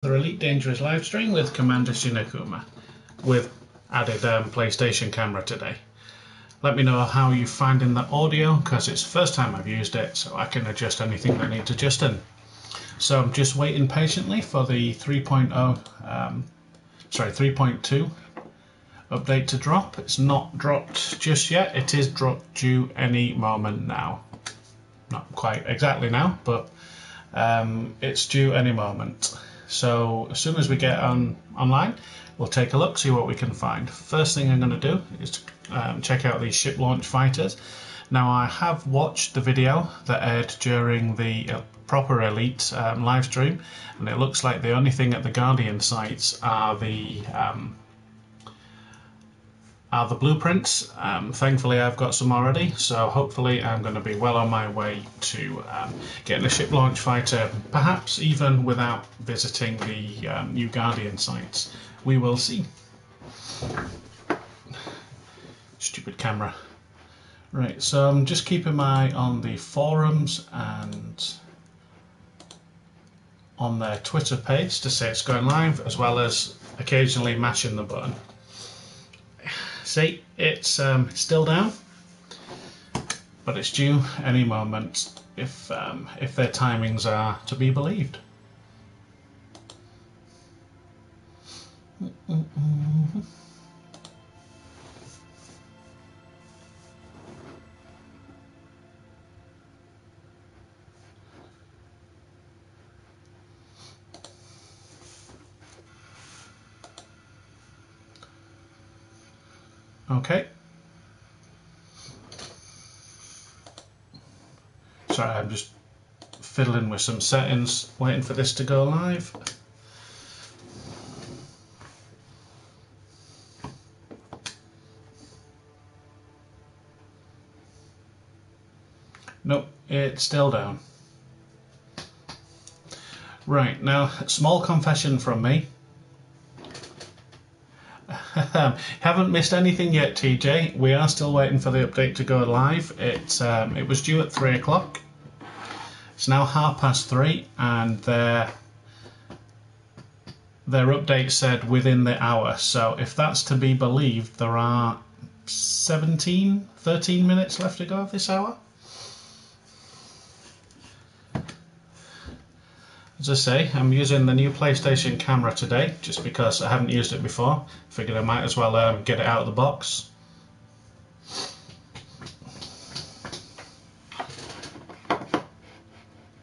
The Elite Dangerous live stream with Commander Shinakuma with added PlayStation camera today. Let me know how you're finding the audio, because it's the first time I've used it, so I can adjust anything that needs adjusting. So I'm just waiting patiently for the 3.2 update to drop. It's not dropped just yet. It is dropped due any moment now. Not quite exactly now, but it's due any moment. So as soon as we get online, we'll take a look, see what we can find. First thing I'm going to do is check out these ship launch fighters. Now, I have watched the video that aired during the proper Elite live stream, and it looks like the only thing at the Guardian sites are the blueprints. Thankfully, I've got some already, so hopefully I'm going to be well on my way to getting a ship launch fighter, perhaps even without visiting the new Guardian sites. We will see. Stupid camera. Right, so I'm just keeping my eye on the forums and on their Twitter page to say it's going live, as well as occasionally mashing the button. See, it's still down, but it's due any moment if their timings are to be believed. Okay. Sorry, I'm just fiddling with some settings, waiting for this to go live. Nope, it's still down. Right, now, small confession from me. Haven't missed anything yet, TJ. We are still waiting for the update to go live. It was due at 3 o'clock. It's now 3:30, and their update said within the hour. So if that's to be believed, there are 13 minutes left to go of this hour. As I say, I'm using the new PlayStation camera today, just because I haven't used it before. Figured I might as well get it out of the box.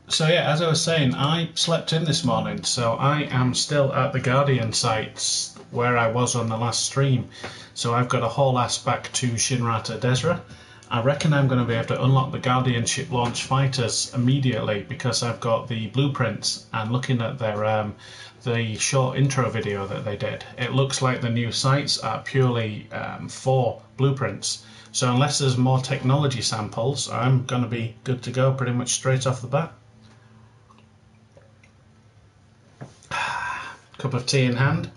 So yeah, as I was saying, I slept in this morning, so I am still at the Guardian sites where I was on the last stream. So I've got a whole ass back to Shinrata Desra. I reckon I'm going to be able to unlock the Guardian ship launch fighters immediately, because I've got the blueprints, and looking at their the short intro video that they did, it looks like the new sites are purely for blueprints. So unless there's more technology samples, I'm going to be good to go pretty much straight off the bat. Cup of tea in hand.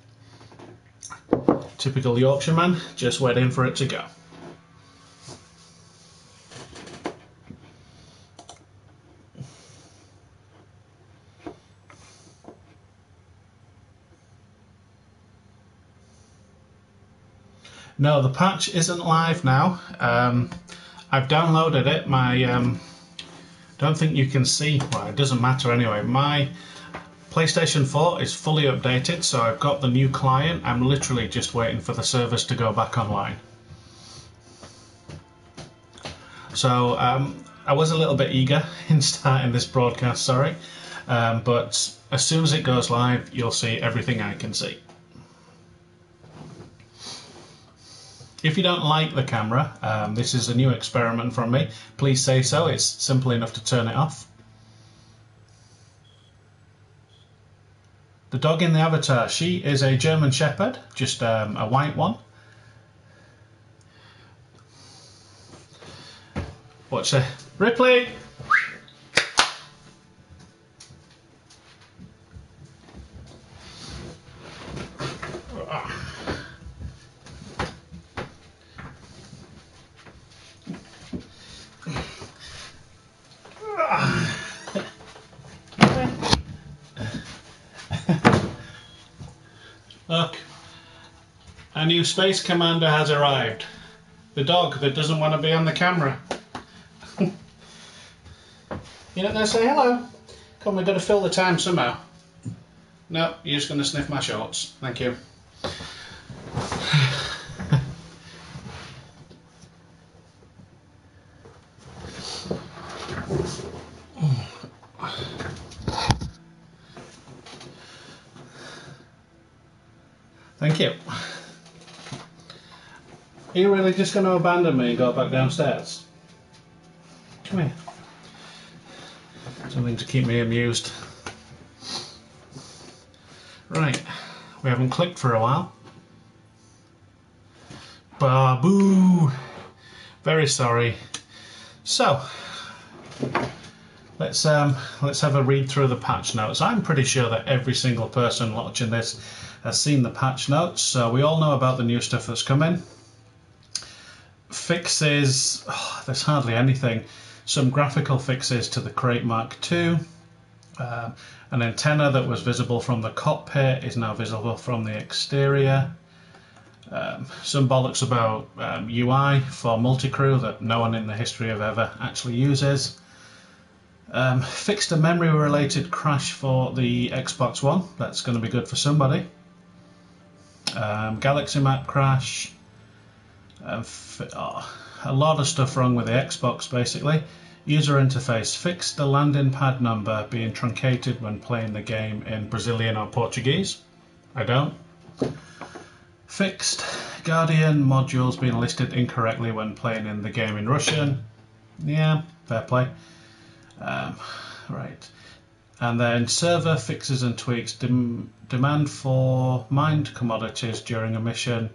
Typical Yorkshireman, just waiting for it to go. No, the patch isn't live now. I've downloaded it. Don't think you can see. Well, it doesn't matter anyway. My PlayStation 4 is fully updated, so I've got the new client. I'm literally just waiting for the servers to go back online. So I was a little bit eager in starting this broadcast, sorry. But as soon as it goes live, you'll see everything I can see. If you don't like the camera, this is a new experiment from me, please say so. It's simple enough to turn it off. The dog in the avatar, she is a German Shepherd, just a white one. Watch her. Ripley! Look, a new space commander has arrived. The dog that doesn't want to be on the camera. You're not going to say hello? Come, we've got to fill the time somehow. No, you're just going to sniff my shorts. Thank you. Thank you. Are you really just going to abandon me and go back downstairs? Come here. Something to keep me amused. Right, we haven't clicked for a while. Baboo! Very sorry. So, let's have a read through the patch notes. I'm pretty sure that every single person watching this has seen the patch notes, so we all know about the new stuff that's coming. Fixes, there's hardly anything. Some graphical fixes to the Crate Mark II. An antenna that was visible from the cockpit is now visible from the exterior. Some bollocks about UI for multi-crew that no one in the history of ever actually uses. Fixed a memory-related crash for the Xbox One. That's going to be good for somebody. Galaxy map crash. A lot of stuff wrong with the Xbox, basically. User interface fixed the landing pad number being truncated when playing the game in Brazilian or Portuguese. I don't. Fixed Guardian modules being listed incorrectly when playing in the game in Russian. Yeah, fair play. Right. And then server fixes and tweaks demand for mined commodities during a mission.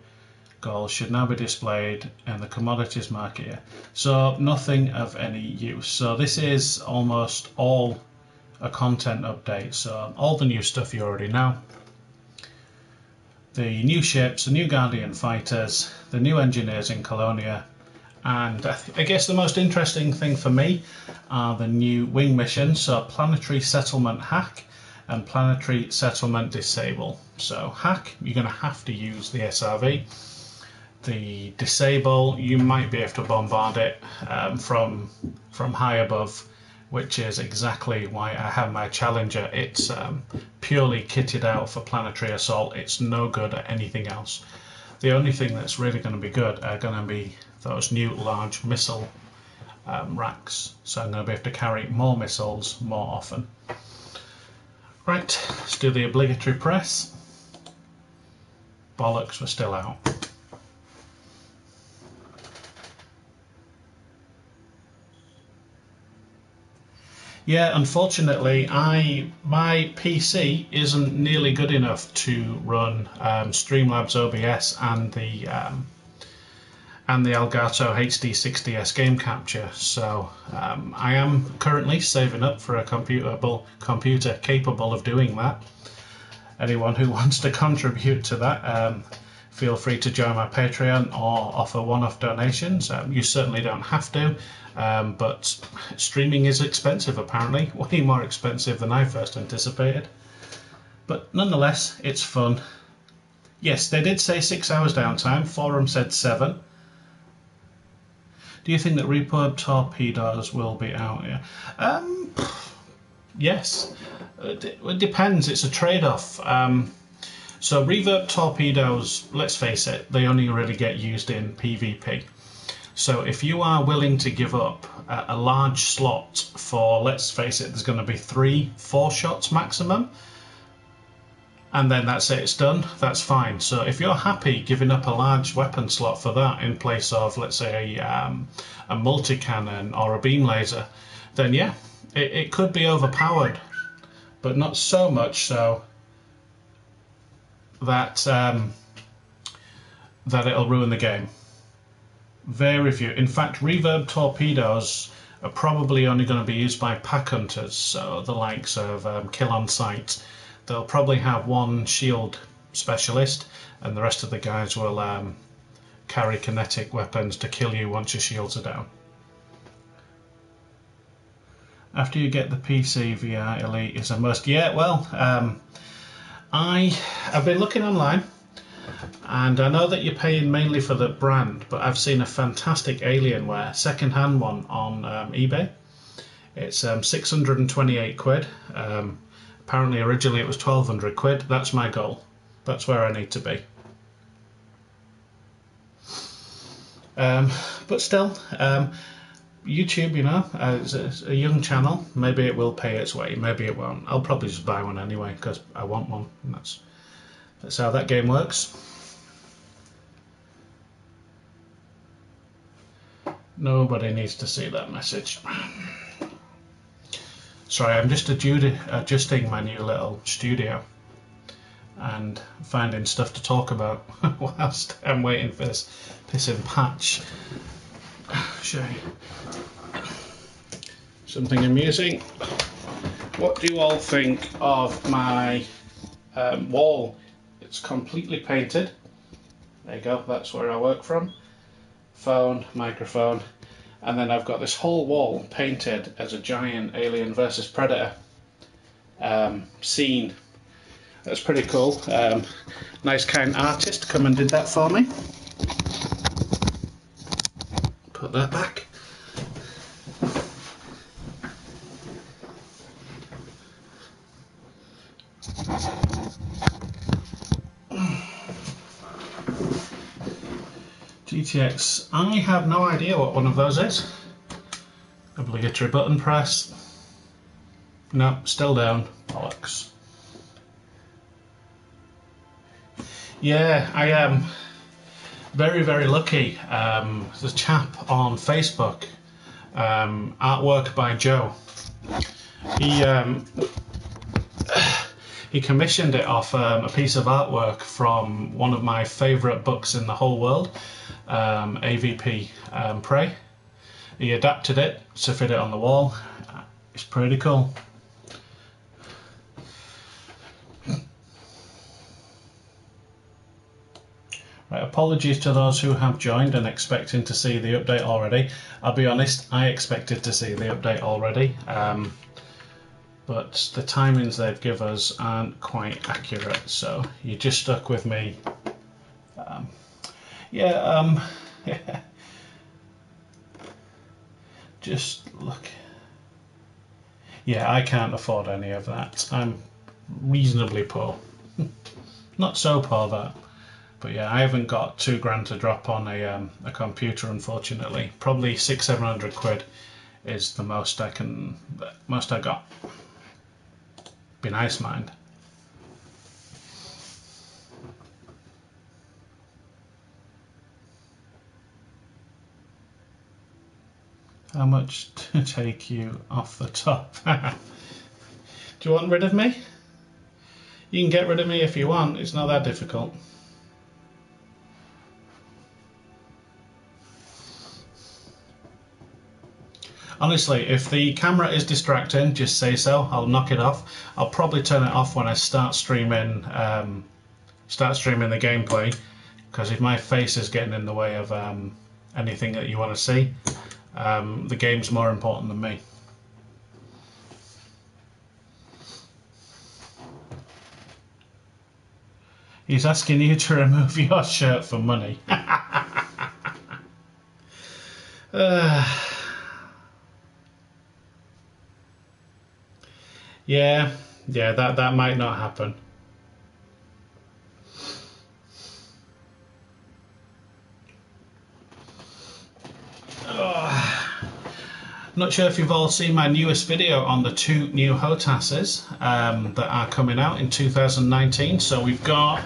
Goals should now be displayed in the commodities market here. So nothing of any use. So this is almost all a content update. So all the new stuff you already know. The new ships, the new Guardian fighters, the new engineers in Colonia, and I guess the most interesting thing for me are the new wing missions. So planetary settlement hack and planetary settlement disable. So hack, you're going to have to use the SRV. The disable, you might be able to bombard it from high above, which is exactly why I have my Challenger. It's purely kitted out for planetary assault. It's no good at anything else. The only thing that's really going to be good are going to be those new large missile racks. So I'm going to be able to carry more missiles more often. Right, let's do the obligatory press. Bollocks, we're still out. Yeah, unfortunately, my PC isn't nearly good enough to run Streamlabs OBS and the Elgato HD60S game capture. So I am currently saving up for a computer capable of doing that. Anyone who wants to contribute to that, feel free to join my Patreon or offer one-off donations. You certainly don't have to, but streaming is expensive apparently, way more expensive than I first anticipated. But nonetheless, it's fun. Yes, they did say 6 hours downtime, forum said 7. Do you think that Reverb torpedoes will be out here? Yes, it depends, it's a trade-off. So Reverb torpedoes, let's face it, they only really get used in PvP. So if you are willing to give up a large slot for, let's face it, there's going to be 3-4 shots maximum, and then that's it, it's done, that's fine. So if you're happy giving up a large weapon slot for that in place of, let's say, a multi-cannon or a beam laser, then yeah, it could be overpowered, but not so much so that that it'll ruin the game. Very few. In fact, Reverb torpedoes are probably only going to be used by pack hunters, so the likes of Kill on Sight. They'll probably have one shield specialist, and the rest of the guys will carry kinetic weapons to kill you once your shields are down. After you get the PC, VR Elite is a must. Yeah, well, I've been looking online, and I know that you're paying mainly for the brand, but I've seen a fantastic Alienware second-hand one on eBay. It's 628 quid. Apparently originally it was 1200 quid. That's my goal. That's where I need to be. But still, YouTube, you know, it's a young channel. Maybe it will pay its way, maybe it won't. I'll probably just buy one anyway because I want one. And that's how that game works. Nobody needs to see that message. Sorry, I'm just adjusting my new little studio and finding stuff to talk about whilst I'm waiting for this pissing patch. Show you something amusing. What do you all think of my wall? It's completely painted. There you go, that's where I work from. Phone, microphone, and then I've got this whole wall painted as a giant Alien versus Predator scene. That's pretty cool. Nice kind artist come and did that for me. Put that back. GTX. I have no idea what one of those is. Obligatory button press. No, still down. Bollocks. Yeah, I am very, very lucky. There's a chap on Facebook, Artwork by Joe. He commissioned it off a piece of artwork from one of my favourite books in the whole world, AVP Prey. He adapted it to fit it on the wall. It's pretty cool. Right, apologies to those who have joined and expecting to see the update already. I'll be honest, I expected to see the update already, but the timings they've given us aren't quite accurate, so you're just stuck with me. Yeah. Just look. Yeah, I can't afford any of that. I'm reasonably poor. Not so poor that. But yeah, I haven't got £2 to drop on a computer, unfortunately. Probably 600-700 quid is the most I got. Be nice, mind. How much to take you off the top? Do you want rid of me? You can get rid of me if you want. It's not that difficult. Honestly, if the camera is distracting, just say so. I'll knock it off. I'll probably turn it off when I start streaming the gameplay, because if my face is getting in the way of anything that you want to see, the game's more important than me. He's asking you to remove your shirt for money. Yeah, that might not happen. Not sure if you've all seen my newest video on the 2 new HOTASes that are coming out in 2019. So we've got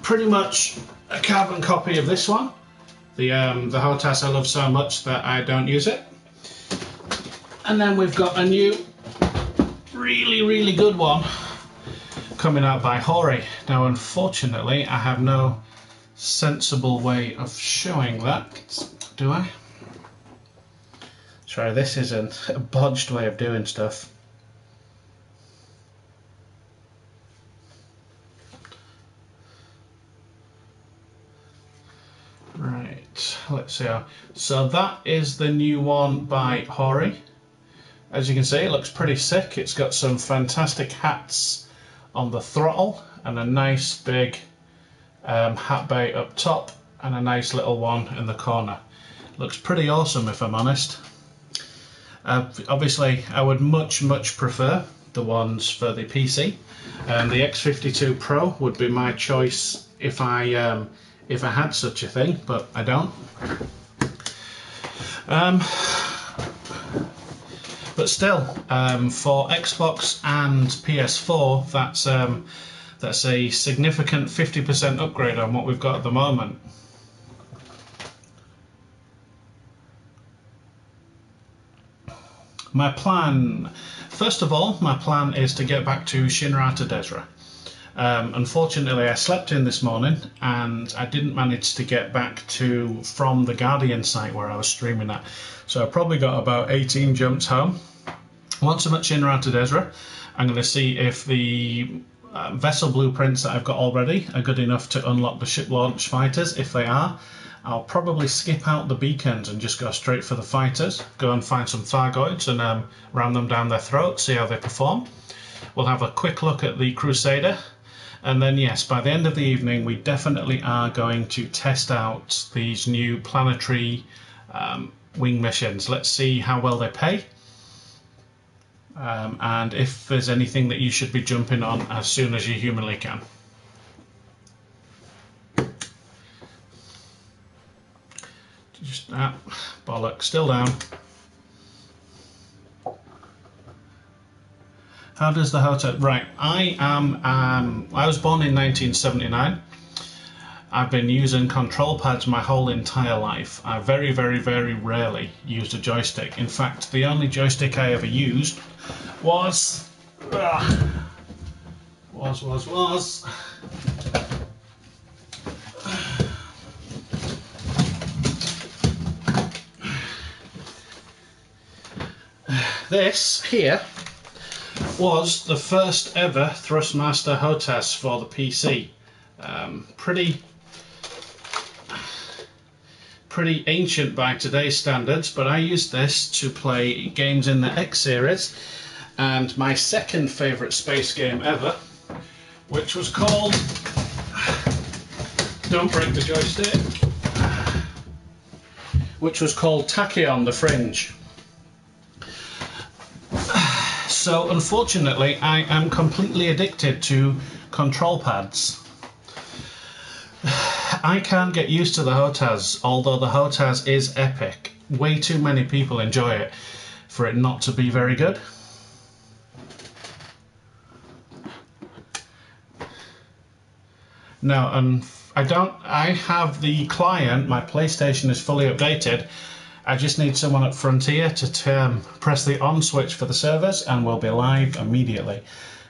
pretty much a carbon copy of this one, the HOTAS I love so much that I don't use it. And then we've got a new, really, really good one coming out by Hori. Now, unfortunately, I have no sensible way of showing that, do I? Sorry, this is a bodged way of doing stuff. Right, let's see. So that is the new one by Hori. As you can see, it looks pretty sick. It's got some fantastic hats on the throttle and a nice big hat bay up top and a nice little one in the corner. Looks pretty awesome, if I'm honest. Obviously, I would much prefer the ones for the PC. The X52 Pro would be my choice if I had such a thing, but I don't. But still, for Xbox and PS4, that's a significant 50% upgrade on what we've got at the moment. My plan, first of all, my plan is to get back to Shinrata Desra. Unfortunately, I slept in this morning and I didn't manage to get back from the Guardian site where I was streaming at. So I probably got about 18 jumps home. Once I'm at Shinrata Desra, I'm going to see if the vessel blueprints that I've got already are good enough to unlock the ship launch fighters. If they are, I'll probably skip out the beacons and just go straight for the fighters, go and find some Thargoids and ram them down their throat, see how they perform. We'll have a quick look at the Crusader, and then yes, by the end of the evening we definitely are going to test out these new planetary wing missions. Let's see how well they pay, and if there's anything that you should be jumping on as soon as you humanly can. Just bollocks, still down. How does the hotel? Right, I was born in 1979. I've been using control pads my whole entire life. I very rarely used a joystick. In fact, the only joystick I ever used was this here was the first ever Thrustmaster HOTAS for the PC. Pretty ancient by today's standards, but I used this to play games in the X series, and my second favourite space game ever, which was called, don't break the joystick, which was called Tachyon the Fringe. So unfortunately, I am completely addicted to control pads. I can't get used to the HOTAS, although the HOTAS is epic. Way too many people enjoy it for it not to be very good. No, I have the client, my PlayStation is fully updated. I just need someone at Frontier to press the on switch for the servers and we'll be live immediately.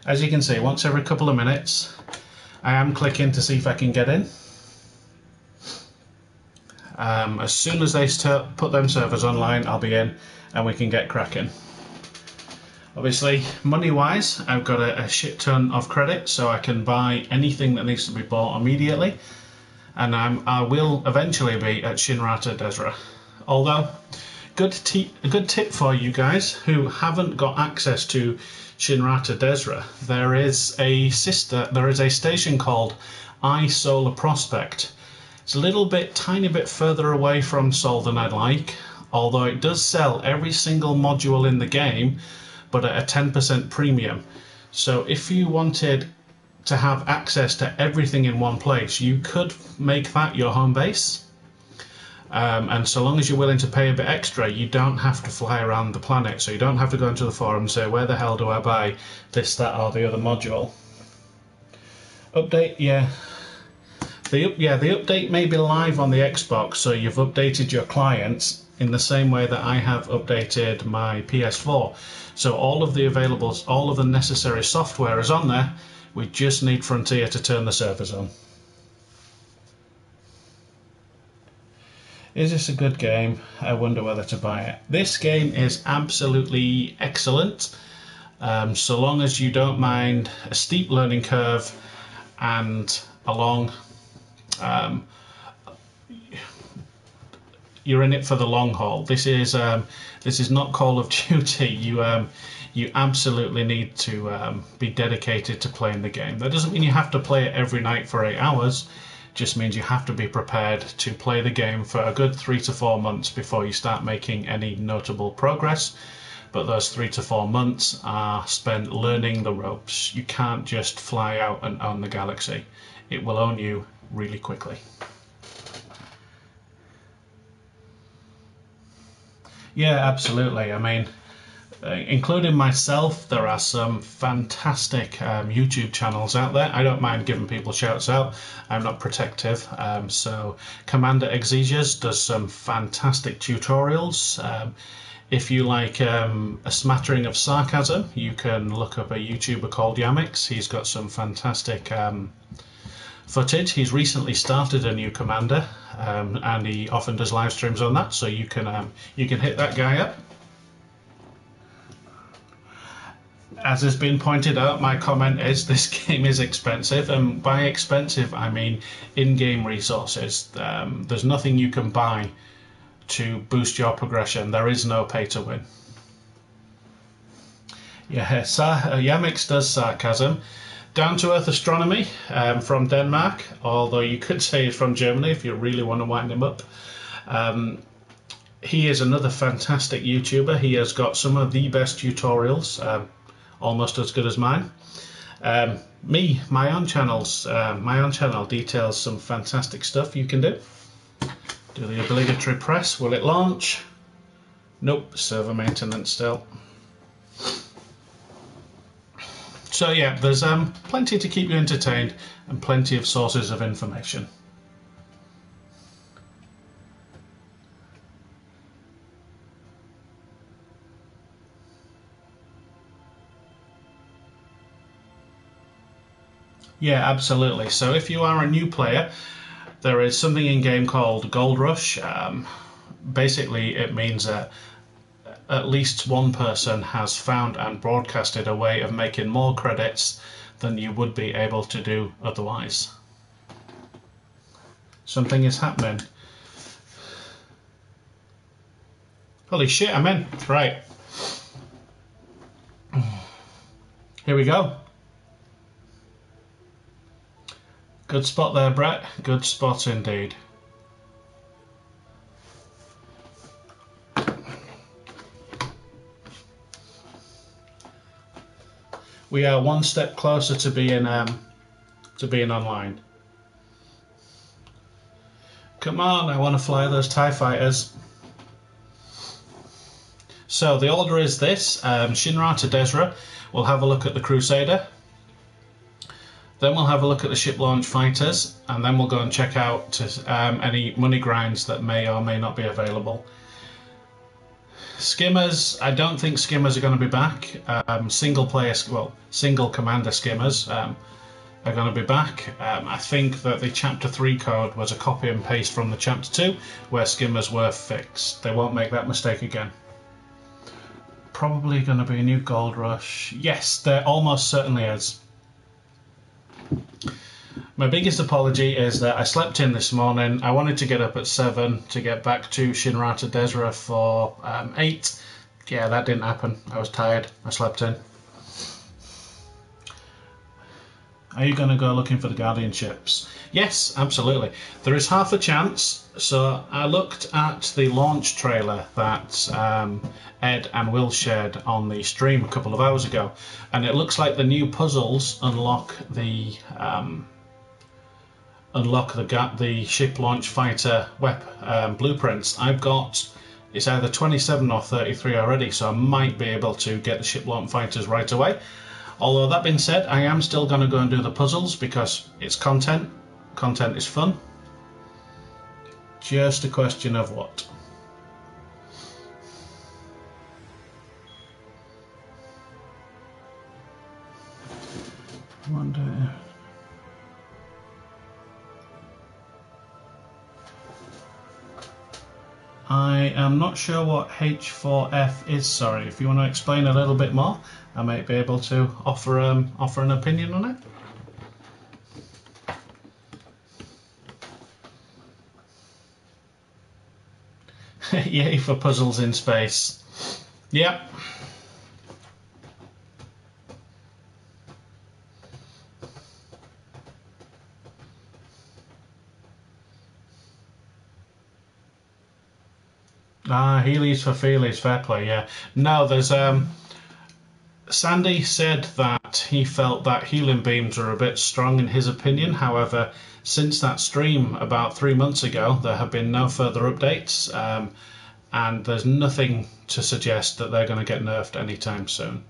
As you can see, once every couple of minutes I am clicking to see if I can get in. As soon as they put them servers online, I'll be in and we can get cracking. Obviously, money-wise, I've got a shit ton of credit, so I can buy anything that needs to be bought immediately, and I will eventually be at Shinrata Desra. Although, a good tip for you guys who haven't got access to Shinrata Desra, there is a station called Solar Prospect. It's a tiny bit further away from Seoul than I'd like, although it does sell every single module in the game, but at a 10% premium. So if you wanted to have access to everything in one place, you could make that your home base. And so long as you're willing to pay a bit extra, you don't have to fly around the planet. So you don't have to go into the forum and say, where the hell do I buy this, that, or the other module? Update, yeah. The update may be live on the Xbox, so you've updated your clients in the same way that I have updated my PS4. So all of the necessary software is on there. We just need Frontier to turn the servers on. Is this a good game? I wonder whether to buy it. This game is absolutely excellent, so long as you don't mind a steep learning curve and a long you're in it for the long haul. This is not Call of Duty. You absolutely need to be dedicated to playing the game. That doesn't mean you have to play it every night for 8 hours. It just means you have to be prepared to play the game for a good 3 to 4 months before you start making any notable progress. But those 3 to 4 months are spent learning the ropes. You can't just fly out and own the galaxy. It will own you really quickly. Yeah, absolutely. I mean, including myself, there are some fantastic YouTube channels out there. I don't mind giving people shouts out. I'm not protective. So Commander Exeges does some fantastic tutorials. If you like a smattering of sarcasm, you can look up a YouTuber called Yamix. He's got some fantastic footage. He's recently started a new commander, and he often does live streams on that, so you can hit that guy up. As has been pointed out, my comment is this game is expensive, and by expensive I mean in-game resources. There's nothing you can buy to boost your progression. There is no pay to win. Yeah, Yamix does sarcasm. Down to Earth Astronomy from Denmark, although you could say he's from Germany if you really want to wind him up. He is another fantastic YouTuber. He has got some of the best tutorials, almost as good as mine. My own channel details some fantastic stuff you can do. Do the obligatory press. Will it launch? Nope, server maintenance still. So yeah, there's plenty to keep you entertained and plenty of sources of information. Yeah, absolutely. So if you are a new player, there is something in game called Gold Rush. Basically, it means that at least one person has found and broadcasted a way of making more credits than you would be able to do otherwise. Something is happening. Holy shit, I'm in. Right. Here we go. Good spot there, Brett. Good spot indeed. We are one step closer to being online. Come on, I want to fly those TIE fighters. So the order is this: Shinra to Desra. We'll have a look at the Crusader. Then we'll have a look at the ship launch fighters, and then we'll go and check out any money grinds that may or may not be available. Skimmers, I don't think skimmers are going to be back. Single commander skimmers are going to be back. I think that the Chapter 3 code was a copy and paste from the Chapter 2, where skimmers were fixed. They won't make that mistake again. Probably going to be a new Gold Rush. Yes, there almost certainly is. My biggest apology is that I slept in this morning. I wanted to get up at 7 to get back to Shinra to Desra for 8. Yeah, that didn't happen. I was tired. I slept in. Are you going to go looking for the Guardian ships? Yes, absolutely. There is half a chance. So I looked at the launch trailer that Ed and Will shared on the stream a couple of hours ago, and it looks like the new puzzles unlock the ship launch fighter blueprints. I've got, it's either 27 or 33 already, so I might be able to get the ship launch fighters right away. Although that being said, I am still going to go and do the puzzles because it's content. Content is fun. Just a question of what. Wonder. I am not sure what H4F is, sorry. If you want to explain a little bit more, I might be able to offer an opinion on it. Yay for puzzles in space. Yep. Ah, Heelys for Feelies, fair play, yeah. No, there's Sandy said that he felt that healing beams were a bit strong in his opinion. However, since that stream about 3 months ago, there have been no further updates, and there's nothing to suggest that they're going to get nerfed anytime soon.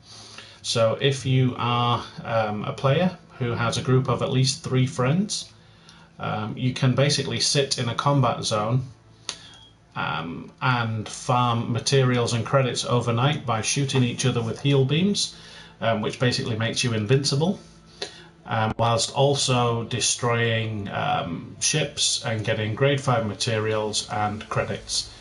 So if you are a player who has a group of at least 3 friends, you can basically sit in a combat zone and farm materials and credits overnight by shooting each other with heal beams, which basically makes you invincible, whilst also destroying ships and getting grade 5 materials and credits.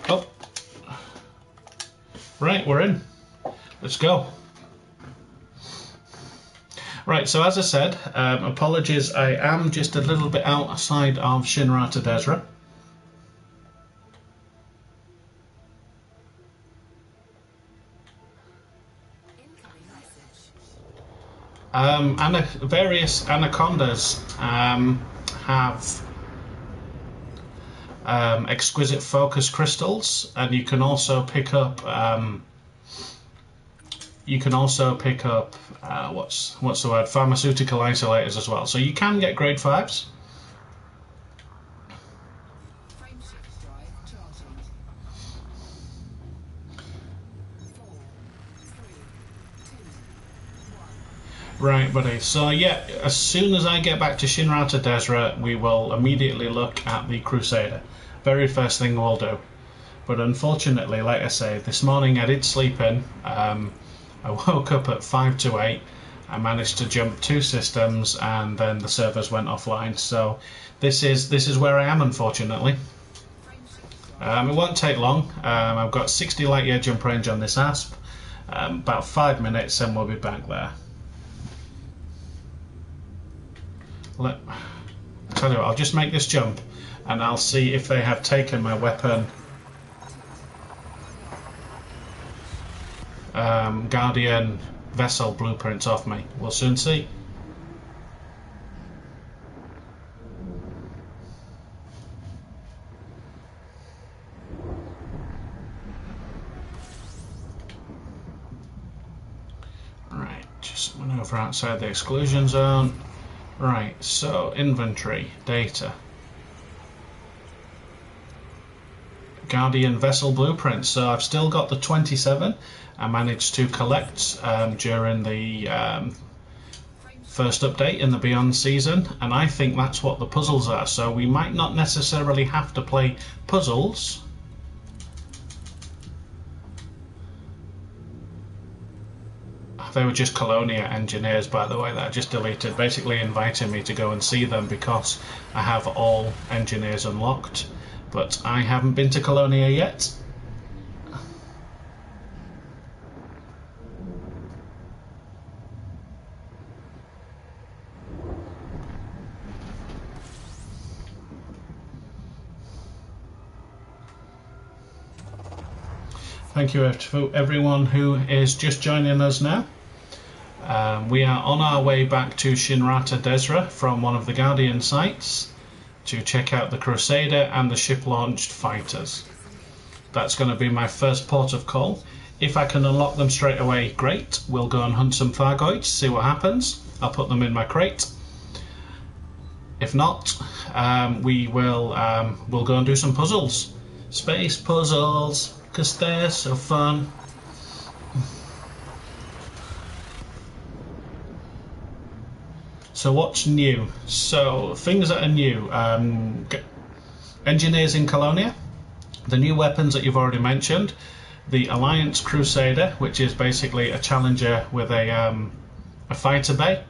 Oh, right, we're in. Let's go. Right, so as I said, apologies, I am just a little bit outside of Shinrata Desra. Various Anacondas have exquisite focus crystals, and you can also pick up what's the word, pharmaceutical isolators as well. So you can get grade 5s. Right, buddy. So yeah, as soon as I get back to Shinrata Desra, we will immediately look at the Crusader. Very first thing we'll do. But unfortunately, like I say, this morning I did sleep in. I woke up at 5 to 8. I managed to jump 2 systems, and then the servers went offline. So this is where I am, unfortunately. It won't take long. I've got 60 light year jump range on this ASP. About 5 minutes, and we'll be back there. Tell you what, I'll just make this jump, and I'll see if they have taken my weapon. Guardian vessel blueprints off me. We'll soon see. Right, just maneuver outside the exclusion zone. Right, so inventory, data. Guardian vessel blueprints. So I've still got the 27 I managed to collect during the first update in the Beyond season, and I think that's what the puzzles are. So we might not necessarily have to play puzzles. They were just Colonia engineers, by the way, that I just deleted, basically inviting me to go and see them because I have all engineers unlocked. But I haven't been to Colonia yet. Thank you to everyone who is just joining us now. We are on our way back to Shinrata Desra from one of the Guardian sites to check out the Crusader and the ship-launched fighters. That's going to be my first port of call. If I can unlock them straight away, great. We'll go and hunt some Thargoids, see what happens. I'll put them in my crate. If not, we'll go and do some puzzles. Space puzzles, because they're so fun. So what's new? So things that are new. Engineers in Colonia, the new weapons that you've already mentioned, the Alliance Crusader, which is basically a Challenger with a fighter bay,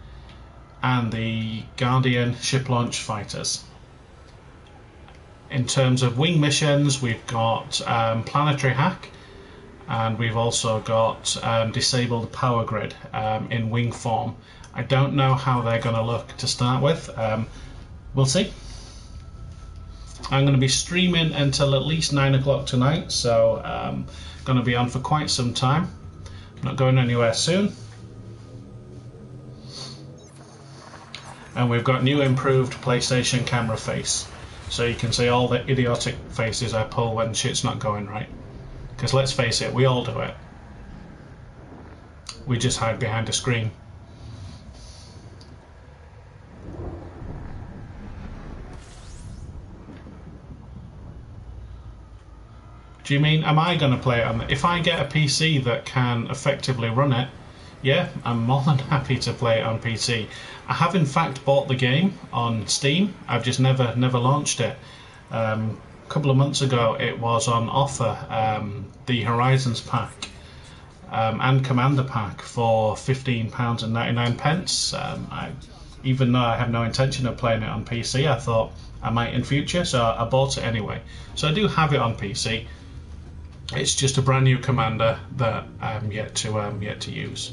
and the Guardian ship launch fighters. In terms of wing missions, we've got Planetary Hack, and we've also got disabled power grid in wing form. I don't know how they're going to look to start with. We'll see. I'm going to be streaming until at least 9 o'clock tonight, so going to be on for quite some time. Not going anywhere soon. And we've got new improved PlayStation camera face, so you can see all the idiotic faces I pull when shit's not going right. Because let's face it, we all do it. We just hide behind a screen. Do you mean, am I going to play it on... If I get a PC that can effectively run it, yeah, I'm more than happy to play it on PC. I have in fact bought the game on Steam. I've just never launched it. A couple of months ago it was on offer, the Horizons pack and Commander pack for £15.99. Even though I have no intention of playing it on PC, I thought I might in future, so I bought it anyway. So I do have it on PC. It's just a brand new Commander that I'm yet to use.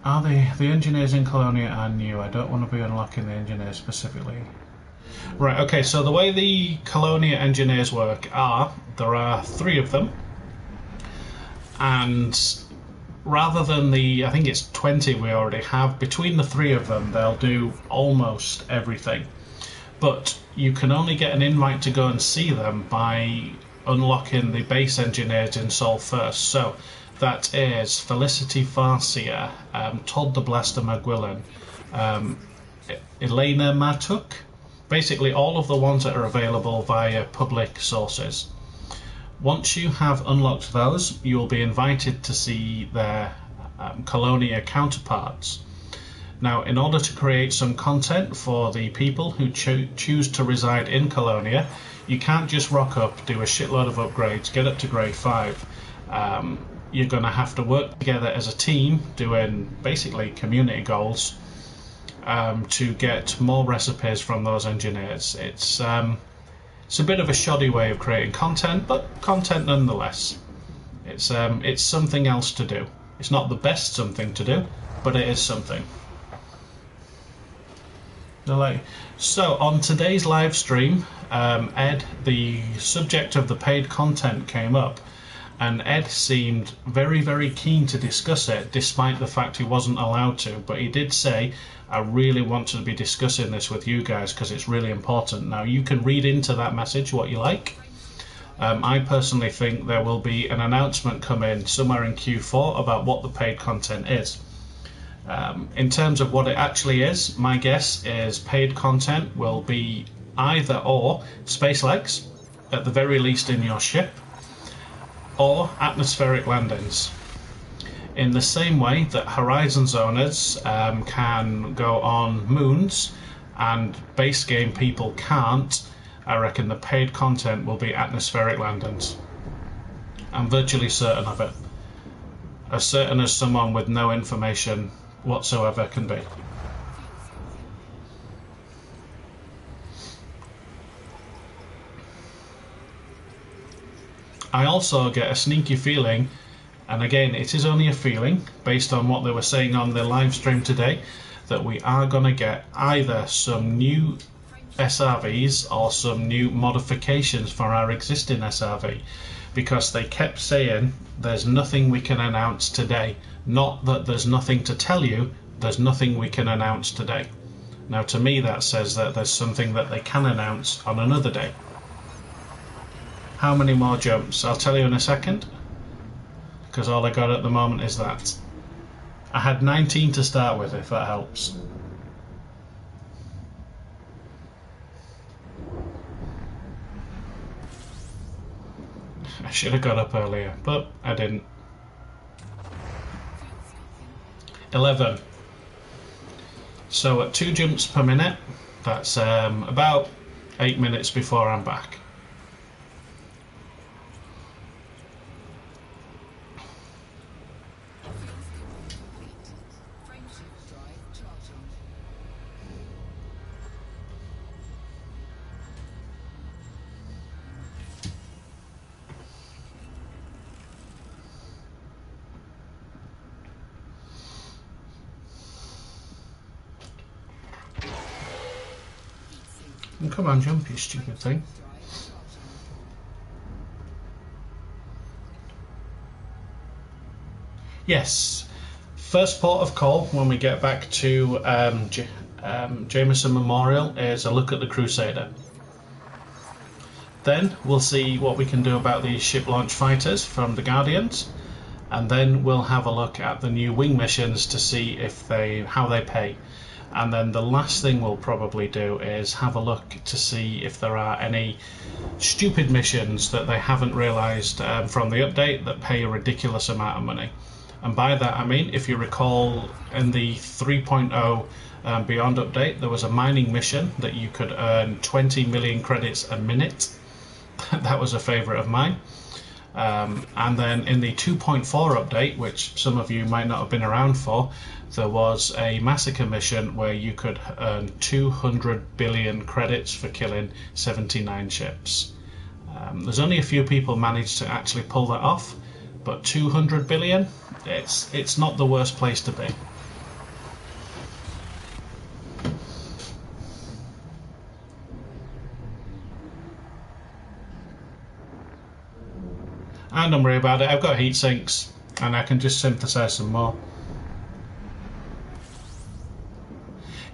Are the engineers in Colonia are new? I don't want to be unlocking the engineers specifically. Right, okay, so the way the Colonia engineers work are, there are 3 of them, and rather than the, I think it's 20 we already have, between the 3 of them they'll do almost everything. But you can only get an invite to go and see them by unlocking the base engineers in Seoul first. So that is Felicity Farcia, Todd the Blaster McGuillan, Elena Matuk, basically all of the ones that are available via public sources. Once you have unlocked those, you will be invited to see their Colonia counterparts. Now, in order to create some content for the people who choose to reside in Colonia, you can't just rock up, do a shitload of upgrades, get up to grade 5. You're going to have to work together as a team, doing basically community goals, to get more recipes from those engineers. It's a bit of a shoddy way of creating content, but content nonetheless. It's something else to do. It's not the best something to do, but it is something. So on today's live stream, Ed, the subject of the paid content came up, and Ed seemed very, very keen to discuss it, despite the fact he wasn't allowed to. But he did say, I really want to be discussing this with you guys because it's really important. Now, you can read into that message what you like. I personally think there will be an announcement coming somewhere in Q4 about what the paid content is. In terms of what it actually is, my guess is paid content will be either or space legs, at the very least in your ship, or atmospheric landings. In the same way that Horizons owners can go on moons and base game people can't, I reckon the paid content will be atmospheric landings. I'm virtually certain of it. As certain as someone with no information whatsoever can be. I also get a sneaky feeling, and again it is only a feeling based on what they were saying on the live stream today, that we are going to get either some new SRVs or some new modifications for our existing SRV, because they kept saying there's nothing we can announce today. Not that there's nothing to tell you, there's nothing we can announce today. Now to me that says that there's something that they can announce on another day. How many more jumps? I'll tell you in a second, because all I got at the moment is that. I had 19 to start with, if that helps. I should have got up earlier, but I didn't. 11. So at 2 jumps per minute, that's about 8 minutes before I'm back. Come on, jump, you stupid thing. Yes. First port of call when we get back to Jameson Memorial is a look at the Crusader. Then we'll see what we can do about these ship launch fighters from the Guardians, and then we'll have a look at the new wing missions to see if how they pay. And then the last thing we'll probably do is have a look to see if there are any stupid missions that they haven't realised from the update that pay a ridiculous amount of money. And by that I mean, if you recall, in the 3.0 Beyond update, there was a mining mission that you could earn 20 million credits a minute. That was a favourite of mine. And then in the 2.4 update, which some of you might not have been around for, there was a massacre mission where you could earn 200 billion credits for killing 79 ships. There's only a few people managed to actually pull that off, but 200 billion, it's not the worst place to be. And don't worry about it, I've got heat sinks and I can just synthesize some more.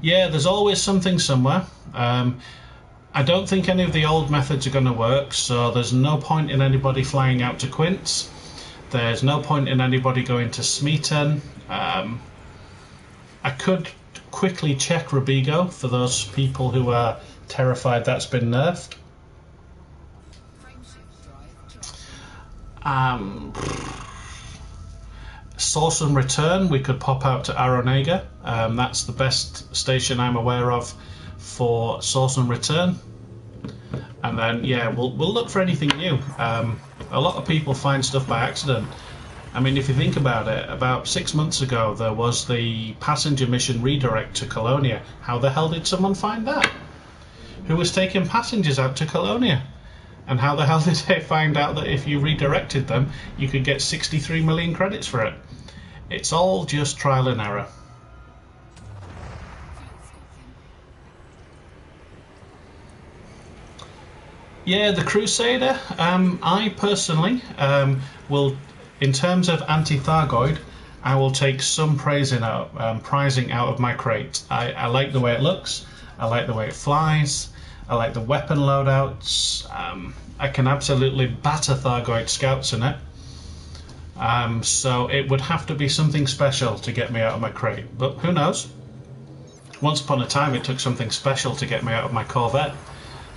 Yeah, there's always something somewhere. I don't think any of the old methods are going to work, so there's no point in anybody flying out to Quince. There's no point in anybody going to Smeaton. I could quickly check RaidaGo for those people who are terrified that's been nerfed. Source and return, we could pop out to Aronega. That's the best station I'm aware of for source and return. And then, yeah, we'll look for anything new. A lot of people find stuff by accident. I mean, if you think about it, about 6 months ago there was the passenger mission redirect to Colonia. How the hell did someone find that? Who was taking passengers out to Colonia? And how the hell did they find out that if you redirected them, you could get 63 million credits for it? It's all just trial and error. Yeah, the Crusader, I personally will, in terms of anti-Thargoid, I will take some prizing out of my crate. I like the way it looks, I like the way it flies, I like the weapon loadouts. I can absolutely batter Thargoid scouts in it. So it would have to be something special to get me out of my crate, but who knows? Once upon a time it took something special to get me out of my Corvette.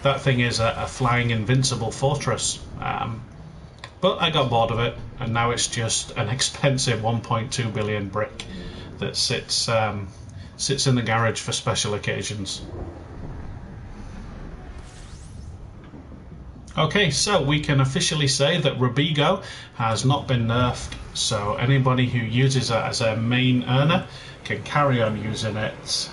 That thing is a flying invincible fortress. But I got bored of it, and now it's just an expensive 1.2 billion brick that sits in the garage for special occasions. Okay, so we can officially say that RaidaGo has not been nerfed, so anybody who uses it as a main earner can carry on using it.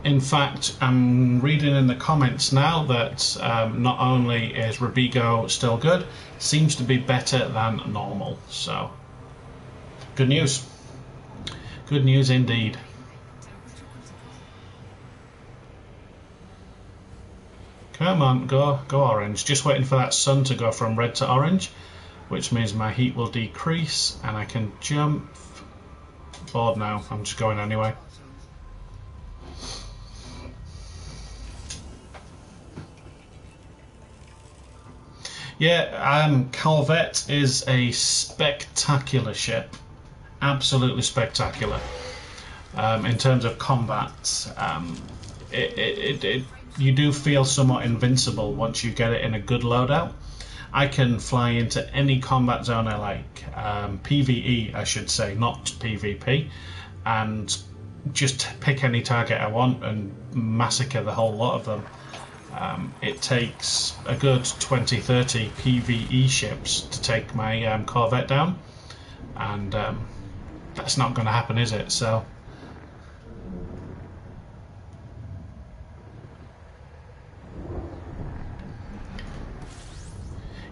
In fact, I'm reading in the comments now that not only is RaidaGo still good, seems to be better than normal, so good news. Good news indeed. Come on, go orange. Just waiting for that sun to go from red to orange, which means my heat will decrease and I can jump. Bored now, I'm just going anyway. Yeah, Corvette is a spectacular ship. Absolutely spectacular. In terms of combat, you do feel somewhat invincible once you get it in a good loadout. I can fly into any combat zone I like, PvE I should say, not PvP, and just pick any target I want and massacre the whole lot of them. It takes a good 20-30 PvE ships to take my Corvette down, and that's not going to happen, is it? So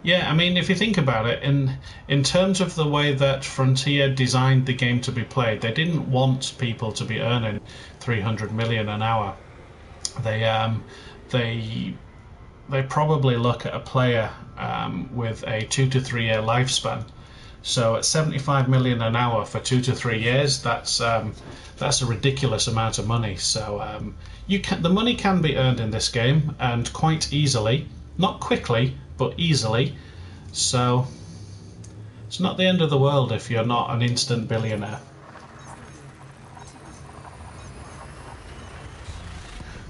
Yeah, I mean, if you think about it, in terms of the way that Frontier designed the game to be played, they didn't want people to be earning 300 million an hour. They they they probably look at a player with a 2 to 3 year lifespan. So at 75 million an hour for 2 to 3 years, that's a ridiculous amount of money. So the money can be earned in this game, and quite easily, not quickly, but easily. So it's not the end of the world if you're not an instant billionaire.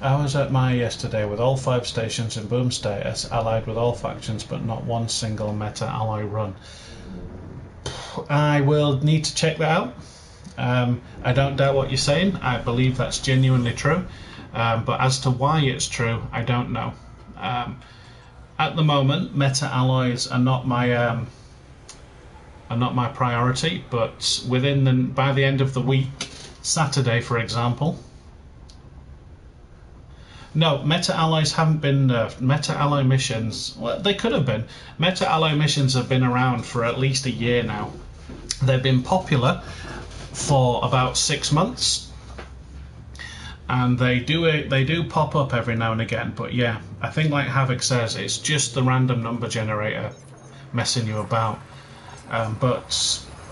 I was at Maya yesterday with all 5 stations in boom status, allied with all factions, but not one single meta alloy run. I will need to check that out. I don't doubt what you're saying. I believe that's genuinely true. But as to why it's true, I don't know. At the moment, meta alloys are not my priority. But by the end of the week, Saturday, for example. No, meta alloys haven't been nerfed. Meta alloy missions, well, they could have been. Meta alloy missions have been around for at least a year now. They've been popular for about 6 months, and they do pop up every now and again. But yeah, I think like Havoc says, it's just the random number generator messing you about. But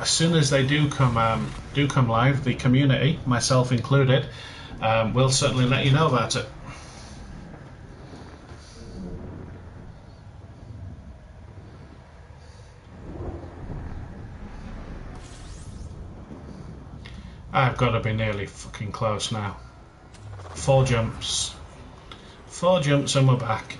as soon as they do come live, the community, myself included, will certainly let you know about it. I've got to be nearly fucking close now. 4 jumps. 4 jumps and we're back.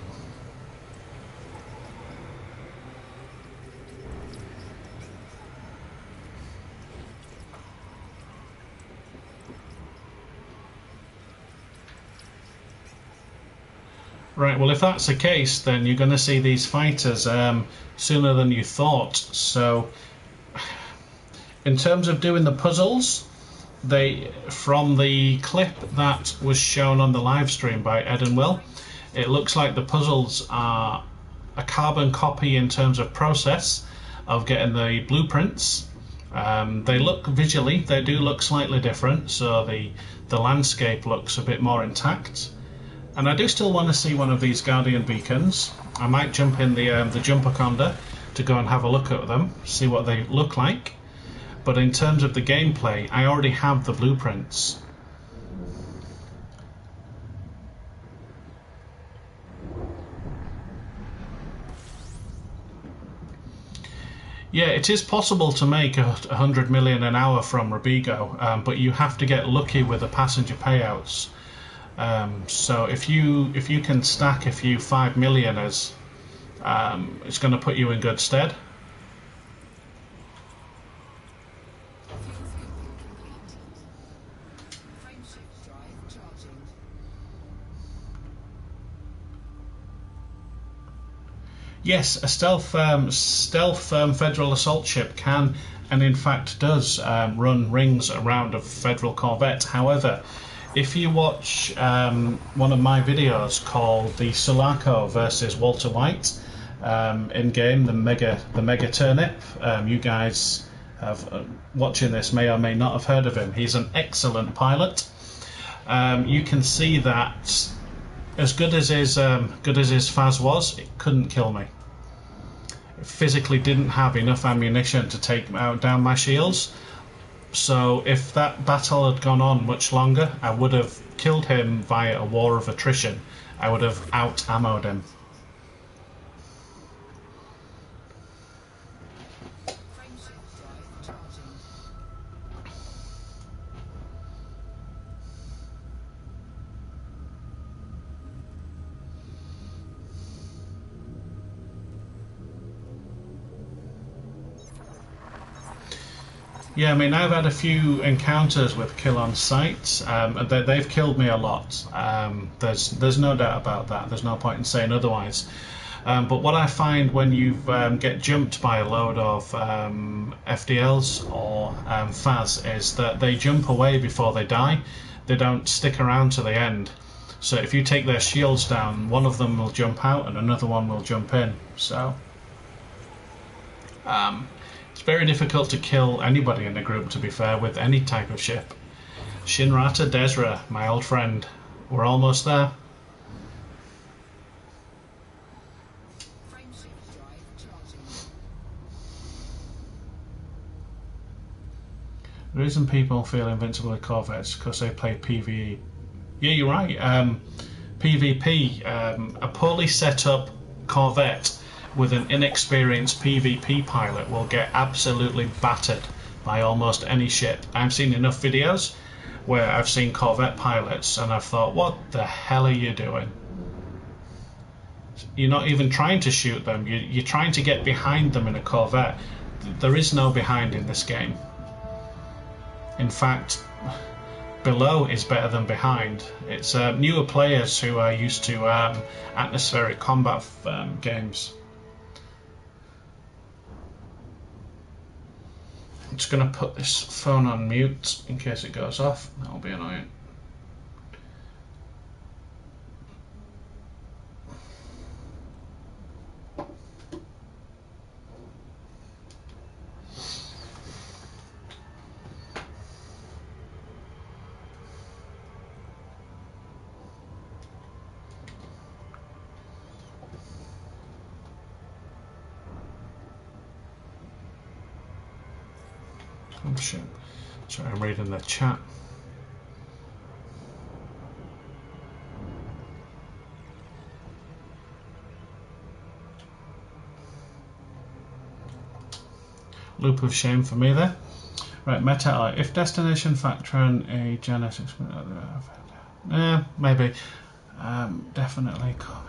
Right, well, if that's the case, then you're going to see these fighters sooner than you thought. So, in terms of doing the puzzles, from the clip that was shown on the live stream by Ed and Will, it looks like the puzzles are a carbon copy in terms of process of getting the blueprints. They look visually, they do look slightly different, so the landscape looks a bit more intact. And I do still want to see one of these Guardian beacons. I might jump in the Anaconda to go and have a look at them, see what they look like. But in terms of the gameplay, I already have the blueprints. Yeah, it is possible to make 100 million an hour from RaidaGo, but you have to get lucky with the passenger payouts. So if you can stack a few 5 millioners, it's going to put you in good stead. Yes, a stealth Federal assault ship can, and in fact does, run rings around a Federal Corvette. However, if you watch one of my videos called the Sulaco versus Walter White in game, the mega turnip, you guys watching this may or may not have heard of him. He's an excellent pilot. You can see that as good as his Faz was, it couldn't kill me. It physically didn't have enough ammunition to take down my shields. So if that battle had gone on much longer, I would have killed him via a war of attrition. I would have out-ammoed him. Yeah, I mean, I've had a few encounters with kill on sight. They've killed me a lot. There's no doubt about that. There's no point in saying otherwise. But what I find when you get jumped by a load of FDLs or FAS is that they jump away before they die. They don't stick around to the end. So if you take their shields down, one of them will jump out and another one will jump in. So It's very difficult to kill anybody in the group, to be fair, with any type of ship. Shinrata Desra, my old friend. We're almost there. The reason people feel invincible with Corvettes is because they play PvE. Yeah, you're right. PvP, a poorly set up Corvette with an inexperienced PvP pilot will get absolutely battered by almost any ship. I've seen enough videos where I've seen Corvette pilots and I've thought, what the hell are you doing? You're not even trying to shoot them, you're trying to get behind them in a Corvette. There is no behind in this game. In fact, below is better than behind. It's newer players who are used to atmospheric combat games. I'm just going to put this phone on mute in case it goes off. That'll be annoying. Oh shit. Sorry, I'm reading the chat. Loop of shame for me there. Right, meta. If destination factor in a Genesis, maybe. Definitely comment.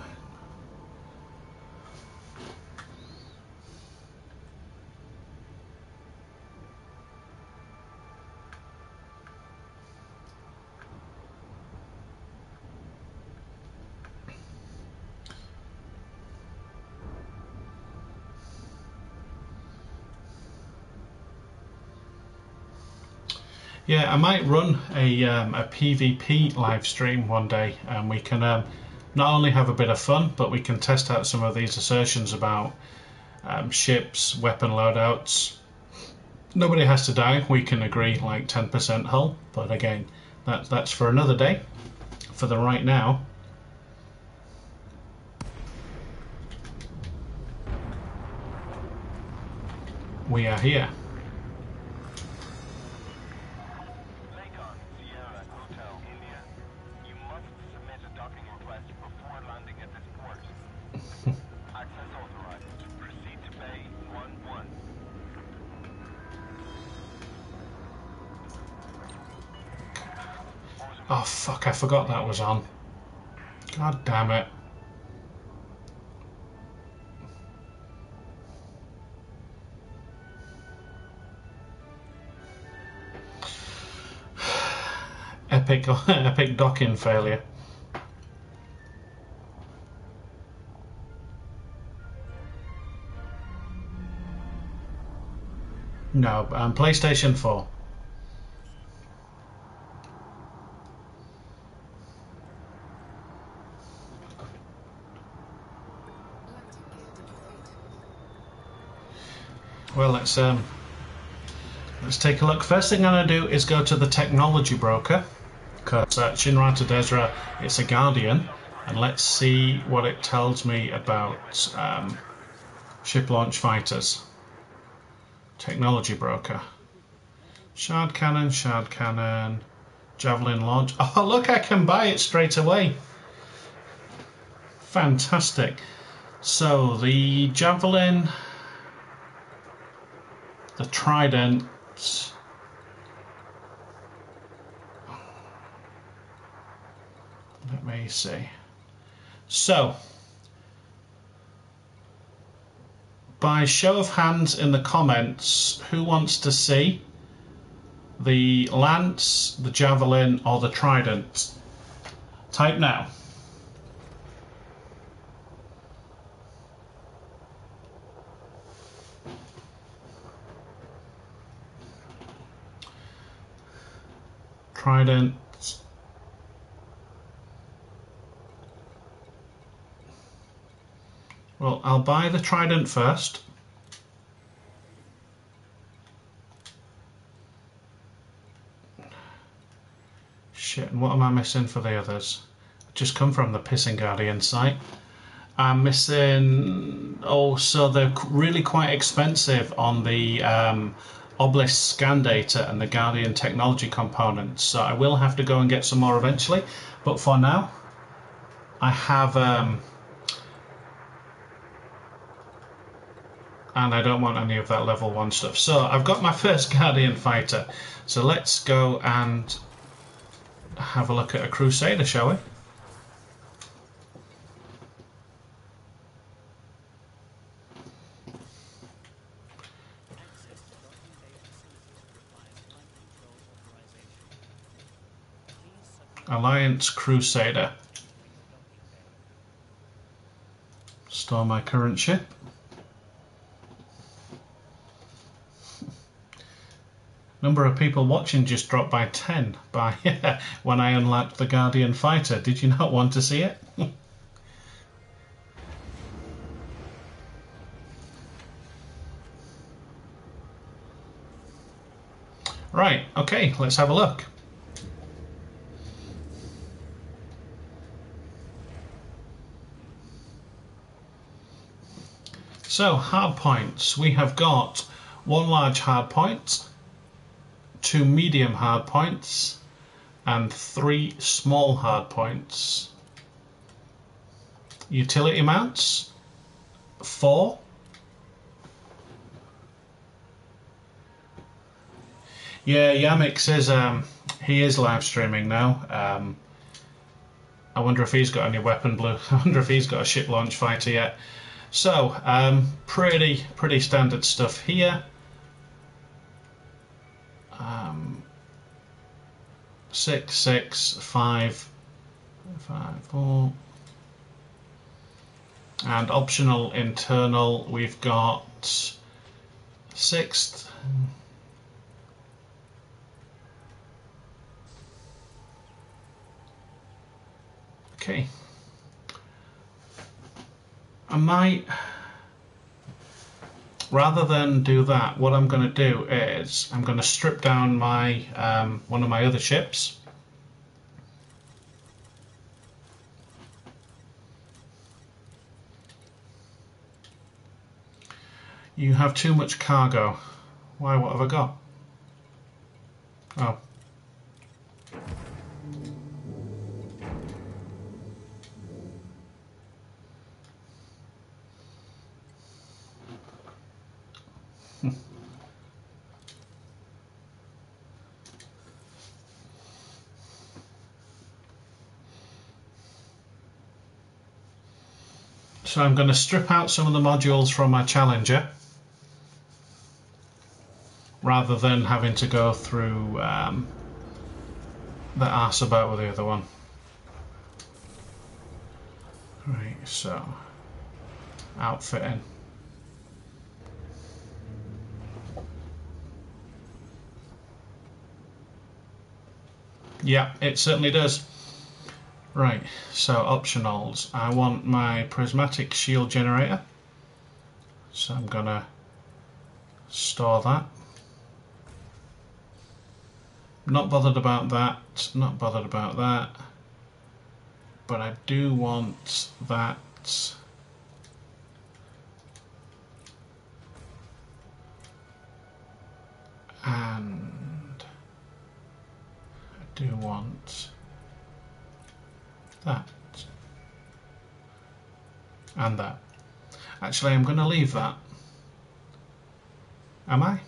Yeah, I might run a PvP live stream one day, and we can not only have a bit of fun, but we can test out some of these assertions about ships, weapon loadouts. Nobody has to die. We can agree like 10% hull, but again, that's for another day. For the right now, we are here. Oh fuck, I forgot that was on. God damn it. Epic docking failure. No, PlayStation 4. Well, let's take a look. First thing I'm going to do is go to the technology broker, because Shinrata Desra, it's a Guardian, and let's see what it tells me about ship launch fighters. Technology broker. Shard cannon, javelin launch. Oh look, I can buy it straight away. Fantastic. So the javelin, the trident, let me see. So by show of hands in the comments, who wants to see the lance, the javelin, or the trident? Type now. Trident. Well, I'll buy the trident first. what am I missing for the others? I've just come from the Pissing Guardian site. I'm missing... Oh, so they're really quite expensive on the Obelisk scan data and the Guardian technology components. So I will have to go and get some more eventually. But for now, I have... and I don't want any of that level 1 stuff. So I've got my first Guardian fighter. So let's go and have a look at a Crusader, shall we? Alliance Crusader. Store my current ship. Number of people watching just dropped by 10 by when I unlocked the Guardian fighter. Did you not want to see it? Right, okay, let's have a look. So, hard points. We have got 1 large hard point, 2 medium hard points, and 3 small hard points. Utility mounts, 4. Yeah, Yamix is he is live streaming now. I wonder if he's got any weapon blue. I wonder if he's got a ship launch fighter yet. So, pretty standard stuff here. 6, 6, 5, 5, 4. And optional internal, we've got 6th. Okay. I might, rather than do that, what I'm going to do is I'm going to strip down my one of my other ships. You have too much cargo. Why, what have I got? Oh. So I'm going to strip out some of the modules from my Challenger rather than having to go through the arse about with the other one. Right, so outfitting. Yeah, it certainly does. Right, so optionals. I want my prismatic shield generator, so I'm gonna store that. Not bothered about that, not bothered about that, but I do want that. And I do want that and that. Actually, I'm going to leave that. Am I?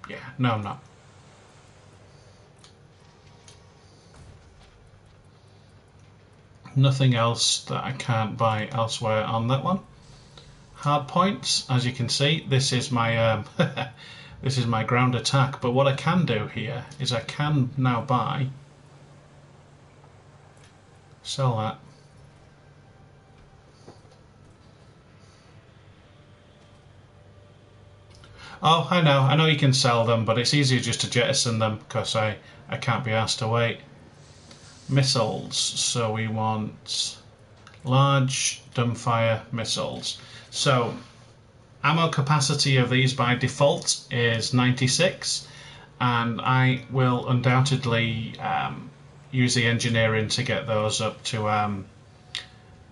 Yeah, no, I'm not. Nothing else that I can't buy elsewhere on that one. Hard points, as you can see, this is my this is my ground attack. But what I can do here is I can now buy. Sell that. Oh, I know you can sell them, but it's easier just to jettison them because I can't be asked to wait. Missiles, so we want large dumbfire missiles. So ammo capacity of these by default is 96, and I will undoubtedly use the engineering to get those up to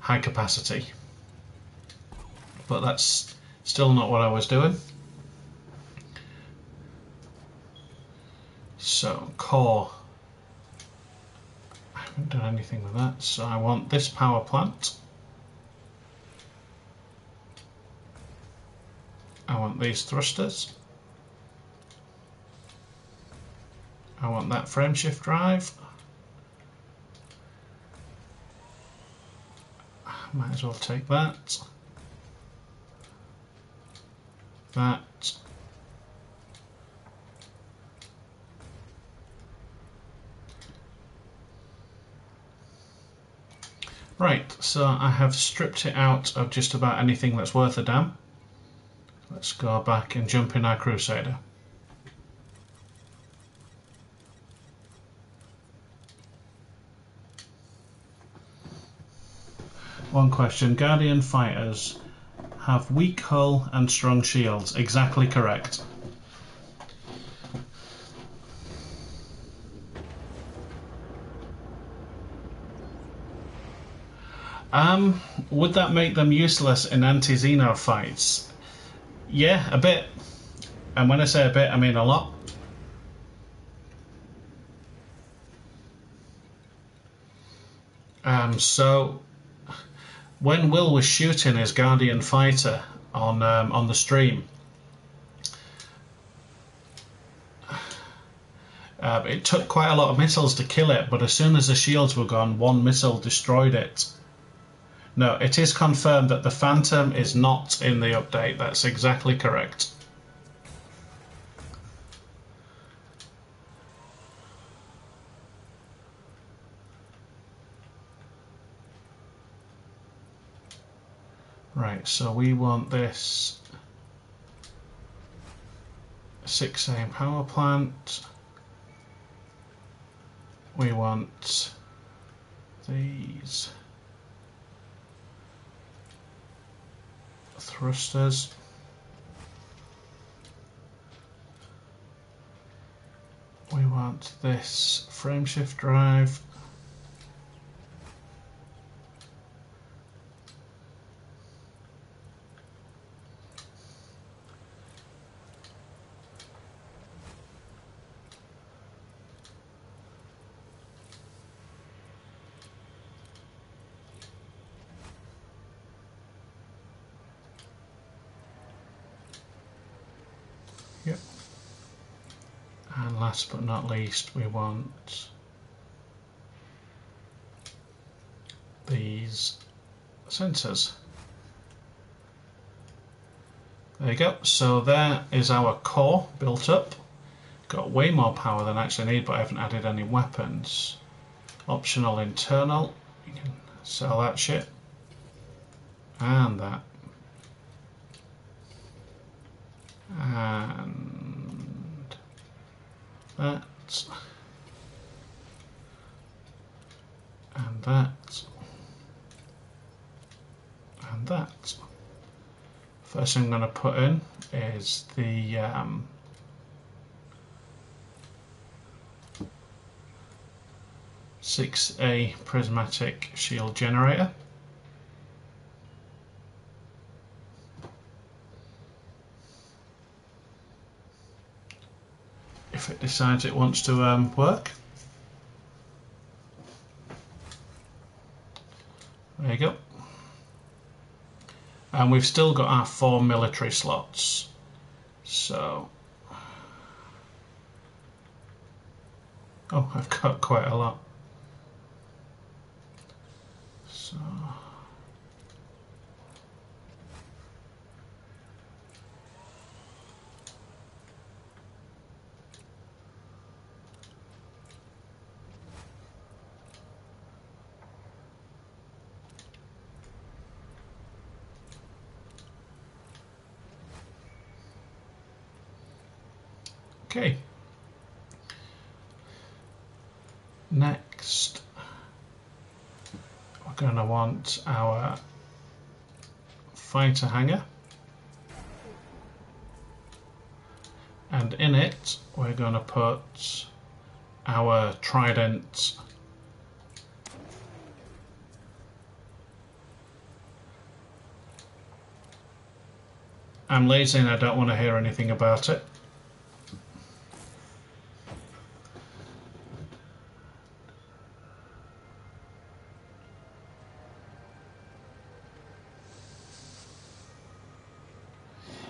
high capacity. But that's still not what I was doing. So core, I haven't done anything with that, so I want this power plant. I want these thrusters. I want that frameshift drive. Might as well take that. That. Right, so I have stripped it out of just about anything that's worth a damn. Let's go back and jump in our Crusader. One question, Guardian fighters have weak hull and strong shields. Exactly correct. Would that make them useless in anti-Xeno fights? Yeah, a bit. And when I say a bit, I mean a lot. So when Will was shooting his Guardian fighter on the stream, it took quite a lot of missiles to kill it, but as soon as the shields were gone, one missile destroyed it. No, it is confirmed that the Phantom is not in the update. That's exactly correct. Right, so we want this 6A power plant. We want these thrusters. We want this frameshift drive. Yep. And last but not least, we want these sensors. There you go. So there is our core built up. Got way more power than I actually need, but I haven't added any weapons. Optional internal. You can sell that shit. And that. And that. And that. And that. First thing I'm going to put in is the 6A prismatic shield generator. If it decides it wants to work. There you go. And we've still got our 4 military slots. So, oh, I've got quite a lot. So, okay. Next, we're going to want our fighter hangar, and in it we're going to put our Trident I'm lazy and I don't want to hear anything about it.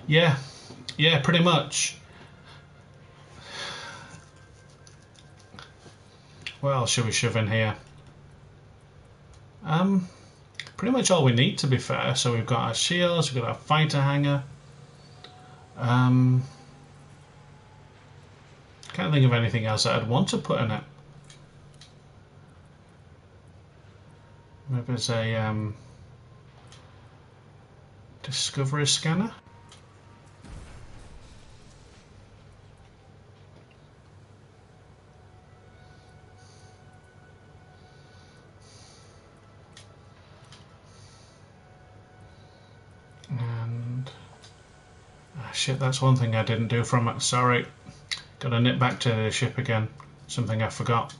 Yeah, pretty much. What else should we shove in here? Pretty much all we need, to be fair. So we've got our shields, we've got our fighter hangar. Can't think of anything else that I'd want to put in it. Maybe there's a discovery scanner. And shit, that's one thing I didn't do from it. Sorry, gotta nip back to the ship again. Something I forgot.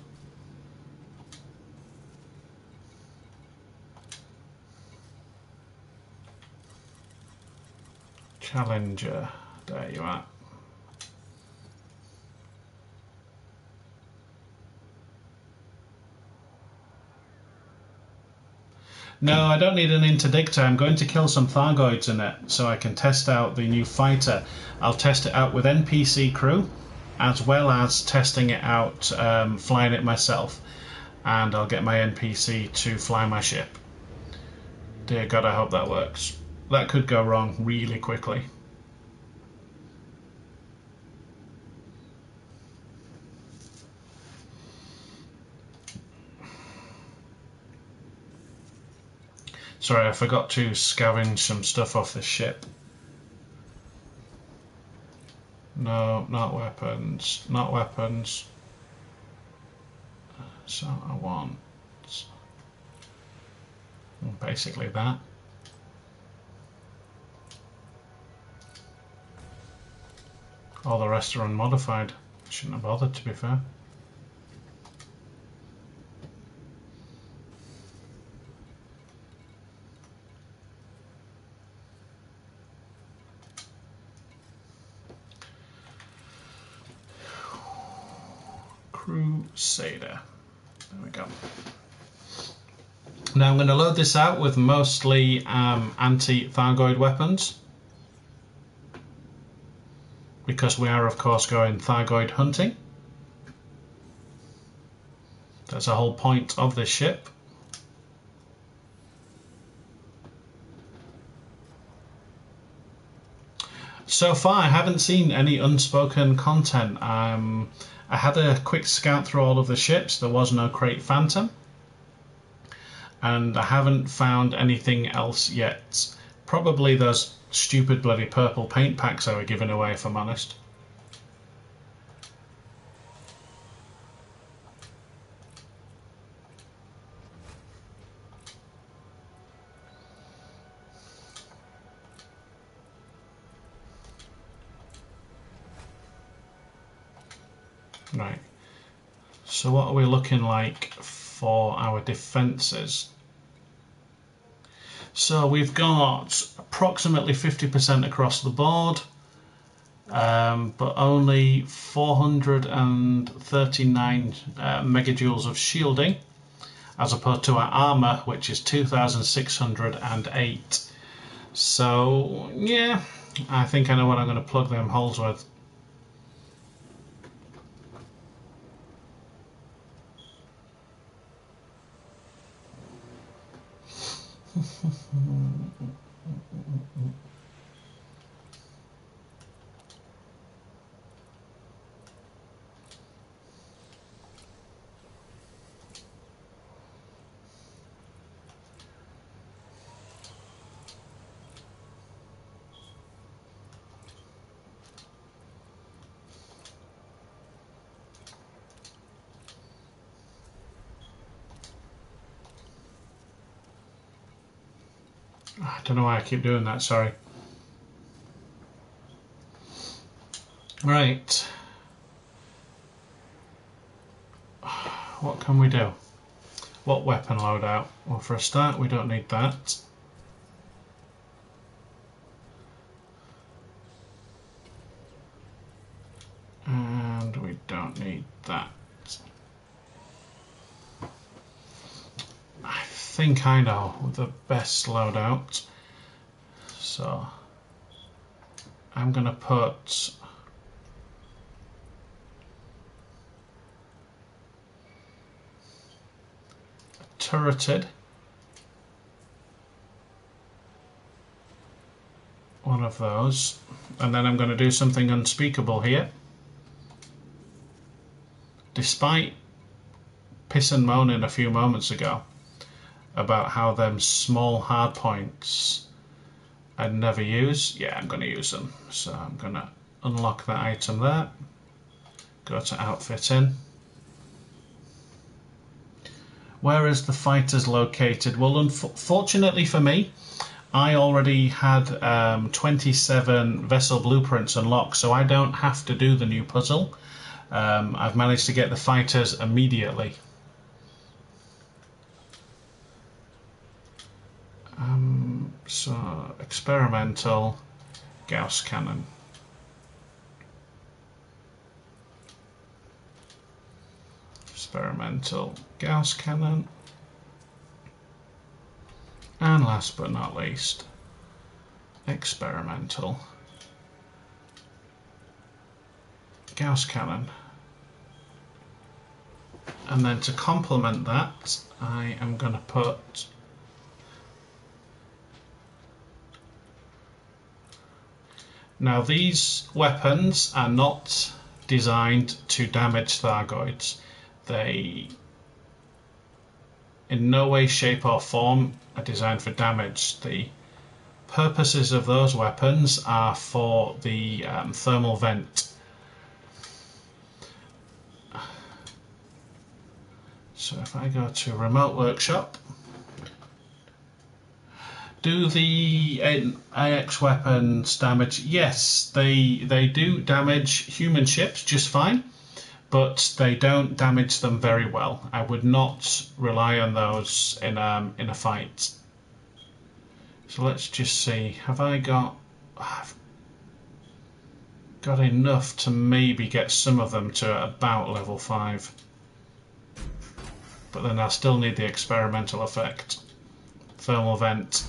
Challenger, there you are. No, I don't need an interdictor. I'm going to kill some Thargoids in it so I can test out the new fighter. I'll test it out with NPC crew as well as testing it out, flying it myself. And I'll get my NPC to fly my ship. Dear God, I hope that works. That could go wrong really quickly. Sorry, I forgot to scavenge some stuff off the ship. No, not weapons. Not weapons. So I want basically that. All the rest are unmodified. Shouldn't have bothered, to be fair. Crusader. There we go. Now I'm going to load this out with mostly anti-Thargoid weapons, because we are of course going Thargoid hunting. That's the whole point of this ship. So far I haven't seen any unspoken content. I had a quick scout through all of the ships. There was no Crate Phantom. And I haven't found anything else yet. Probably those stupid bloody purple paint packs I were giving away, if I'm honest. Right. So what are we looking like for our defences? So we've got approximately 50% across the board, but only 439 megajoules of shielding, as opposed to our armour, which is 2,608. So yeah, I think I know what I'm going to plug them holes with. I don't know why I keep doing that, sorry. Right. What can we do? What weapon loadout? Well, for a start, we don't need that. that. I think I know the best loadout. So I'm going to put a turreted, one of those, and then I'm going to do something unspeakable here. Despite piss and moaning a few moments ago about how them small hard points I'd never use, yeah, I'm going to use them. So I'm going to unlock that item there, go to outfit in. Where is the fighters located? Well, unfortunately for me, I already had 27 vessel blueprints unlocked, so I don't have to do the new puzzle. I've managed to get the fighters immediately. So, experimental Gauss cannon. Experimental Gauss cannon. And last but not least, experimental Gauss cannon. And then to complement that, I am going to put now these weapons are not designed to damage Thargoids. They in no way, shape or form are designed for damage. The purposes of those weapons are for the thermal vent. So if I go to remote workshop, do the AX weapons damage? Yes, they do damage human ships just fine, but they don't damage them very well. I would not rely on those in a fight. So let's just see. I've got enough to maybe get some of them to about level 5. But then I still need the experimental effect. Thermal vent.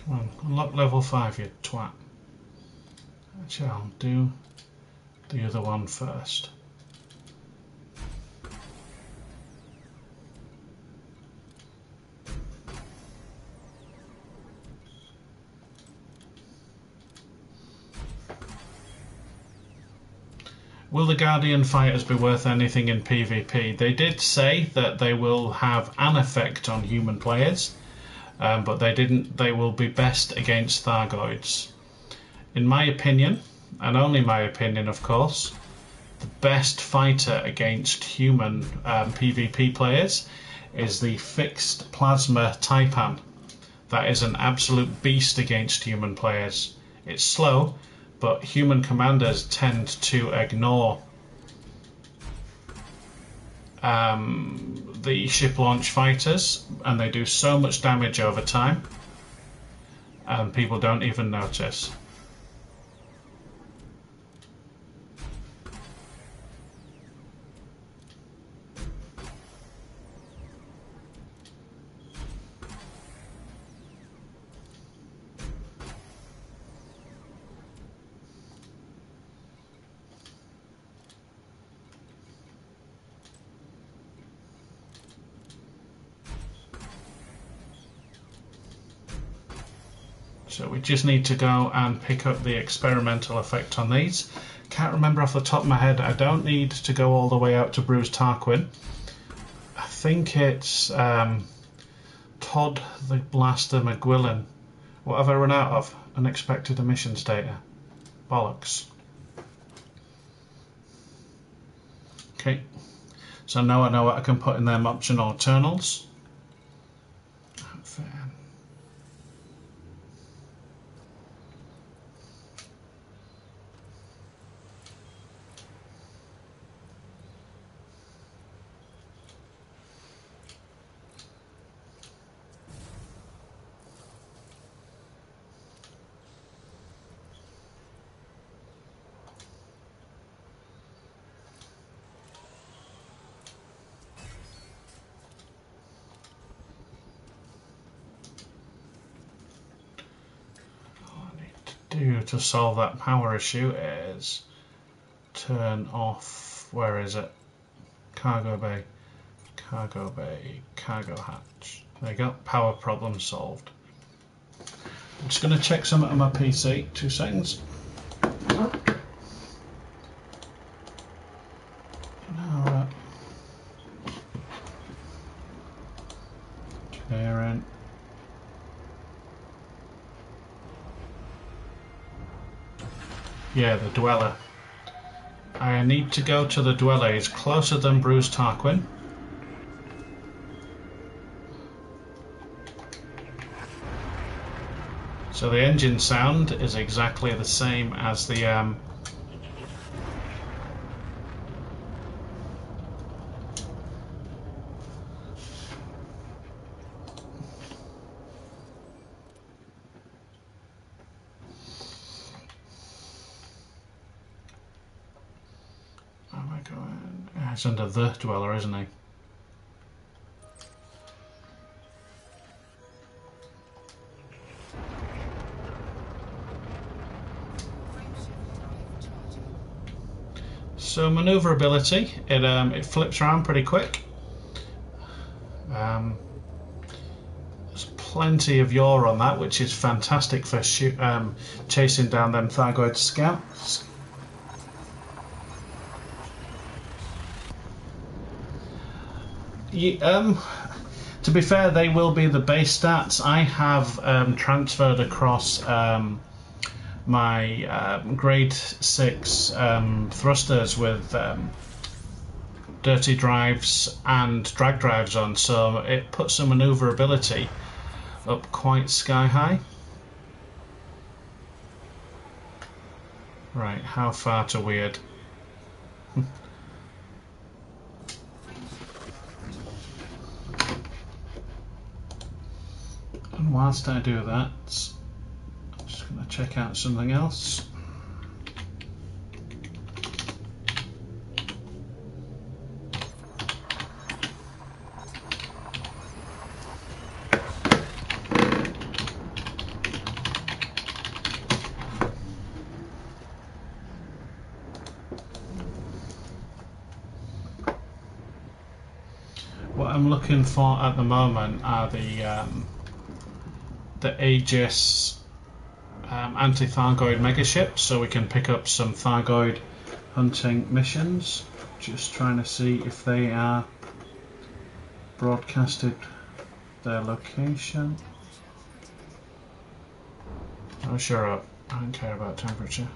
Come on, unlock level 5, you twat. Actually, I'll do the other one first. Will the Guardian fighters be worth anything in PvP? They did say that they will have an effect on human players, but they didn't. They will be best against Thargoids. In my opinion, and only my opinion of course, the best fighter against human PvP players is the fixed plasma Taipan. That is an absolute beast against human players. It's slow, but human commanders tend to ignore the ship launch fighters, and they do so much damage over time, and people don't even notice. So we just need to go and pick up the experimental effect on these. Can't remember off the top of my head. I don't need to go all the way out to Bruce Tarquin. I think it's Todd the Blaster McGuillen. What have I run out of? Unexpected emissions data. Bollocks. Okay, So now I know what I can put in them optional internals. To solve that power issue is turn off, where is it? Cargo bay, cargo bay, cargo hatch. There you go, power problem solved. I'm just going to check something on my PC, 2 seconds. Alright. Clearing. Yeah, the dweller. I need to go to the dweller. It's closer than Bruce Tarquin. So the engine sound is exactly the same as the it's under the dweller, isn't he? So maneuverability, it flips around pretty quick. There's plenty of yaw on that, which is fantastic for chasing down them Thargoid scouts. To be fair, they will be the base stats. I have transferred across my grade 6 thrusters with dirty drives and drag drives on, so it puts the maneuverability up quite sky high. Right, how far to weird? And whilst I do that, I'm just going to check out something else. What I'm looking for at the moment are the Aegis anti-Thargoid megaships, so we can pick up some Thargoid hunting missions. Just trying to see if they are broadcasted their location. Oh, sure up. I don't care about temperature.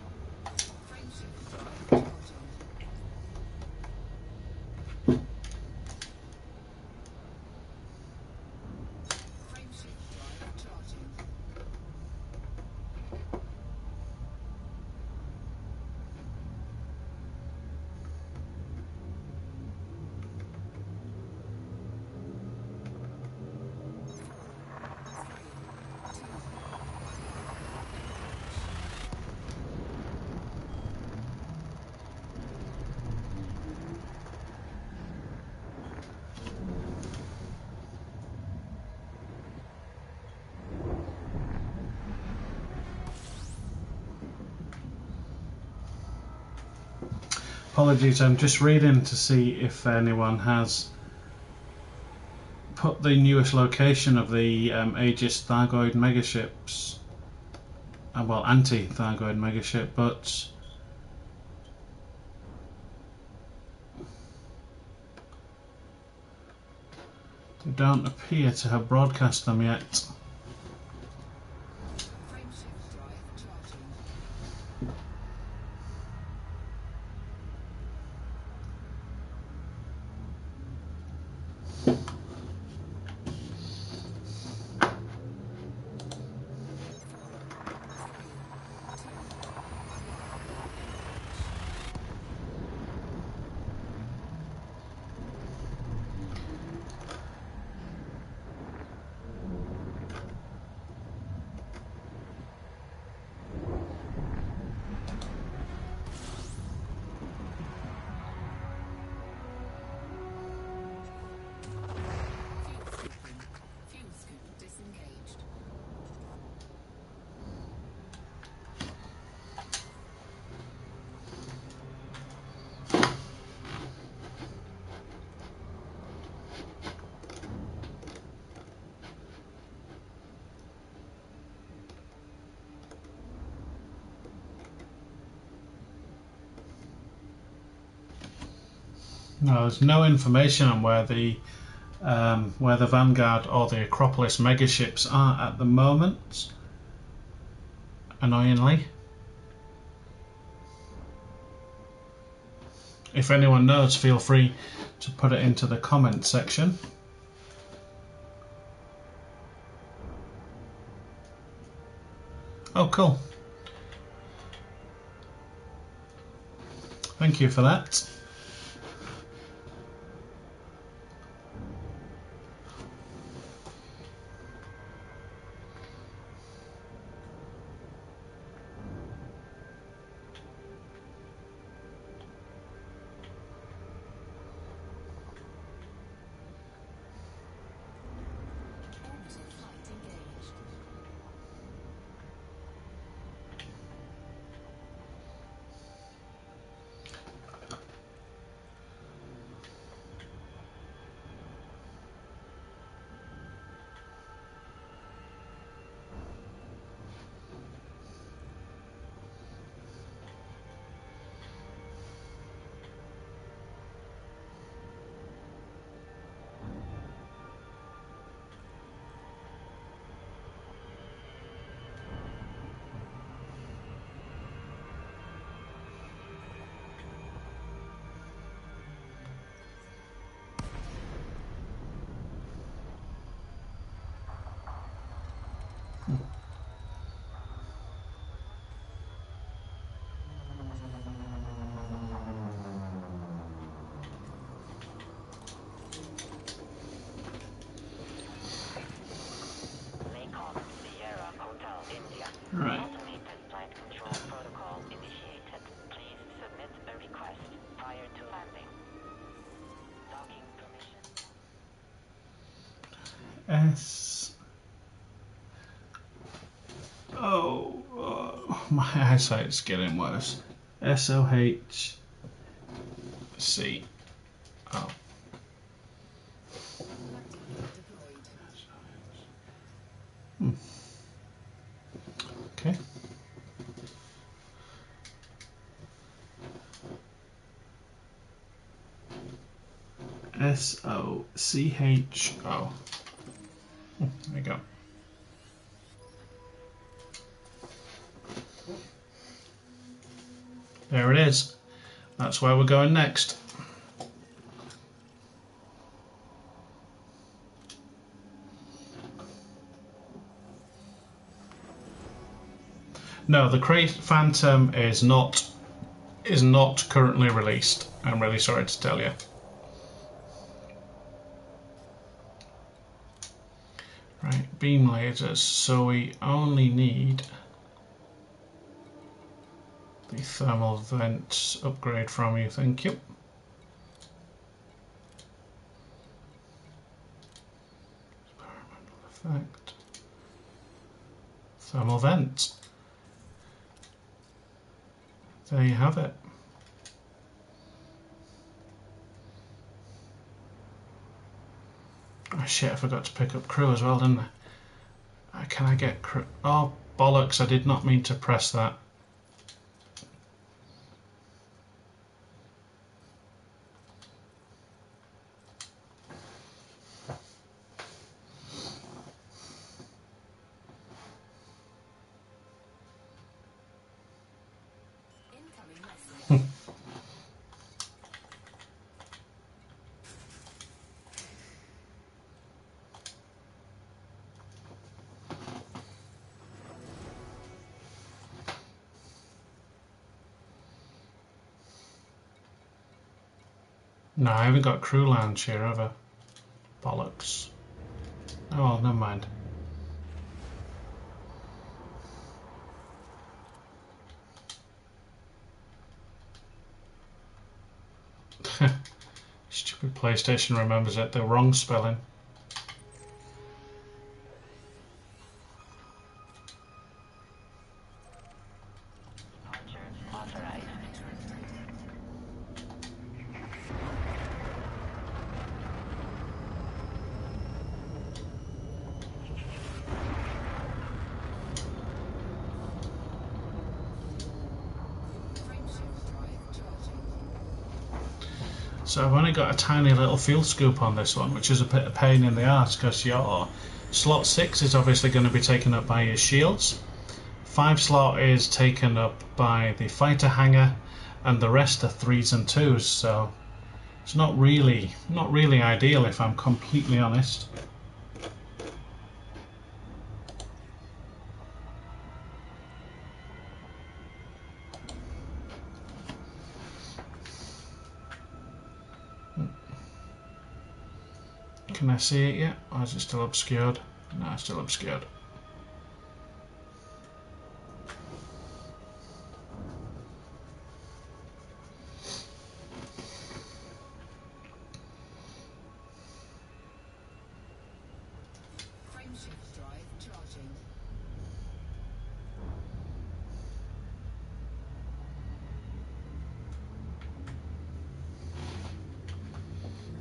Apologies, I'm just reading to see if anyone has put the newest location of the Aegis Thargoid megaships, well, anti-Thargoid megaship, but they don't appear to have broadcast them yet. No, there's no information on where the Vanguard or the Acropolis megaships are at the moment, annoyingly. If anyone knows, feel free to put it into the comment section. Oh, cool. Thank you for that. Right. Flight control protocol initiated. Please submit a request prior to landing. Docking permission. My eyesight's getting worse. SOHC. Oh. Okay. SOCHO. There you go. There it is. That's where we're going next. No, the Crate Phantom is not currently released. I'm really sorry to tell you. Right, beam lasers. So we only need the thermal vents upgrade from you. Thank you. Experimental effect. Thermal vent. There you have it. Oh shit, I forgot to pick up crew as well, didn't I? Can I get crew? Oh, bollocks, I did not mean to press that. No, I haven't got crew lounge here, have I? Bollocks. Oh, well, never mind. Stupid PlayStation remembers it the wrong spelling. So I've only got a tiny little fuel scoop on this one, which is a bit of pain in the arse because your slot 6 is obviously going to be taken up by your shields. 5 slot is taken up by the fighter hangar, and the rest are 3s and 2s. So it's not really ideal if I'm completely honest. Can I see it yet? Or is it still obscured? No, it's still obscured. Frameshift drive charging.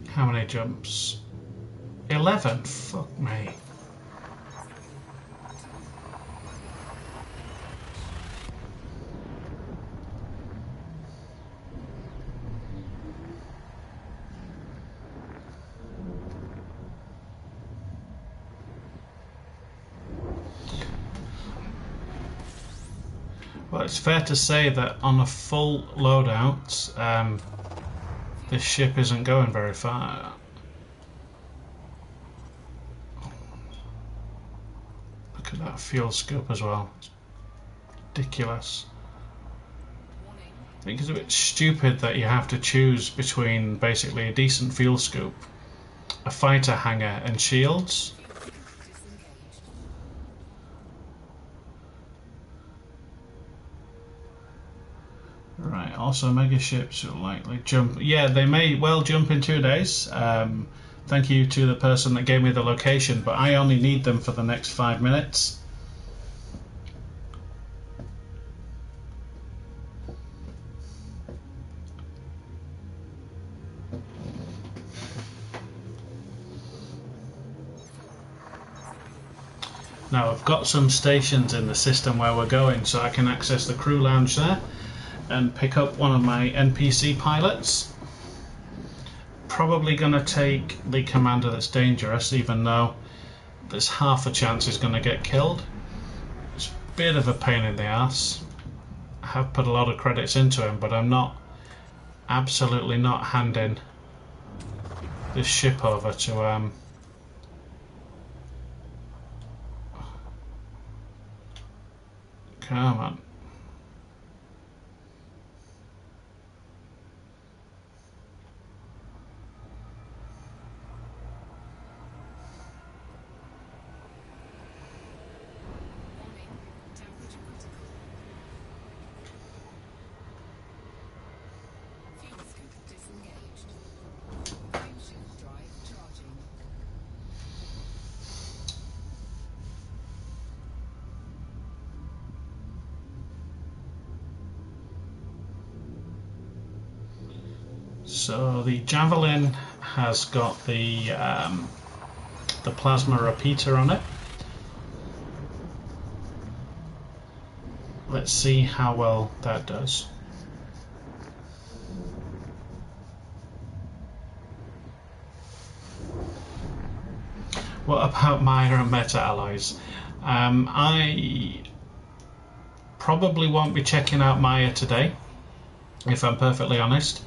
How many jumps? 11? Fuck me. Well, it's fair to say that on a full loadout, this ship isn't going very far. Look at that fuel scoop as well. It's ridiculous. I think it's a bit stupid that you have to choose between basically a decent fuel scoop, a fighter hangar, and shields. Right, also mega ships will likely jump. Yeah, they may well jump in 2 days. Thank you to the person that gave me the location, but I only need them for the next 5 minutes. Now I've got some stations in the system where we're going, so I can access the crew lounge there and pick up one of my NPC pilots. Probably going to take the commander that's dangerous, even though there's half a chance he's going to get killed. It's a bit of a pain in the ass. I have put a lot of credits into him, but I'm absolutely not handing this ship over to come on. So the Javelin has got the plasma repeater on it. Let's see how well that does. What about Maya and Meta Alloys? I probably won't be checking out Maya today, if I'm perfectly honest.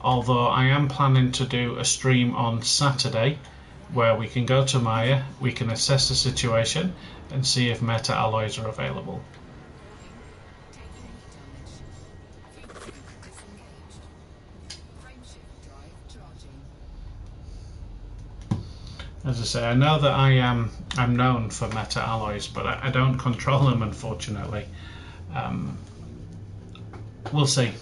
Although I am planning to do a stream on Saturday where we can go to Maya, we can assess the situation and see if Meta Alloys are available. As I say, I know that I'm known for Meta Alloys, but I don't control them, unfortunately. We'll see.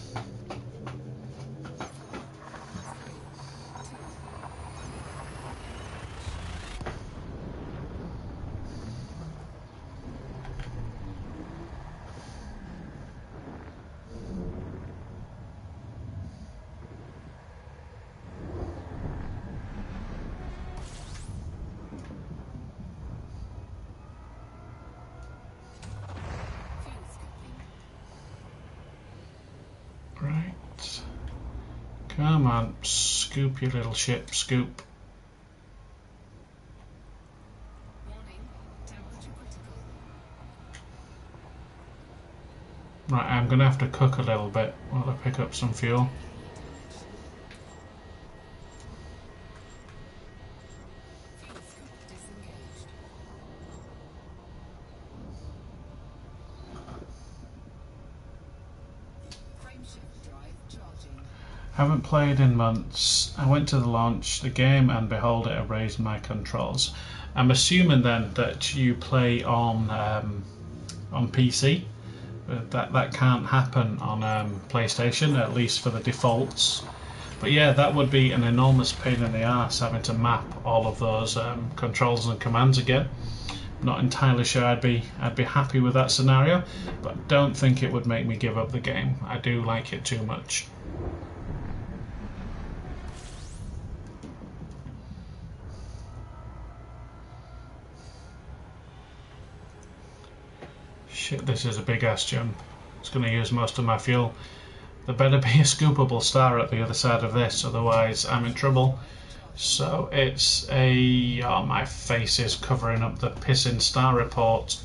Right. Come on, scoop your little ship, scoop. Warning. Temperature critical. Right, I'm going to have to cook a little bit while I pick up some fuel. Fuel scoop disengaged. Frameshift drive charging. Haven't played in months. I went to the launch the game and behold it erased my controls. I'm assuming then that you play on PC. That can't happen on PlayStation, at least for the defaults. But yeah, that would be an enormous pain in the arse having to map all of those controls and commands again. Not entirely sure I'd be happy with that scenario, but don't think it would make me give up the game. I do like it too much. Shit, this is a big ass jump. It's going to use most of my fuel. There better be a scoopable star at the other side of this, otherwise I'm in trouble. So it's a... oh, my face is covering up the pissing star report.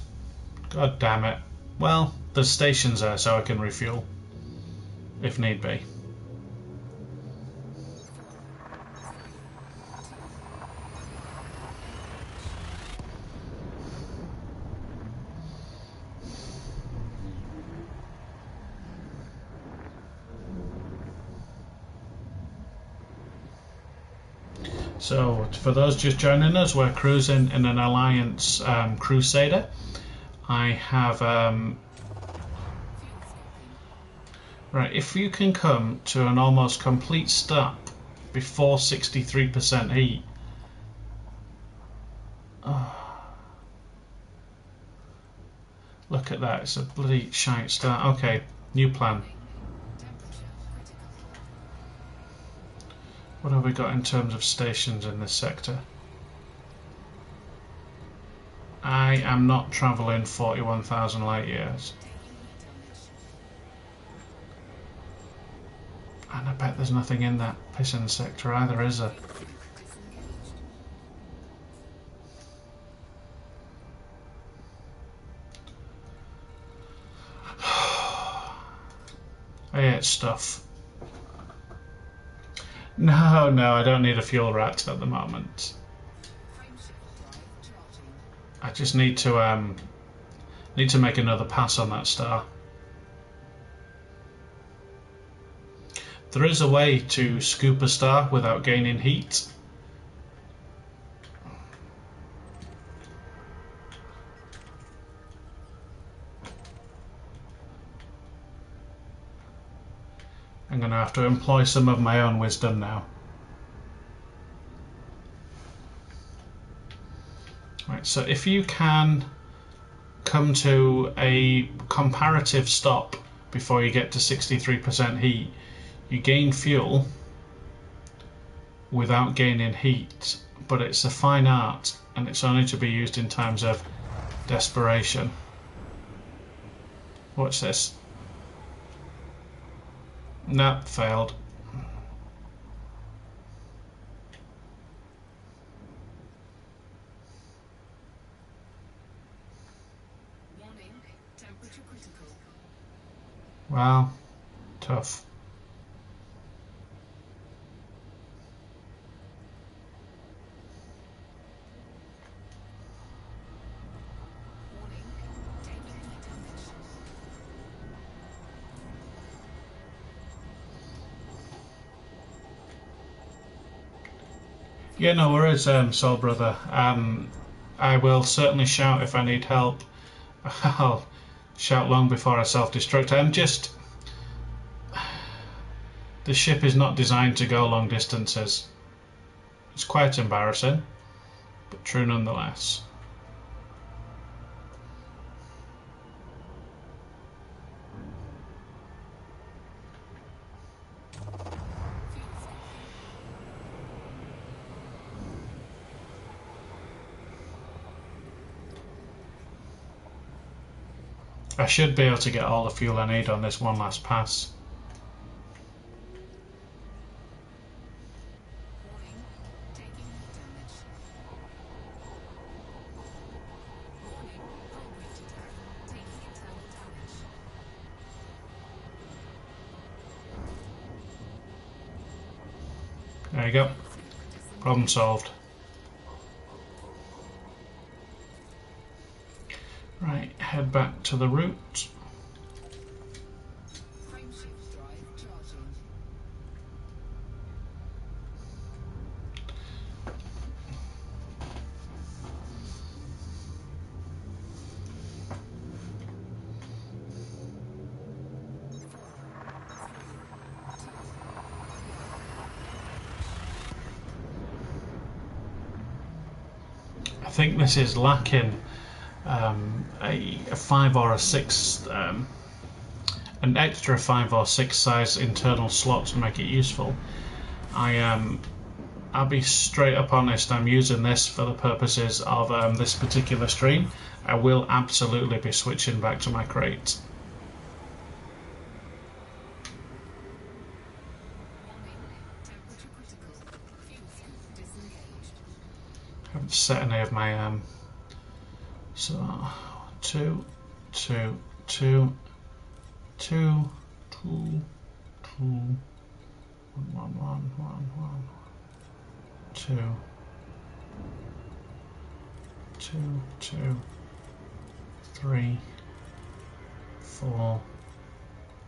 God damn it. Well, there's stations there so I can refuel, if need be. So, for those just joining us, we're cruising in an Alliance Crusader. I have... right, if you can come to an almost complete stop before 63% heat... oh, look at that, it's a bloody shite start. Okay, new plan. What have we got in terms of stations in this sector? I am not travelling 41,000 light years. And I bet there's nothing in that pissing sector either, is there? I ate stuff. No, I don't need a fuel rat at the moment. I just need to make another pass on that star. There is a way to scoop a star without gaining heat. I'm going to have to employ some of my own wisdom now. Right, so if you can come to a comparative stop before you get to 63% heat, you gain fuel without gaining heat, but it's a fine art and it's only to be used in times of desperation. Watch this. No, failed. Warning. Temperature critical. Wow, tough. Warning. Taking heat damage. Yeah, no worries, Soul Brother. I will certainly shout if I need help. I'll shout long before I self-destruct. The ship is not designed to go long distances. It's quite embarrassing, but true nonetheless. I should be able to get all the fuel I need on this one last pass. you go. Problem solved. Right, head back to the route. Frameshift drive charging. I think this is lacking a 5 or a 6, an extra 5 or 6 size internal slot to make it useful. I'll be straight up honest, I'm using this for the purposes of this particular stream. I will absolutely be switching back to my crate. Temperature critical. Fuel scoop disengaged. I haven't set any of my so 2, 2, 2, 2, 2, 2, 1, 1, 1, 1, 1, 2, 2, 2, 3, 4,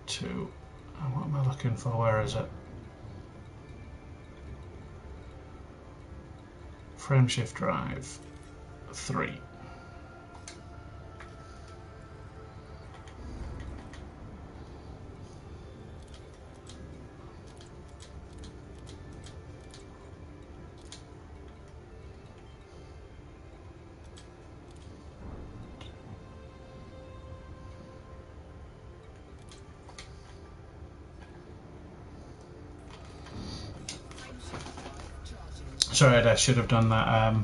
2. What am I looking for? Where is it? Frameshift drive 3. Sorry, I should have done that.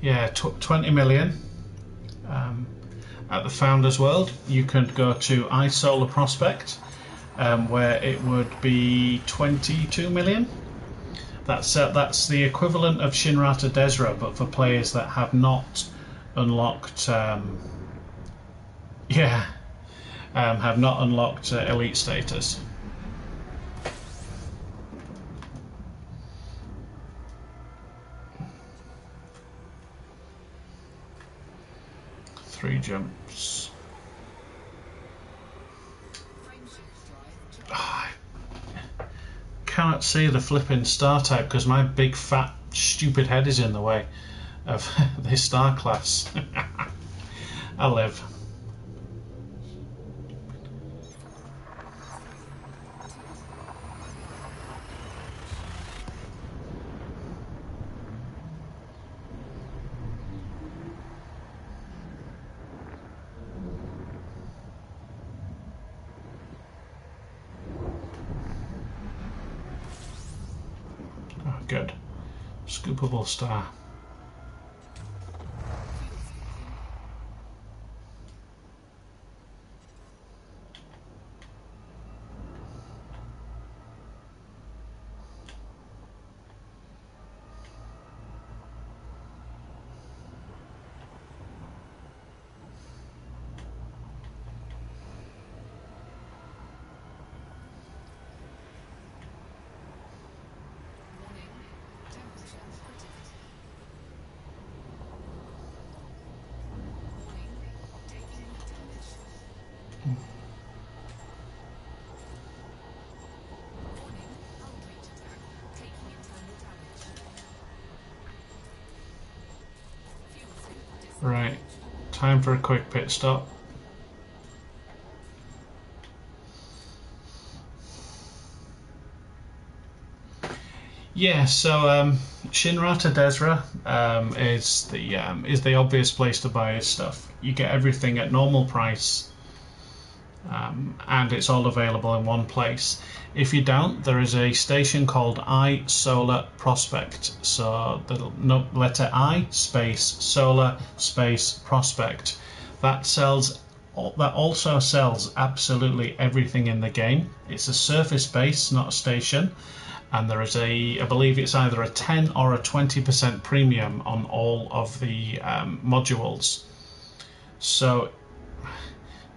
Yeah, 20 million. At the Founders World, you can go to iSolar Prospect, where it would be 22 million. That's the equivalent of Shinrata Desra, but for players that have not unlocked. Have not unlocked elite status. Three jumps. I cannot see the flipping star type because my big fat stupid head is in the way of this star class. I live. Good. Scoopable star. Right, time for a quick pit stop. Yeah, so Shinrata Desra is the obvious place to buy his stuff. You get everything at normal price, and it's all available in one place. If you don't, there is a station called iSolar Prospect. So the letter I space solar space prospect. That also sells absolutely everything in the game. It's a surface base, not a station. And there is I believe it's either a 10 or a 20% premium on all of the modules. So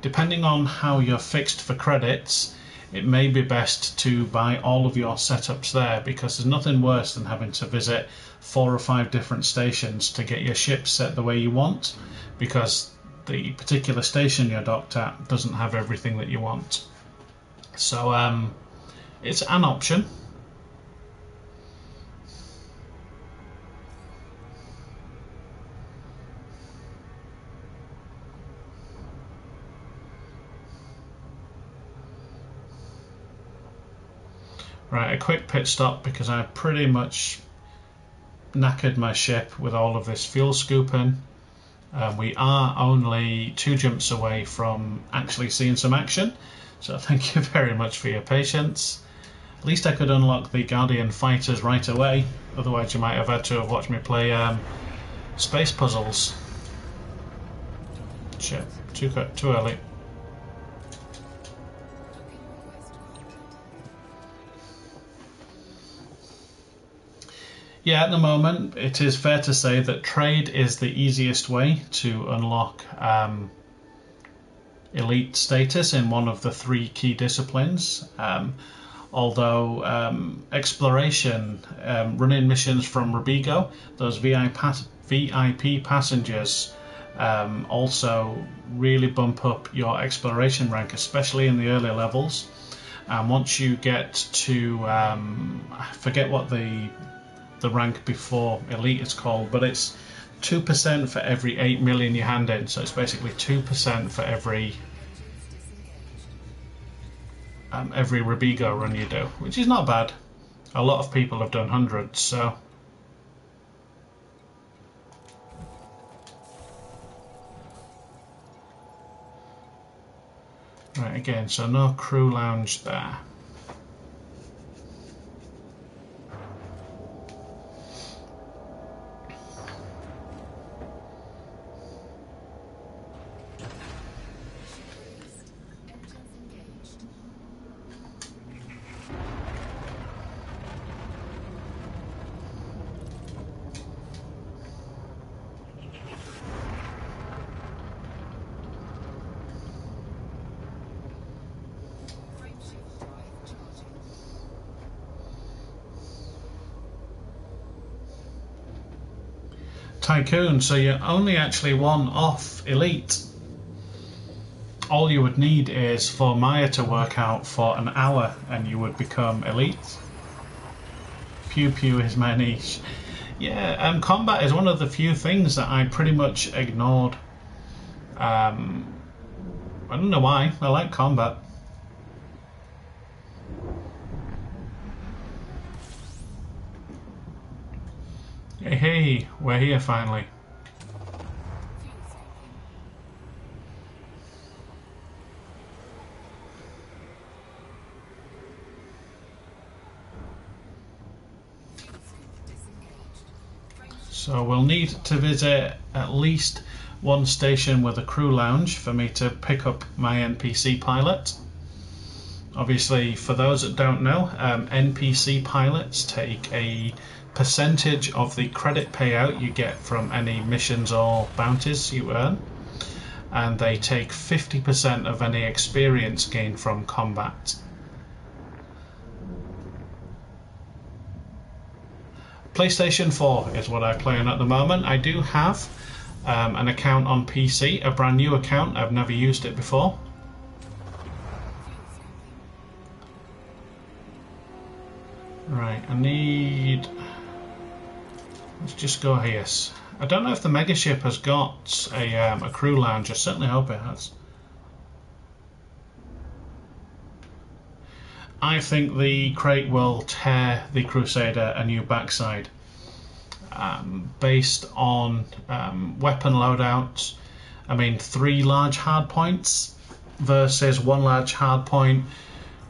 depending on how you're fixed for credits, it may be best to buy all of your setups there, because there's nothing worse than having to visit 4 or 5 different stations to get your ship set the way you want, because the particular station you're docked at doesn't have everything that you want. So it's an option. Right, a quick pit stop because I pretty much knackered my ship with all of this fuel scooping. We are only 2 jumps away from actually seeing some action, so thank you very much for your patience. At least I could unlock the Guardian fighters right away, otherwise you might have had to have watched me play space puzzles. Shit, too early. Yeah, at the moment, it is fair to say that trade is the easiest way to unlock elite status in one of the 3 key disciplines. Although exploration, running missions from RaidaGo, those VIP passengers also really bump up your exploration rank, especially in the early levels. And once you get to, I forget what the rank before elite is called, but it's 2% for every 8 million you hand in, so it's basically 2% for every RaidaGo run you do, which is not bad. A lot of people have done hundreds, so right, again, so no crew lounge there. Tycoon, so you're only actually 1 off elite. All you would need is for Maya to work out for an hour and you would become elite. Pew pew is my niche. Yeah, combat is one of the few things that I pretty much ignored. I don't know why, I like combat. Hey, we're here finally. So we'll need to visit at least 1 station with a crew lounge for me to pick up my NPC pilot. Obviously, for those that don't know, NPC pilots take a percentage of the credit payout you get from any missions or bounties you earn, and they take 50% of any experience gained from combat. PlayStation 4 is what I play on at the moment. I do have an account on PC, a brand new account. I've never used it before. Right, I need... let's just go here. I don't know if the megaship has got a crew lounge. I certainly hope it has. I think the crate will tear the Crusader a new backside. Based on weapon loadouts, I mean 3 large hardpoints versus 1 large hardpoint,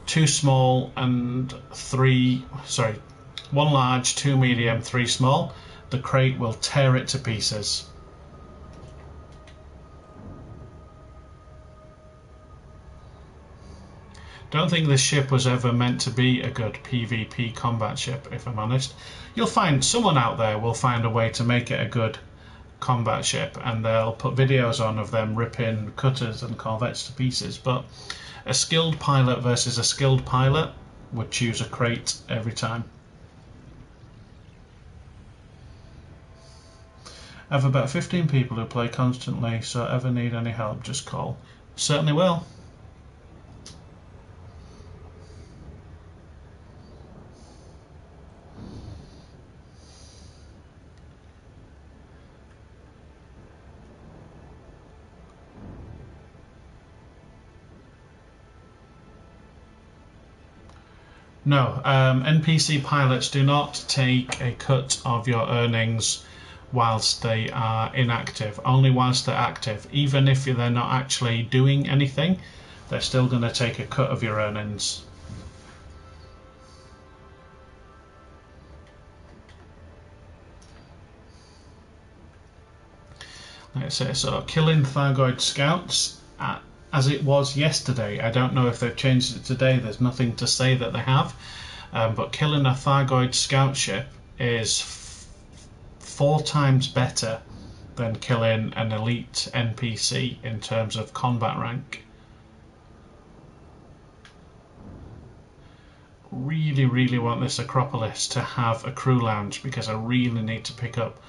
2 small and 3, sorry, 1 large, 2 medium, 3 small. The crate will tear it to pieces. Don't think this ship was ever meant to be a good PvP combat ship, if I'm honest. You'll find someone out there will find a way to make it a good combat ship, and they'll put videos on of them ripping cutters and corvettes to pieces. But a skilled pilot versus a skilled pilot would choose a crate every time. I have about 15 people who play constantly, so ever need any help, just call. Certainly will. No, NPC pilots do not take a cut of your earnings whilst they are inactive, only whilst they're active. Even if they're not actually doing anything, they're still going to take a cut of your earnings. Let's say, so killing Thargoid scouts, as it was yesterday. I don't know if they've changed it today, there's nothing to say that they have, but killing a Thargoid scout ship is 4 times better than killing an elite NPC in terms of combat rank. Really want this Acropolis to have a crew lounge, because I really need to pick up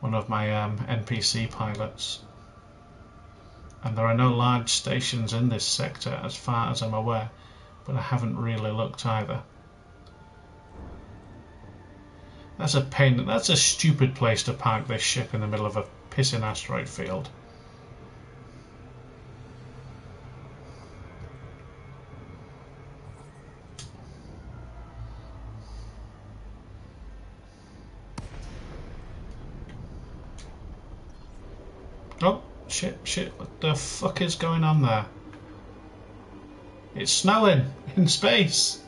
one of my NPC pilots. And there are no large stations in this sector as far as I'm aware, but I haven't really looked either. That's a pain. That's a stupid place to park this ship in the middle of a pissing asteroid field. Oh, shit, what the fuck is going on there? It's snowing in space.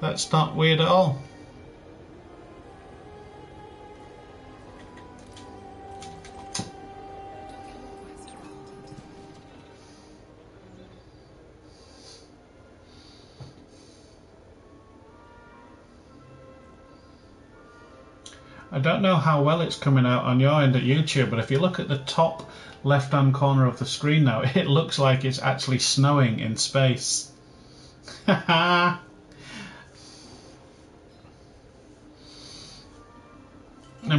That's not weird at all. I don't know how well it's coming out on your end at YouTube, but if you look at the top left-hand corner of the screen now, it looks like it's actually snowing in space. I'm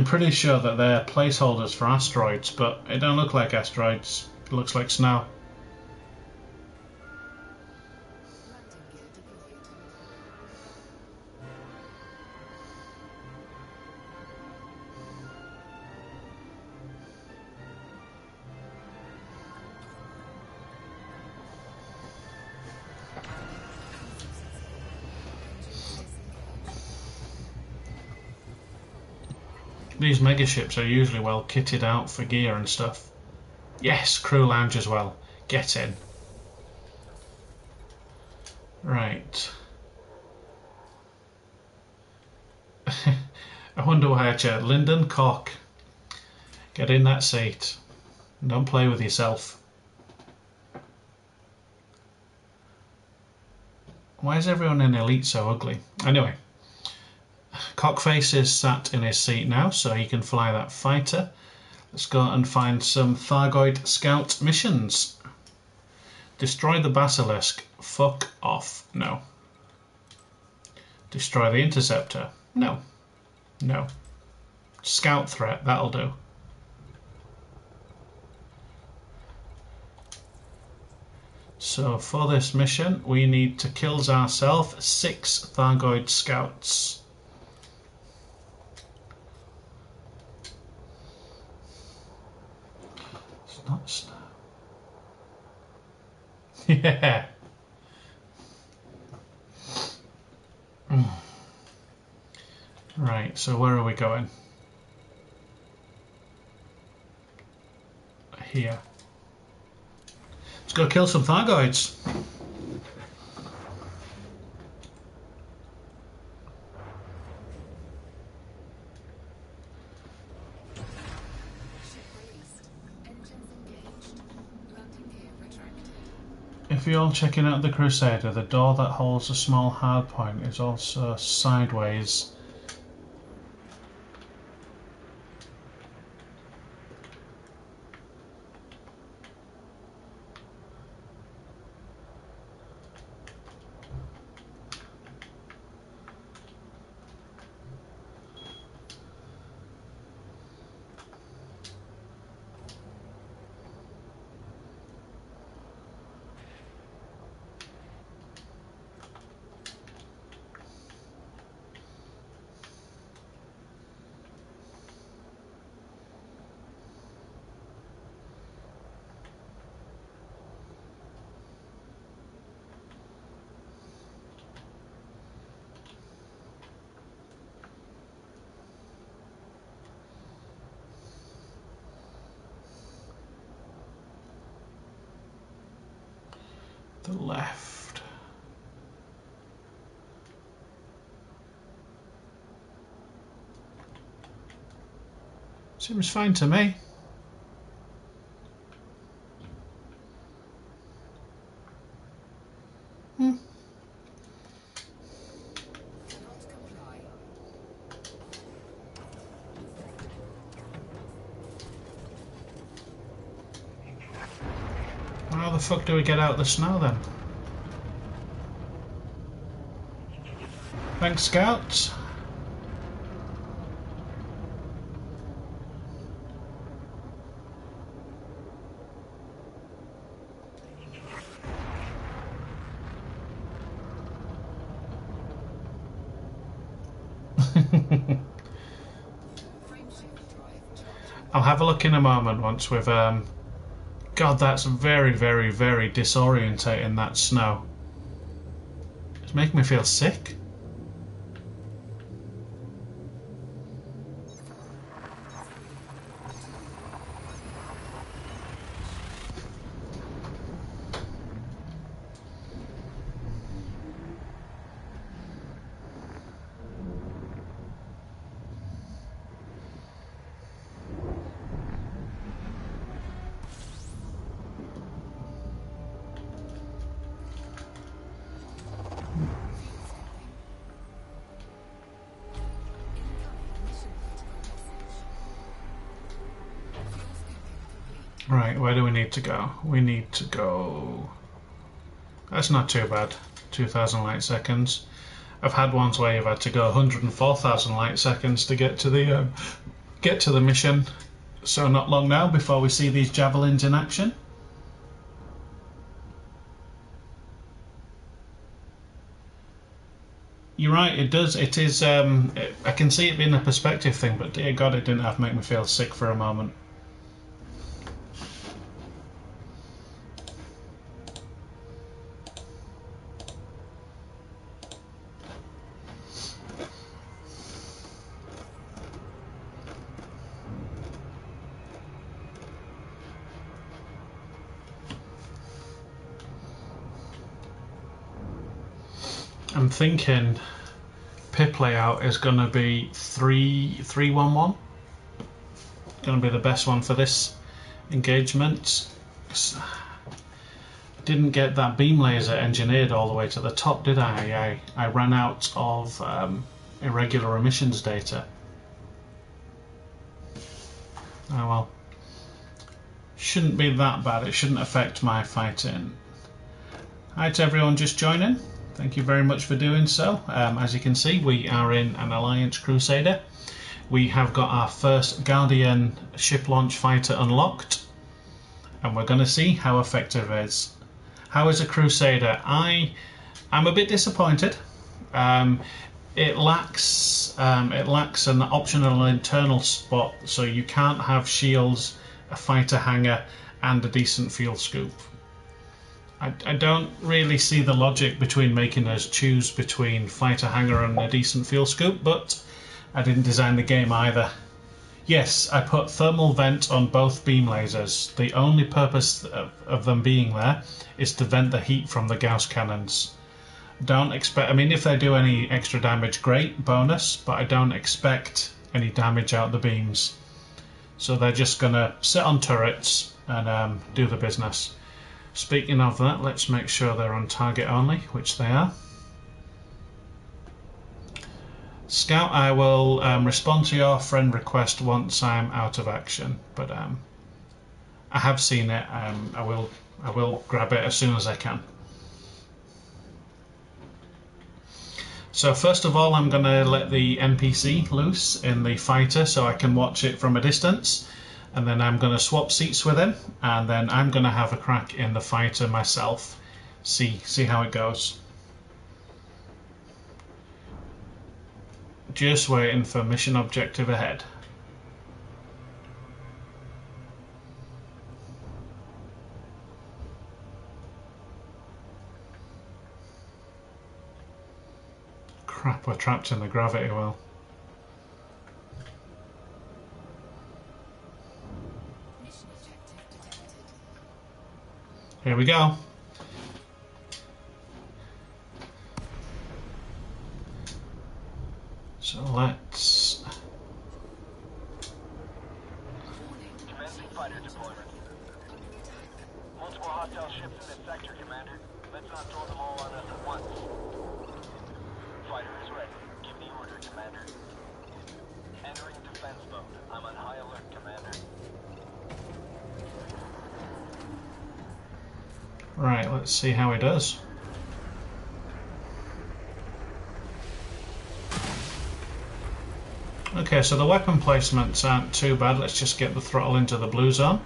pretty sure that they're placeholders for asteroids, but it don't look like asteroids. It looks like snow. These megaships are usually well kitted out for gear and stuff. Yes, crew lounge as well. Get in. Right. I wonder why I chose Lyndon Cock. Get in that seat. Don't play with yourself. Why is everyone in Elite so ugly? Anyway. Cockface is sat in his seat now, so he can fly that fighter. Let's go and find some Thargoid scout missions. Destroy the Basilisk. Fuck off. No. Destroy the Interceptor. No. No. Scout threat. That'll do. So for this mission, we need to kill ourselves 6 Thargoid scouts. Not snow. Yeah. Right, so where are we going? Here. Let's go kill some Thargoids. If you're checking out the Crusader, the door that holds a small hardpoint is also sideways. The left. Seems fine to me. Cannot comply. How the fuck do we get out of the snow then? Thanks, Scouts. I'll have a look in a moment once we've God, that's very, very, very disorientating, that snow. It's making me feel sick. Right, where do we need to go? We need to go... That's not too bad. 2,000 light seconds. I've had ones where you've had to go 104,000 light seconds to get to the mission. So not long now before we see these javelins in action. You're right, it does. It is. I can see it being a perspective thing, but dear God, it didn't have to make me feel sick for a moment. I'm thinking pip layout is going to be 3-3-1-1. Going to be the best one for this engagement. Didn't get that beam laser engineered all the way to the top, did I? I ran out of irregular emissions data. Oh well. Shouldn't be that bad. It shouldn't affect my fighting. Hi to everyone just joining. Thank you very much for doing so. As you can see, we are in an Alliance Crusader. We have got our first Guardian ship launch fighter unlocked, and we're going to see how effective it is. How is a Crusader? I'm a bit disappointed. It lacks an optional internal spot, so you can't have shields, a fighter hangar, and a decent fuel scoop. I don't really see the logic between making us choose between fighter hangar and a decent fuel scoop, but I didn't design the game either. Yes, I put thermal vent on both beam lasers. The only purpose of them being there is to vent the heat from the Gauss cannons. Don't expect, I mean, if they do any extra damage, great, bonus, but I don't expect any damage out the beams. So they're just going to sit on turrets and do the business. Speaking of that, let's make sure they're on target only, which they are. Scout, I will respond to your friend request once I'm out of action, but I have seen it. I will grab it as soon as I can. So first of all, I'm going to let the NPC loose in the fighter so I can watch it from a distance. And then I'm going to swap seats with him, and then I'm going to have a crack in the fighter myself. See how it goes. Just waiting for mission objective ahead. Crap, we're trapped in the gravity well. Here we go. So let's... Commencing fighter deployment. Multiple hostile ships in this sector, Commander. Let's not throw them all on us at once. Fighter is ready. Give the order, Commander. Entering defense mode. I'm on high alert, Commander. Right, let's see how he does. Okay, so the weapon placements aren't too bad. Let's just get the throttle into the blue zone.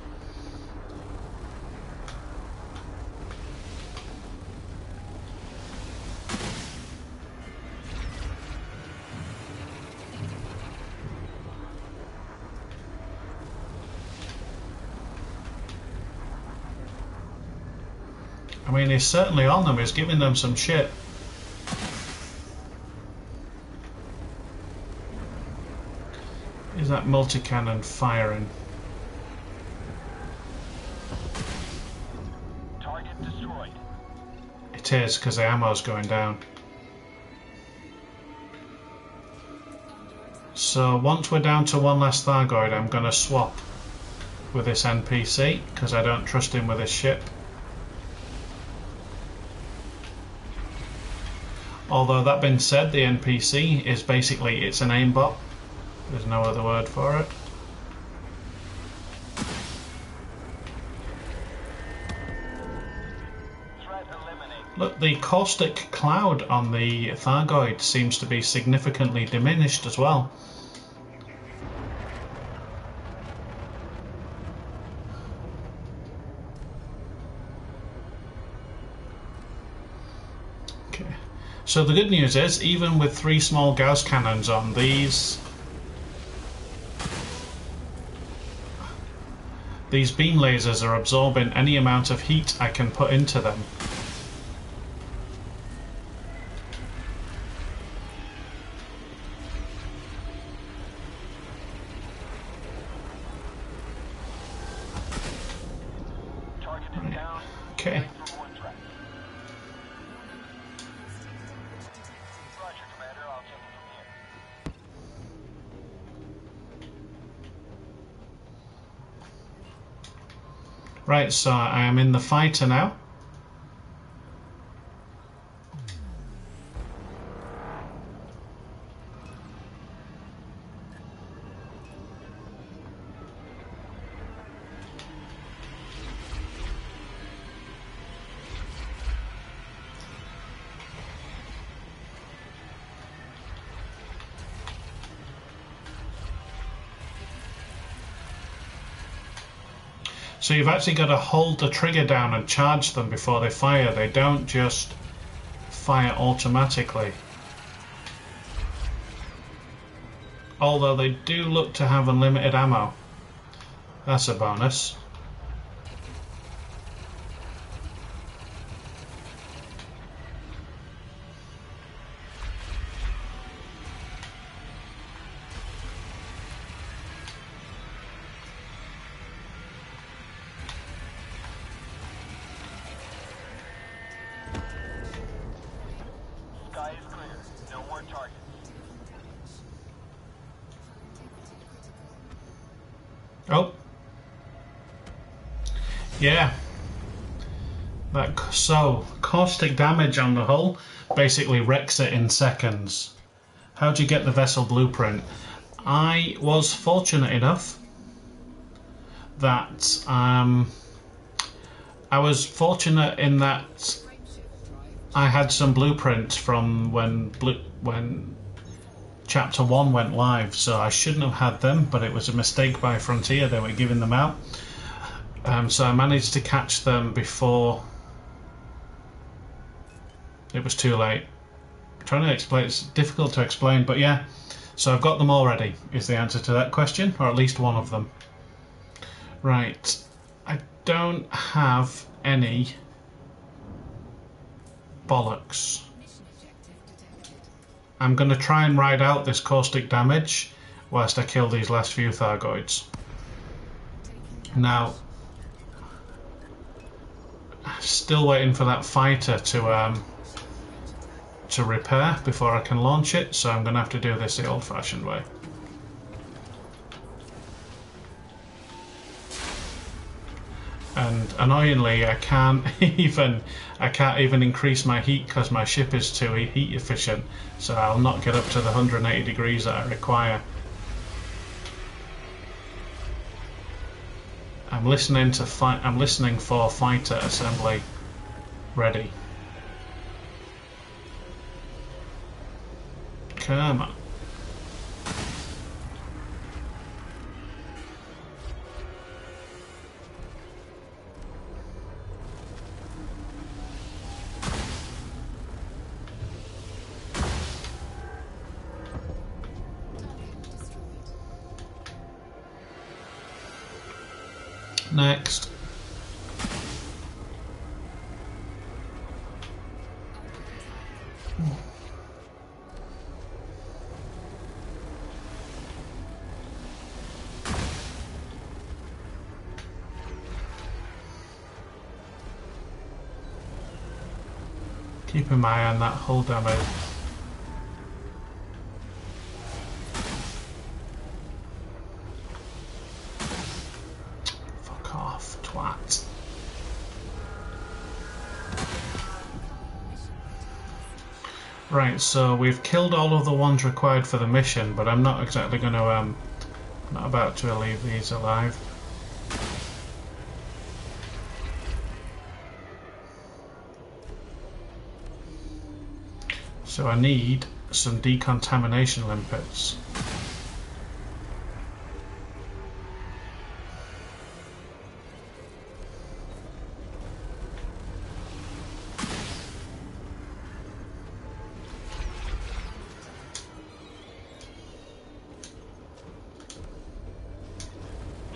I mean, he's certainly on them. He's giving them some shit. Is that multi-cannon firing? Target destroyed. It is, because the ammo's going down. So once we're down to one less Thargoid, I'm going to swap with this NPC, because I don't trust him with his ship. Although that being said, the NPC is basically, it's an aimbot. There's no other word for it. Threat eliminated. Look, the caustic cloud on the Thargoid seems to be significantly diminished as well. Okay. So the good news is, even with 3 small Gauss cannons on these beam lasers are absorbing any amount of heat I can put into them. Target is down. Okay. For more threat. Roger, Commander. I'll take it from here. Right, so I am in the fighter now. So you've actually got to hold the trigger down and charge them before they fire. They don't just fire automatically. Although they do look to have unlimited ammo. That's a bonus. Sky is clear. No more targets. Oh. Yeah. So, caustic damage on the hull basically wrecks it in seconds. How do you get the vessel blueprint? I was fortunate enough that I was fortunate in that I had some blueprints from when Chapter 1 went live, so I shouldn't have had them, but it was a mistake by Frontier. They were giving them out. So I managed to catch them before it was too late. I'm trying to explain, it's difficult to explain, but yeah. So I've got them already, is the answer to that question, or at least one of them. Right, I don't have any bollocks. I'm going to try and ride out this caustic damage whilst I kill these last few Thargoids. Now, still waiting for that fighter to to repair before I can launch it, so I'm going to have to do this the old-fashioned way. And annoyingly, I can't even increase my heat because my ship is too heat efficient, so I'll not get up to the 180 degrees that I require. I'm listening for fighter assembly ready. Come on. Next. Keeping my eye on that hull damage. Fuck off, twat. Right, so we've killed all of the ones required for the mission, but I'm not exactly going to, not about to leave these alive. So I need some decontamination limpets.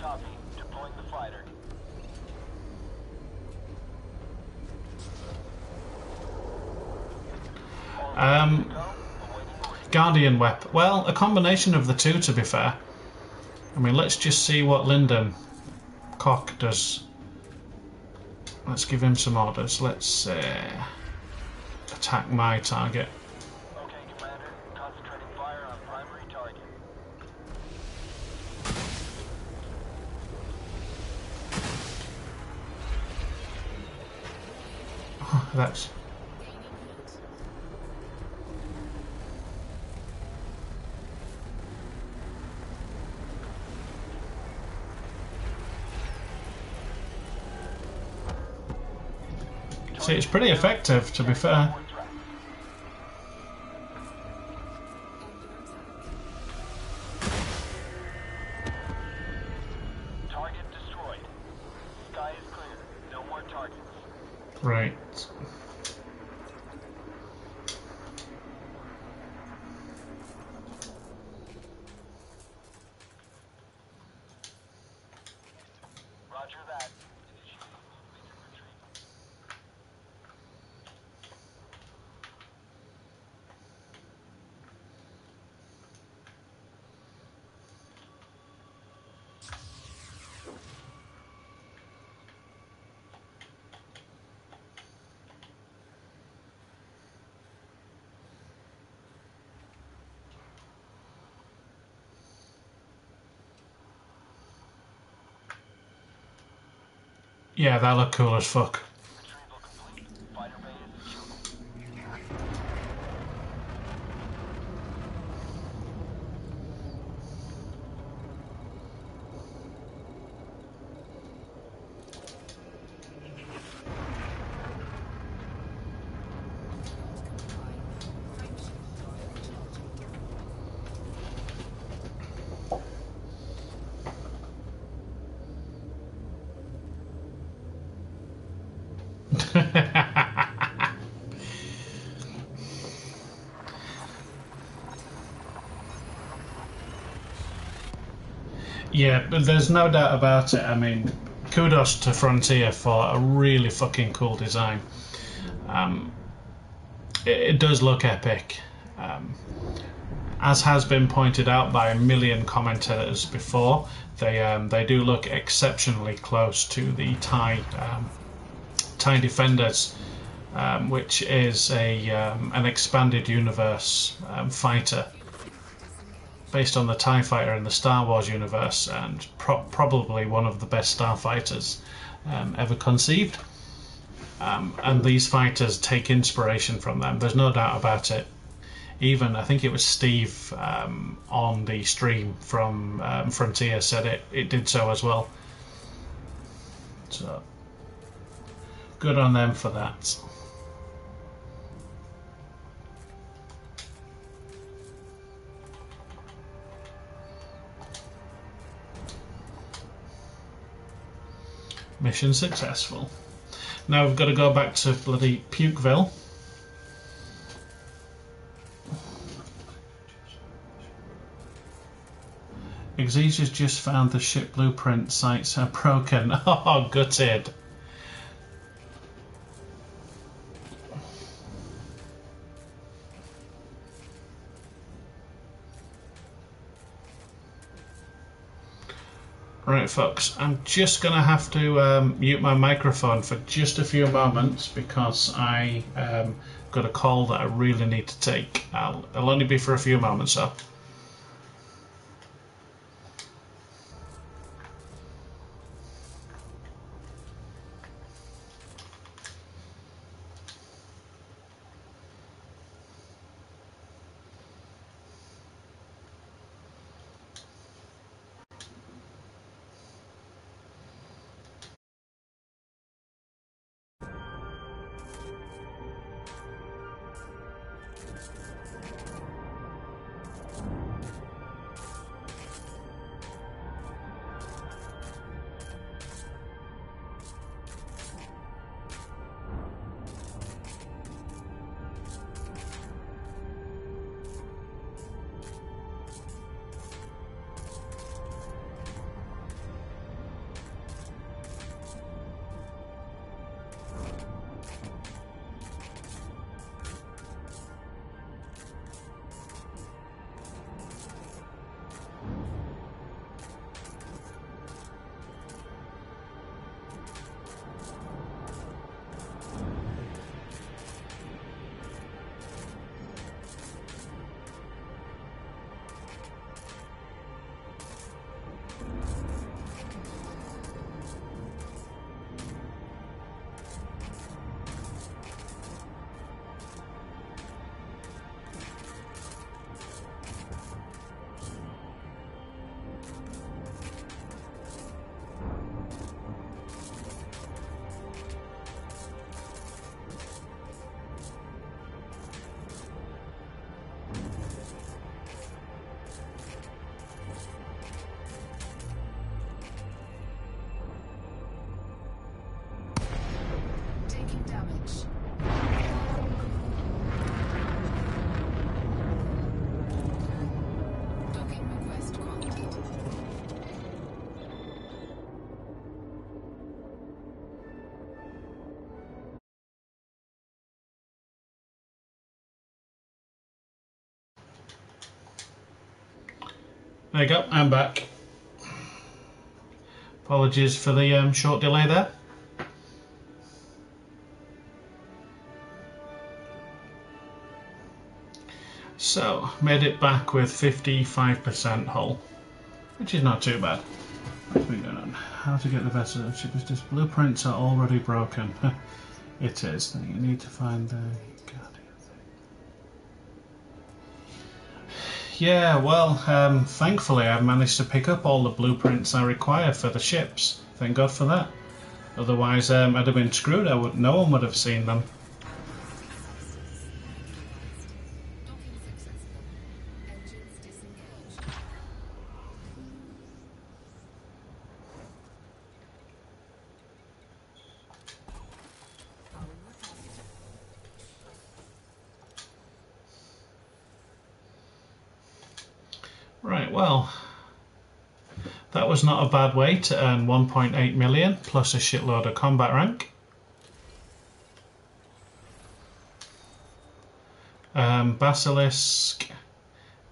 Copy. Deploying the fighter. Guardian weapon. Well, a combination of the two, to be fair. I mean, let's just see what Lyndon Cock does. Let's give him some orders. Let's attack my target. Okay, Commander. Concentrating fire on primary target. Oh, that's... See, it's pretty effective, to be fair. Target destroyed. Sky is clear. No more targets. Right. Roger that. Yeah, that looked cool as fuck. Retrieval complete. Fighter bay is secure. Yeah, but there's no doubt about it. I mean, kudos to Frontier for a really fucking cool design. It does look epic. As has been pointed out by a million commentators before, they do look exceptionally close to the TIE Defenders which is an expanded universe fighter based on the TIE fighter in the Star Wars universe, and probably one of the best starfighters ever conceived. And these fighters take inspiration from them. There's no doubt about it. Even I think it was Steve on the stream from Frontier said it did so as well. So good on them for that. Mission successful. Now we've got to go back to bloody Pukeville. Exege's just found the ship blueprint sites are broken. Oh, gutted. Right, folks, I'm just going to have to mute my microphone for just a few moments because I got a call that I really need to take. I'll only be for a few moments, though. There you go, I'm back. Apologies for the short delay there. So, made it back with 55% hull, which is not too bad. What's been going on? How to get the vessel? Just blueprints are already broken. It is. You need to find the Yeah, well, thankfully I've managed to pick up all the blueprints I require for the ships. Thank God for that. Otherwise, I'd have been screwed. No one would have seen them. Right, well, that was not a bad way to earn 1.8 million plus a shitload of combat rank. Basilisk,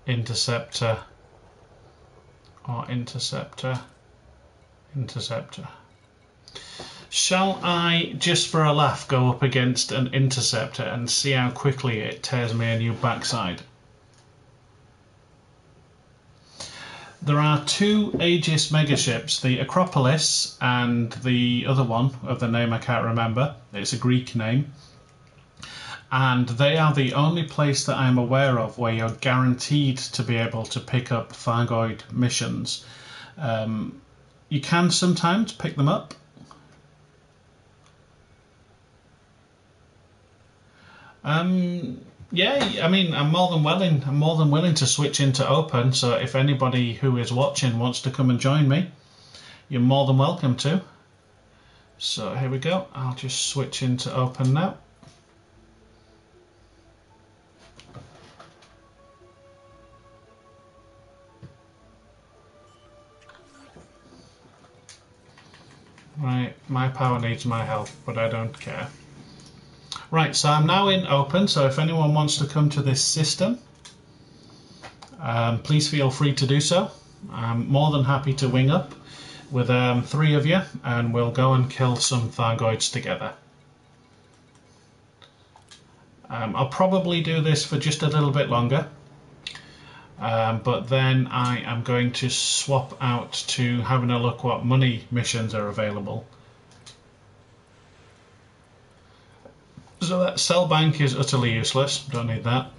Interceptor, or Interceptor. Shall I, just for a laugh, go up against an interceptor and see how quickly it tears me a new backside? There are two Aegis megaships, the Acropolis and the other one of the name I can't remember. It's a Greek name. And they are the only place that I'm aware of where you're guaranteed to be able to pick up Thargoid missions. You can sometimes pick them up. Yeah, I mean, I'm more than willing to switch into open. So if anybody who is watching wants to come and join me, you're more than welcome to. So here we go. I'll just switch into open now. Right, my power needs my help, but I don't care. Right, so I'm now in open, so if anyone wants to come to this system, please feel free to do so. I'm more than happy to wing up with 3 of you, and we'll go and kill some Thargoids together. I'll probably do this for just a little bit longer, but then I am going to swap out to having a look what money missions are available. So that cell bank is utterly useless, don't need that.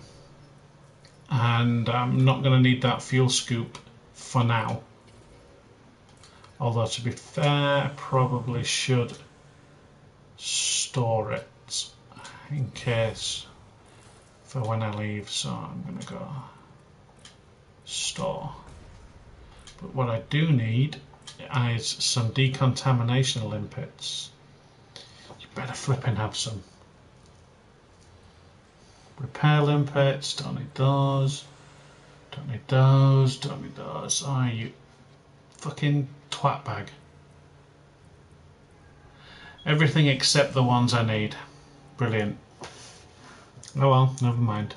And I'm not going to need that fuel scoop for now. Although to be fair, I probably should store it in case for when I leave. So I'm going to go store. But what I do need is some decontamination limpets. You better flipping have some. Repair limpets, don't need those, don't need those, don't need those. Oh, you fucking twat bag. Everything except the ones I need. Brilliant. Oh well, never mind.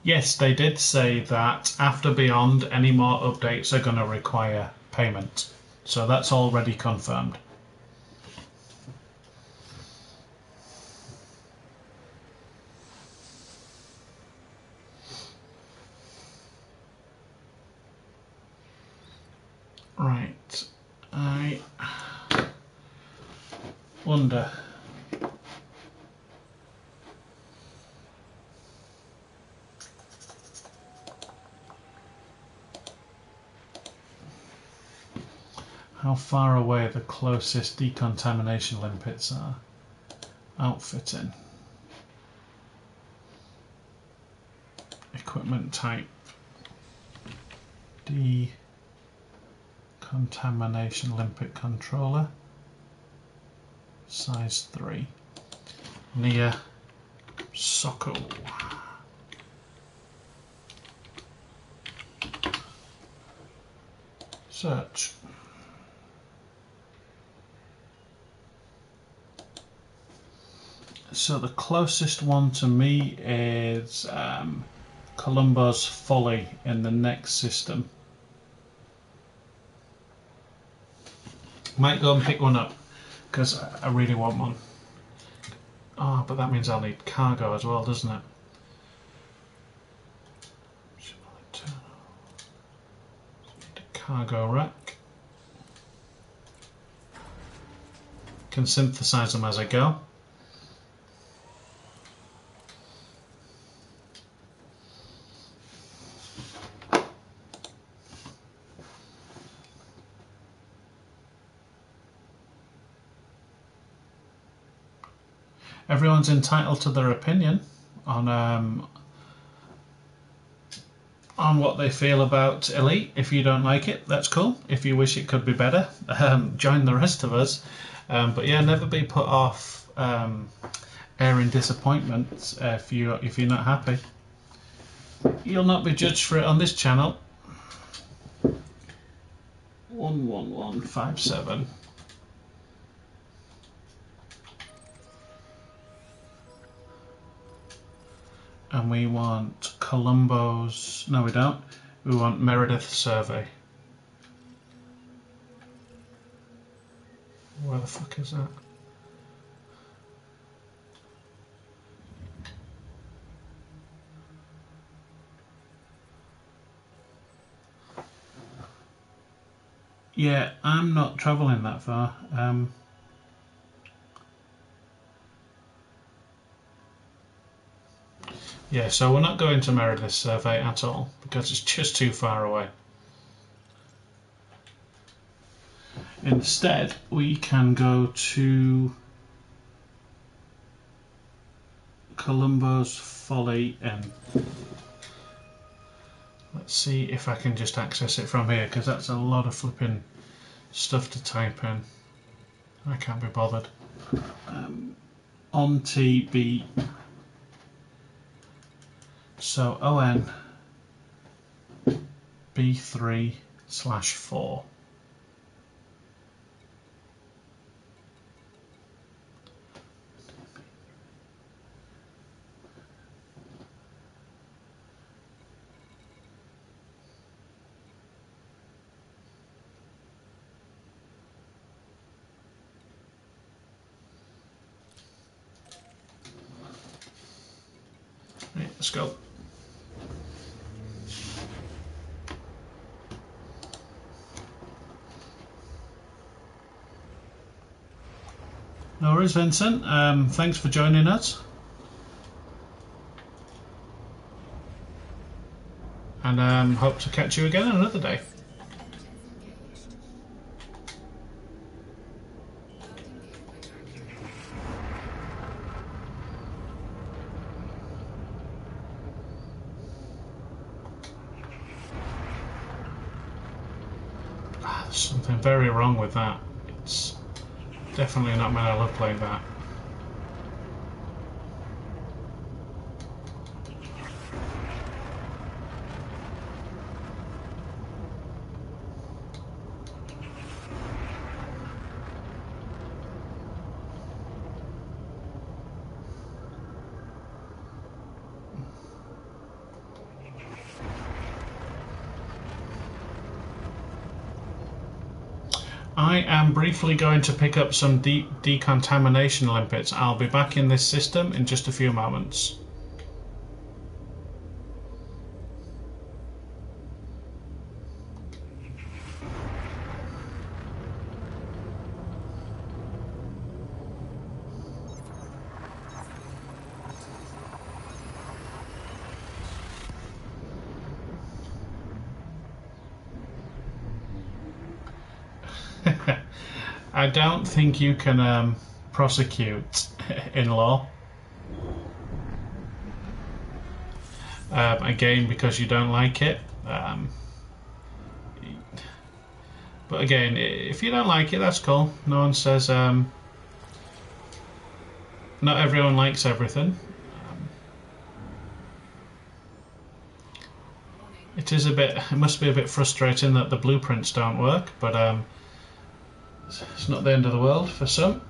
Yes, they did say that after Beyond, any more updates are going to require payment. So that's already confirmed. Right, I wonder. How far away the closest decontamination limpets are. Outfitting. Equipment type. Decontamination limpet controller. Size 3. Near Soko. Search. So the closest one to me is Columbo's Folly in the next system. Might go and pick one up because I really want one. Oh, but that means I'll need cargo as well, doesn't it? Cargo rack. Can synthesize them as I go. Everyone's entitled to their opinion on what they feel about Elite. If you don't like it, that's cool. If you wish it could be better, join the rest of us. But yeah, never be put off airing disappointment if you're not happy. You'll not be judged for it on this channel. 11157. And we want Columbo's. No, we don't. We want Meredith survey. Where the fuck is that? Yeah, I'm not travelling that far. Yeah, so we're not going to Meredith survey at all because it's just too far away. Instead, we can go to Columbo's Folly Inn. Let's see if I can just access it from here, because that's a lot of flipping stuff to type in. I can't be bothered. On TB. So ON B3/4. Right, let's go. No worries, Vincent. Thanks for joining us. And hope to catch you again another day. There's something very wrong with that. It's definitely not meant to look like that. I am briefly going to pick up some decontamination limpets. I'll be back in this system in just a few moments. I don't think you can prosecute in law. Again, because you don't like it. But again, if you don't like it, that's cool. No one says not everyone likes everything. It must be a bit frustrating that the blueprints don't work, but it's not the end of the world for some.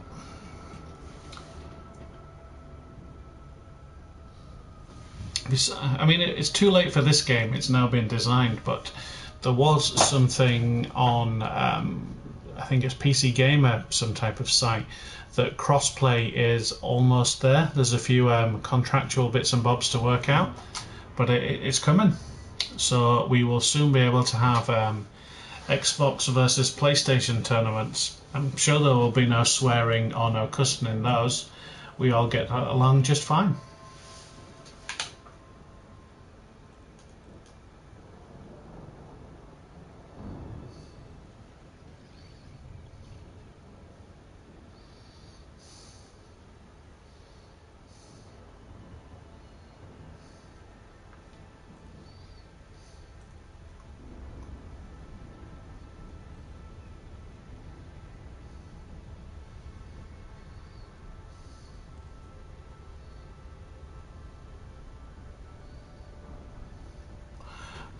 I mean, it's too late for this game. It's now been designed, but there was something on, I think it's PC Gamer, some type of site, that crossplay is almost there. There's a few contractual bits and bobs to work out, but it's coming. So we will soon be able to have Xbox versus PlayStation tournaments. I'm sure there will be no swearing or no cussing in those. We all get along just fine.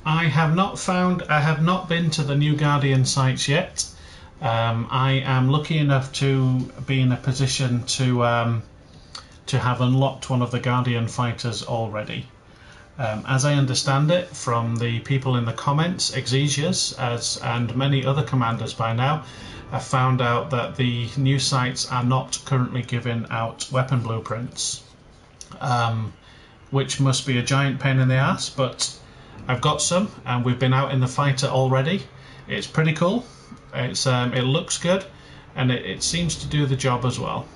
I have not been to the New Guardian sites yet. I am lucky enough to be in a position to have unlocked one of the Guardian fighters already. As I understand it from the people in the comments, Exesias and many other commanders by now have found out that the new sites are not currently giving out weapon blueprints, which must be a giant pain in the ass, but I've got some and we've been out in the fighter already. It's pretty cool. It looks good and it seems to do the job as well.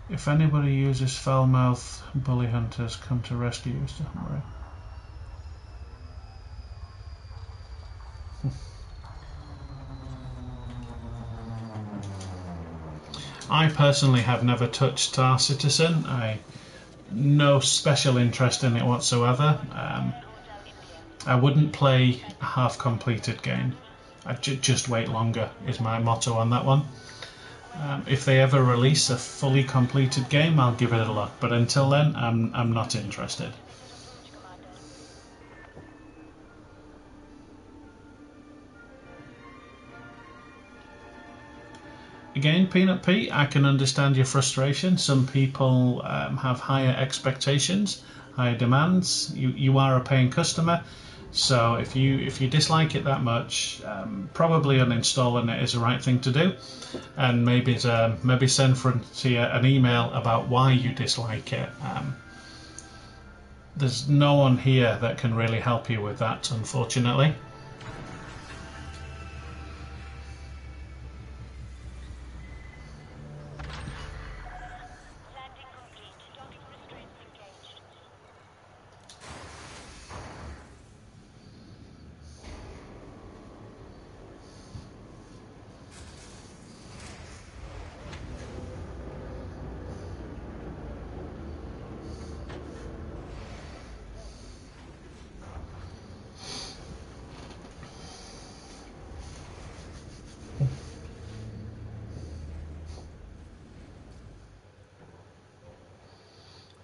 If anybody uses foul-mouthed bully hunters, come to rescue you, don't worry. I personally have never touched Star Citizen. No special interest in it whatsoever. I wouldn't play a half-completed game. I'd just wait longer is my motto on that one. If they ever release a fully completed game, I'll give it a look. But until then, I'm not interested. Again, Peanut Pete, I can understand your frustration. Some people have higher expectations, higher demands. You are a paying customer, so if you dislike it that much, probably uninstalling it is the right thing to do, and maybe send Frontier an email about why you dislike it. There's no one here that can really help you with that, unfortunately.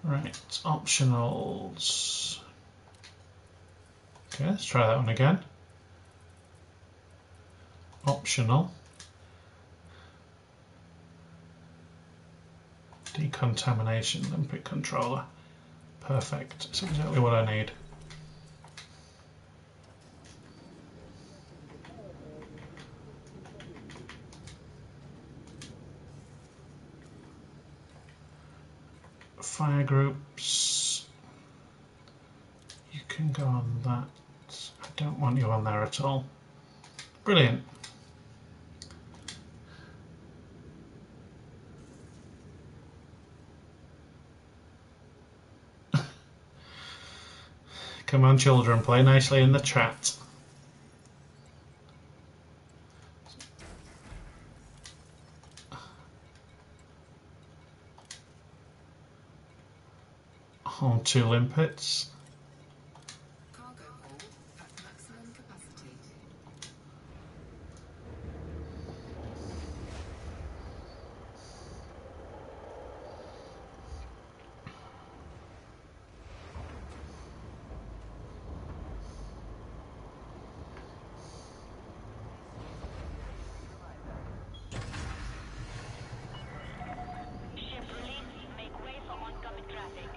Right, optionals. Okay, let's try that one again. Optional. Decontamination limpet controller. Perfect. That's exactly what I need. Fire groups. You can go on that. I don't want you on there at all. Brilliant. Come on, children, play nicely in the chat. On 2 limpets. Cargo hold at maximum capacity. Ship release. Make way for oncoming traffic.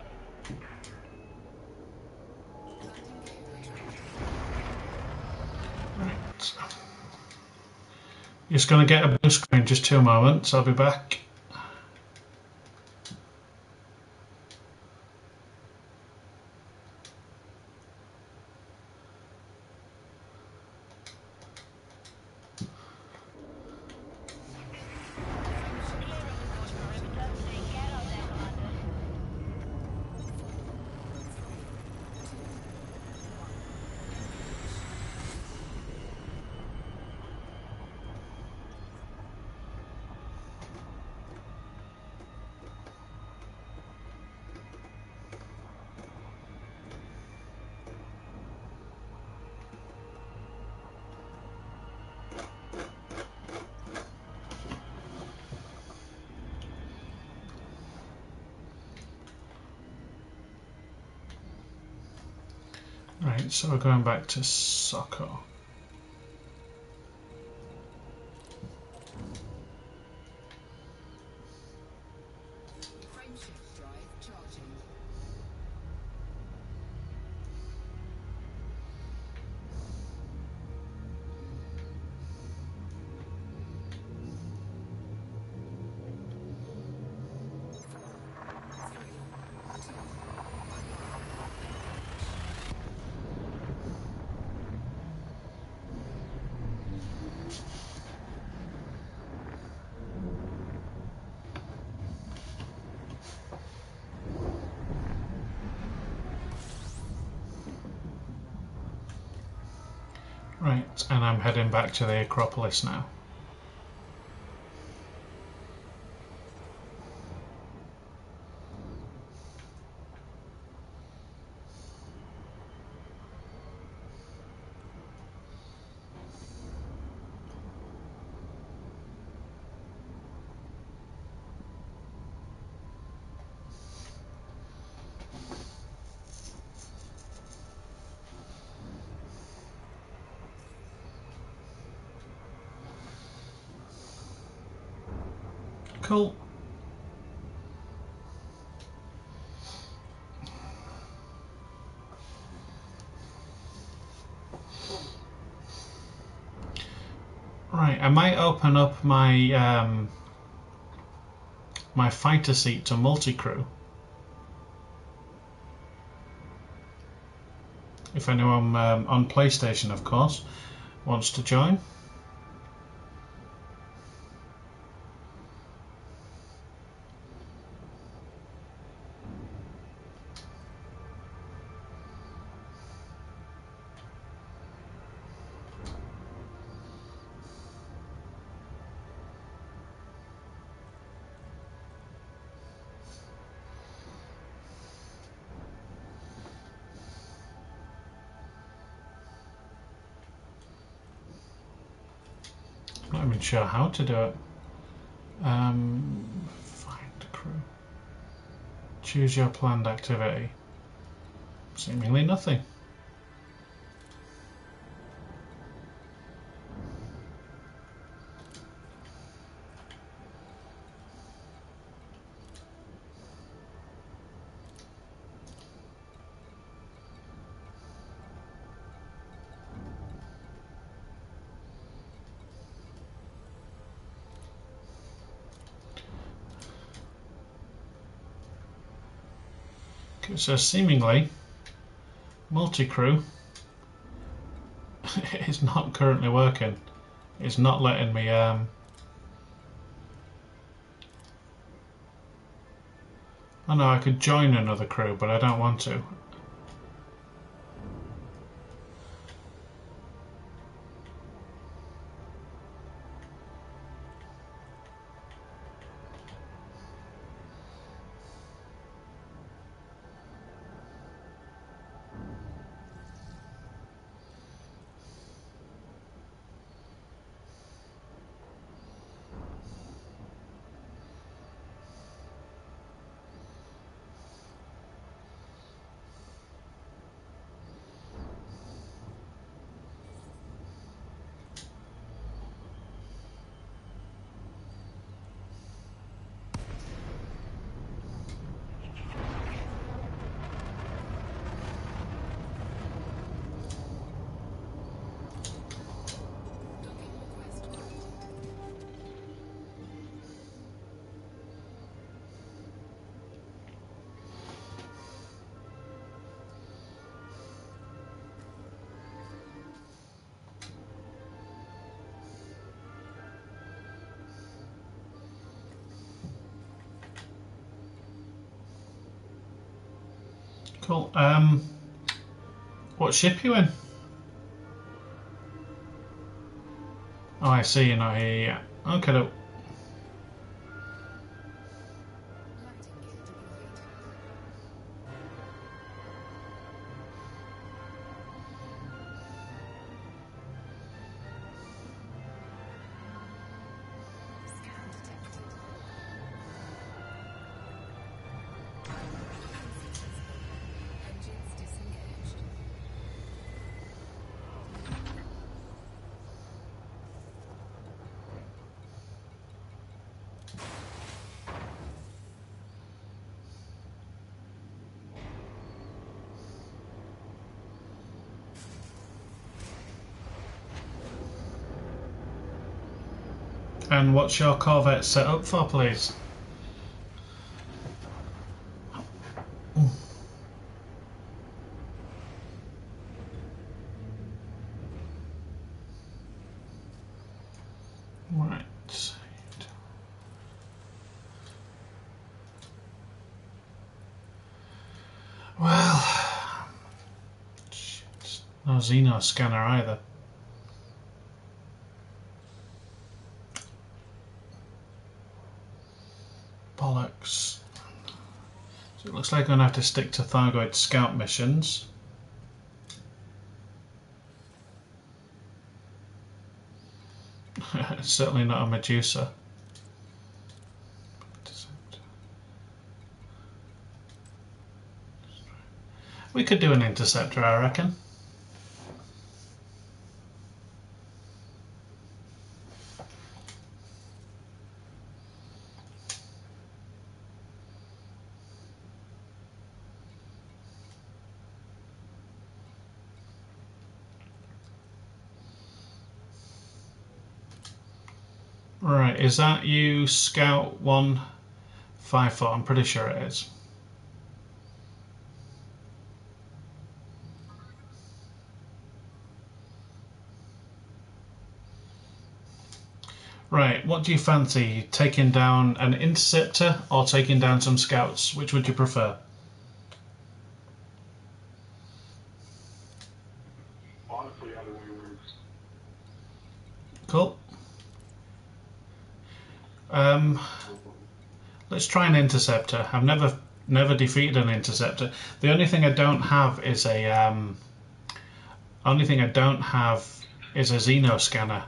Right. Just going to get a blue screen, just 2 moments, I'll be back. Right, so we're going back to Soccer. Right, and I'm heading back to the Acropolis now. Cool. Right, I might open up my my fighter seat to multi-crew. If anyone on PlayStation, of course, wants to join. I'm not even sure how to do it. Find crew. Choose your planned activity. Seemingly nothing. So seemingly, multi-crew is not currently working. It's not letting me. Oh no, I could join another crew, but I don't want to. Cool. What ship you in? Oh, I see. You're not here yet. Okay. Landing gear deployed. Scan detected. Engines disengaged. And what's your Corvette set up for, please? Right. Well, shit. No Xeno scanner either. looks like I'm going to have to stick to Thargoid scout missions. Certainly not a Medusa. We could do an interceptor, I reckon. Right, is that you, Scout 154? I'm pretty sure it is. Right, what do you fancy? Taking down an interceptor or taking down some scouts? Which would you prefer? Honestly, either way works. Cool. Let's try an interceptor. I've never defeated an interceptor. The only thing I don't have is a Xeno scanner.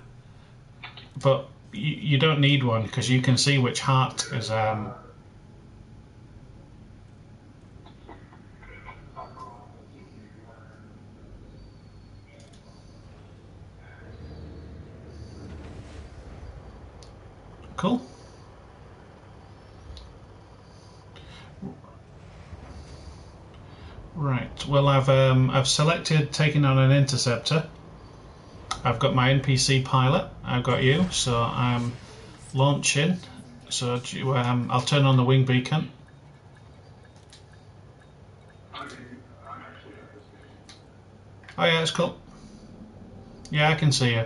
But you don't need one because you can see which heart is cool. Right. Well, I've selected taking on an interceptor. I've got my NPC pilot. I've got you, so I'm launching. So I'll turn on the wing beacon. I'm actually at this game. Oh yeah, it's cool. Yeah, I can see you.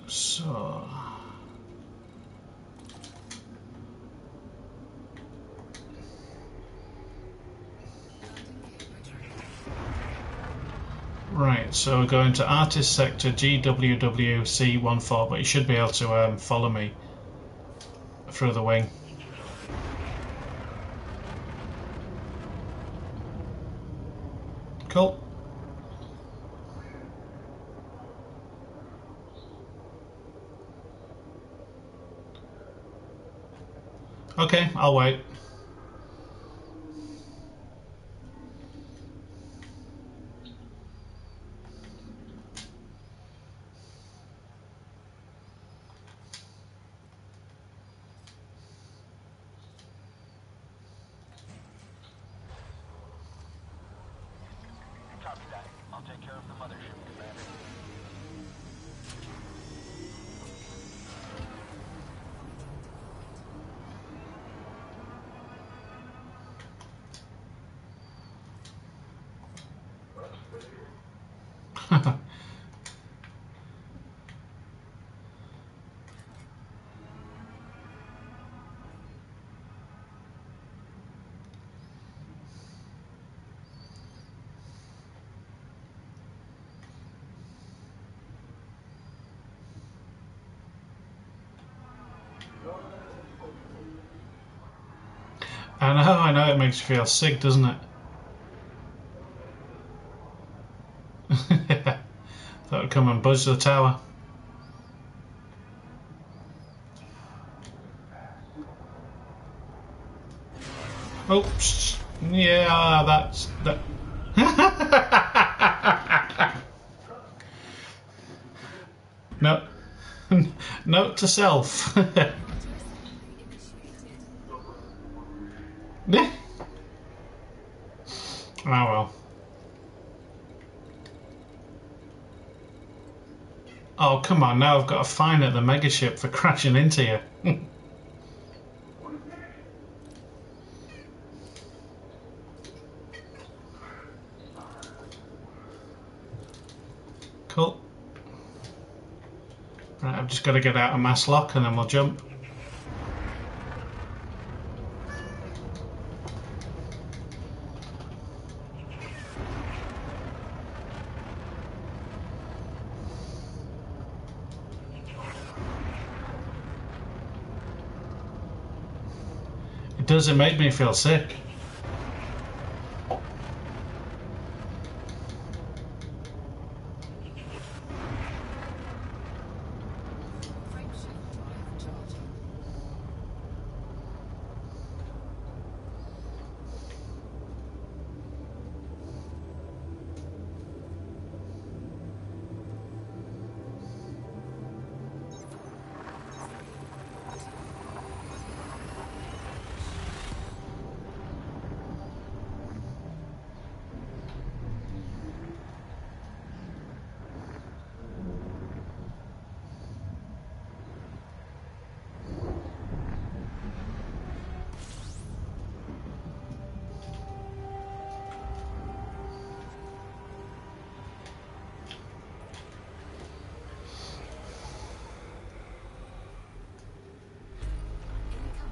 So. Right, so we're going to Artist Sector GWWC14, but you should be able to follow me through the wing. Cool. Okay, I'll wait. Copy that. I'll take care of the mothership, Commander. I know, it makes you feel sick, doesn't it? That would come and buzz the tower. Oops. Yeah, that's that. No. Note to self. Yeah. Oh well. Oh come on! Now I've got a fine at the megaship for crashing into you. Cool. Right, I've just got to get out of mass lock and then we'll jump. does, it make me feel sick. Frameshift drive charging.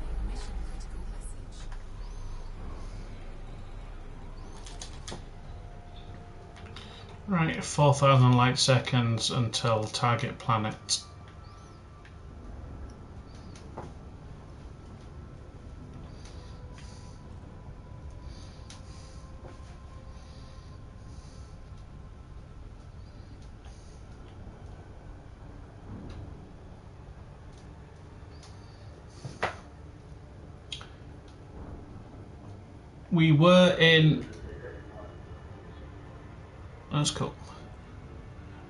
Incoming mission critical message. Right, 4,000 light seconds until target planet. We were in... That's cool.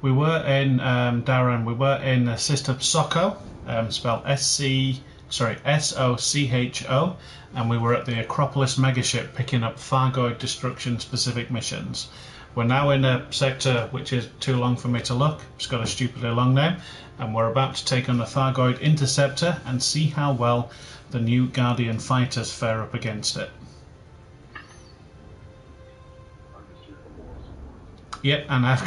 We were in, Darren, we were in System Socho, spelled S-O-C-H-O, and we were at the Acropolis megaship picking up Thargoid destruction specific missions. We're now in a sector which is too long for me to look, it's got a stupidly long name, and we're about to take on the Thargoid interceptor and see how well the new Guardian fighters fare up against it. Yep, and I've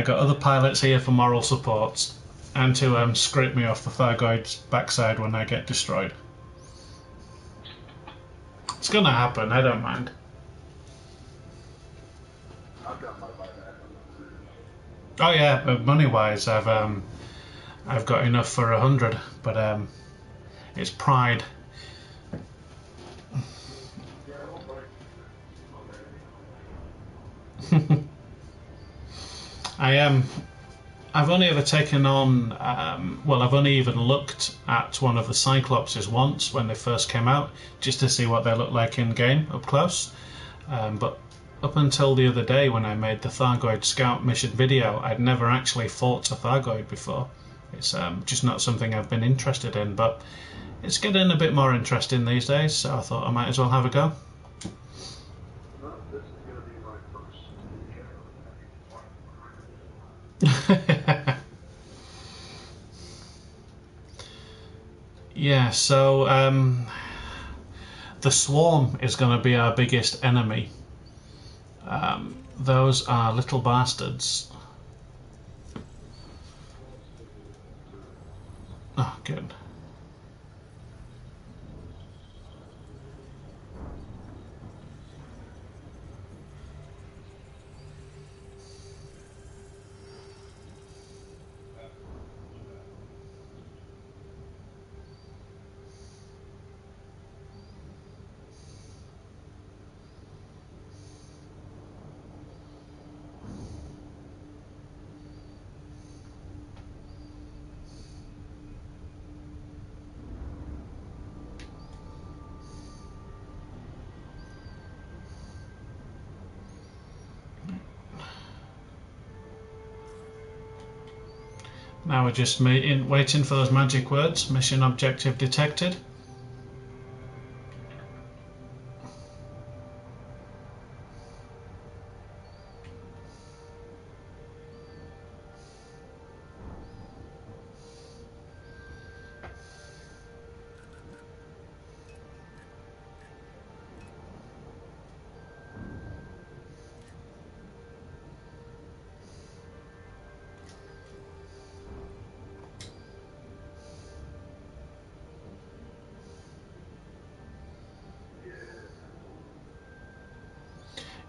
got other pilots here for moral support and to scrape me off the Thargoid's backside when I get destroyed. It's gonna happen, I don't mind. I've got my buyback. Oh yeah, but money-wise, I've got enough for 100, but it's pride. Yeah, I won't buy. I've only ever taken on, well, I've only even looked at one of the Cyclopses once when they first came out, just to see what they look like in game up close. But up until the other day when I made the Thargoid Scout mission video, I'd never actually fought a Thargoid before. It's just not something I've been interested in, but it's getting a bit more interesting these days, so I thought I might as well have a go. No, this is going to be my first Yeah, so the Swarm is going to be our biggest enemy. Those are little bastards. Oh, good. Now we're just waiting for those magic words. Mission objective detected.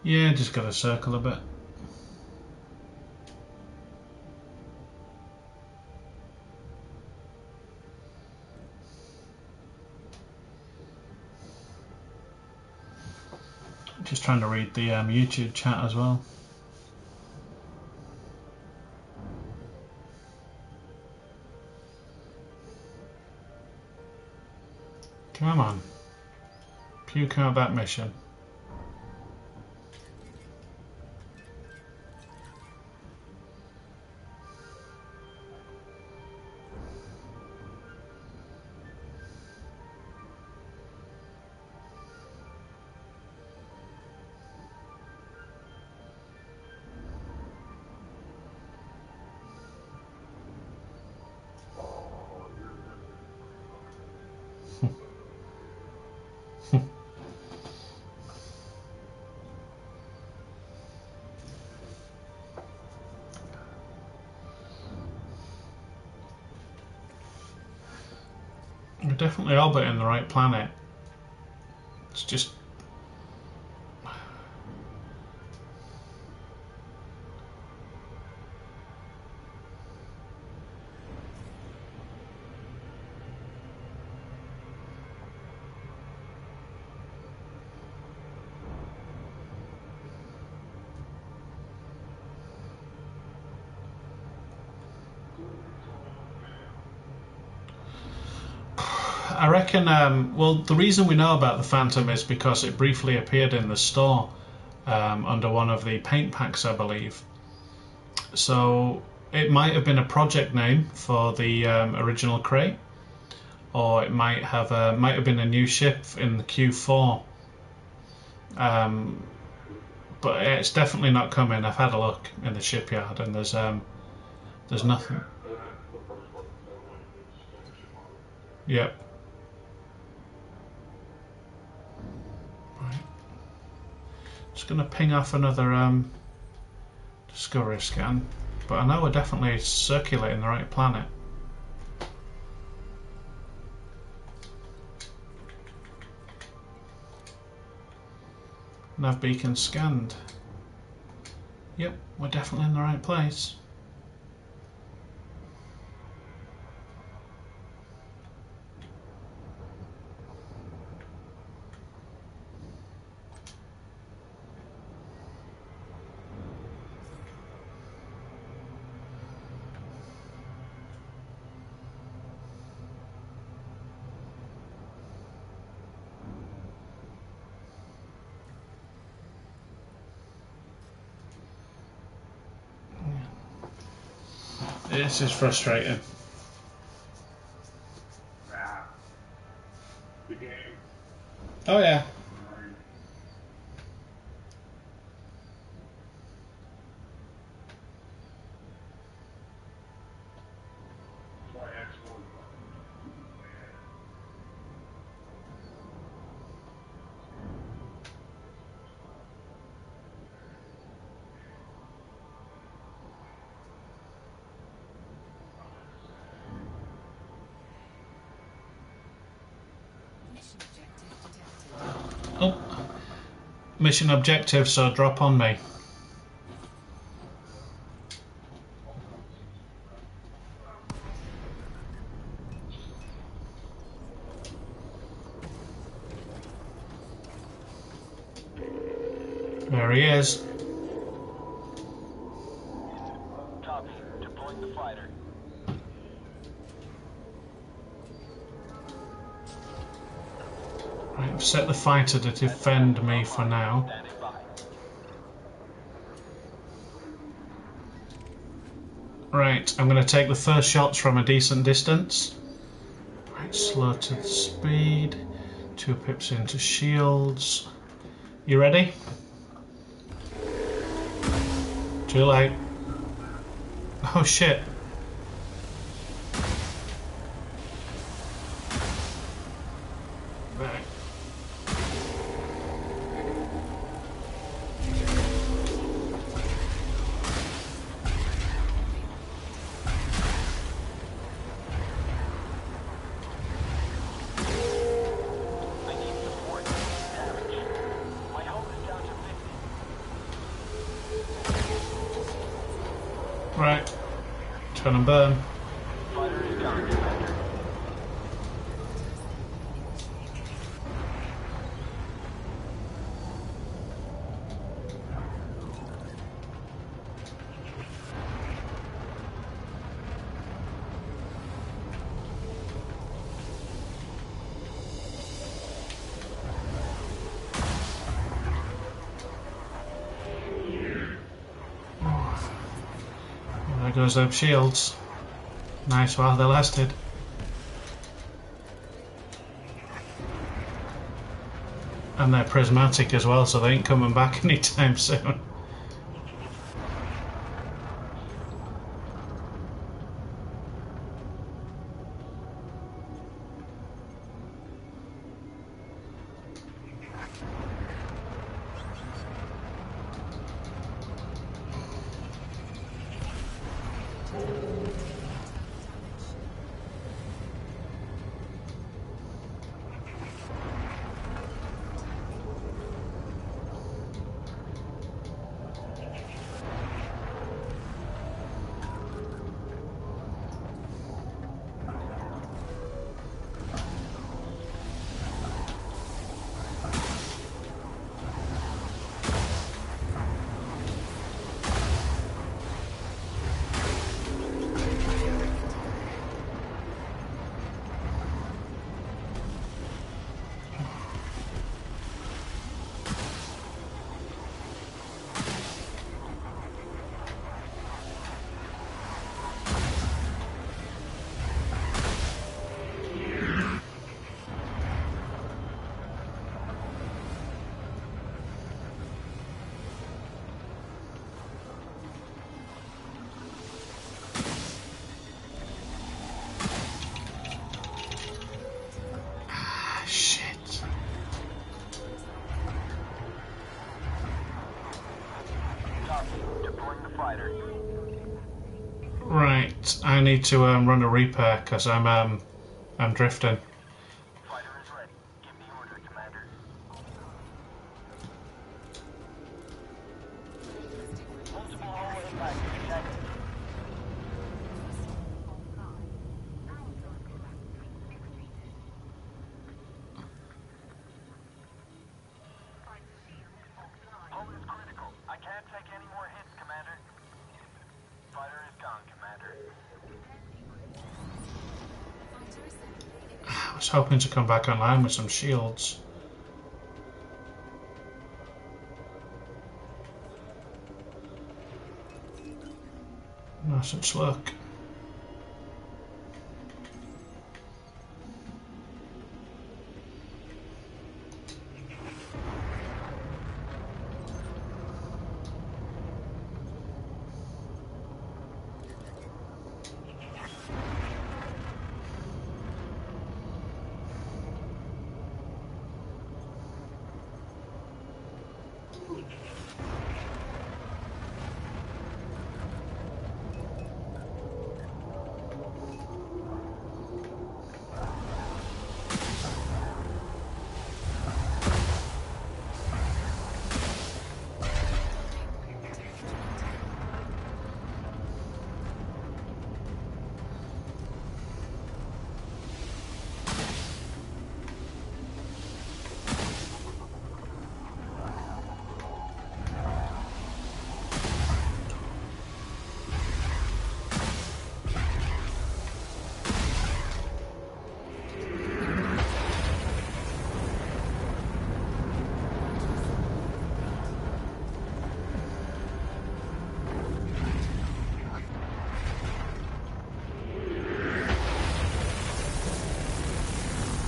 Yeah, just got to circle a bit. Just trying to read the YouTube chat as well. Come on. Puke out that mission. We're definitely orbiting the right planet. It's just... I reckon, well, the reason we know about the Phantom is because it briefly appeared in the store under one of the paint packs, I believe. So it might have been a project name for the original crate, or it might have been a new ship in the Q4. But it's definitely not coming. I've had a look in the shipyard, and there's nothing. Yep. Just going to ping off another discovery scan, but I know we're definitely circulating the right planet. Nav beacon scanned. Yep, we're definitely in the right place. This is frustrating. The game. Oh yeah. Mission objective detected. Oh, mission objective, so drop on me. There he is. Copy. Deploying the fighter. Right, I've set the fighter to defend me for now. Standing by. Right, I'm going to take the first shots from a decent distance. Right, slow to the speed. 2 pips into shields. You ready? Too late. Oh shit. Right. I need support. Damage. My hull is down to 50. Right. Turn and burn. Fighter is down, Commander. goes them shields. Nice while they lasted. And they're prismatic as well, so they ain't coming back anytime soon. Right, I need to run a repair because I'm drifting. Fighter is ready. Give the order, Commander. Multiple hull impact detected. Hull is critical. I can't take any more hits, Commander. Fighter is gone, Commander. I was hoping to come back online with some shields. No such luck.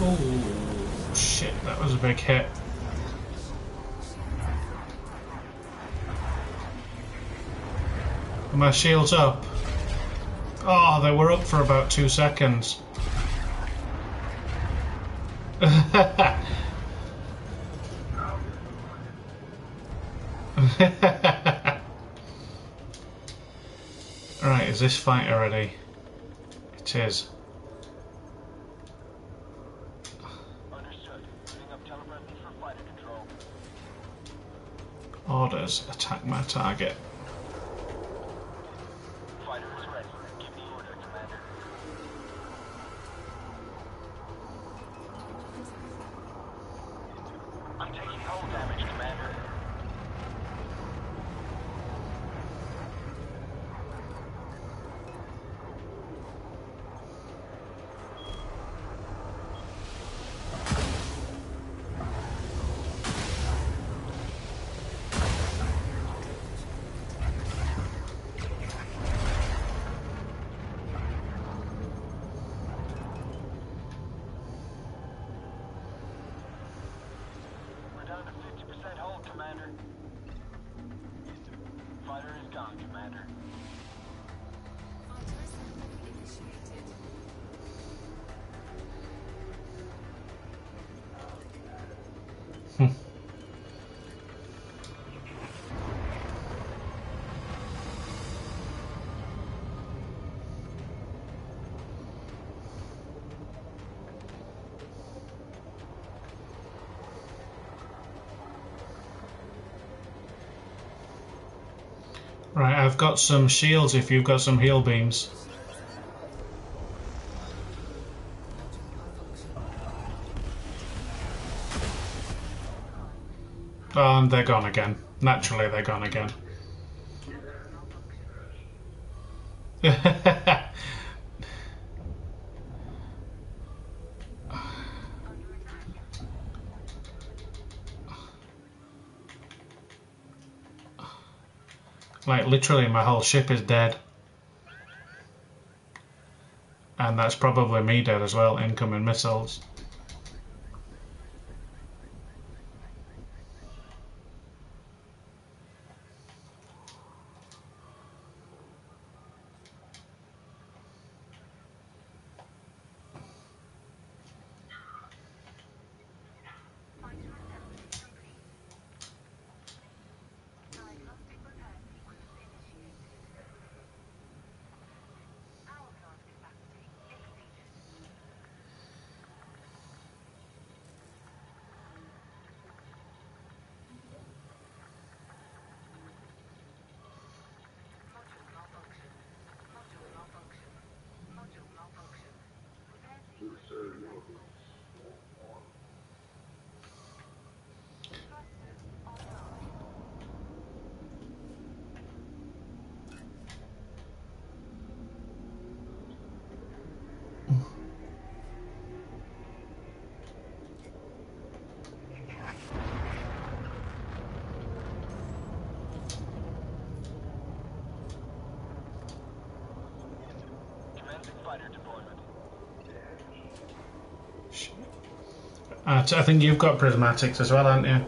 Oh shit, that was a big hit. Are my shields up? Oh, they were up for about 2 seconds. Right, is this fighter ready? It is. Understood. Putting up telepresence for fighter control. Orders, attack my target. Fighter is ready. Give the order, Commander. I'm taking hull damage, Commander. Fighter is gone, Commander. Fighter assembly initiated. Right, I've got some shields if you've got some heal beams. Oh, and they're gone again. Naturally, they're gone again. Like, literally, my whole ship is dead. And that's probably me dead as well, incoming missiles. I think you've got prismatics as well, haven't you?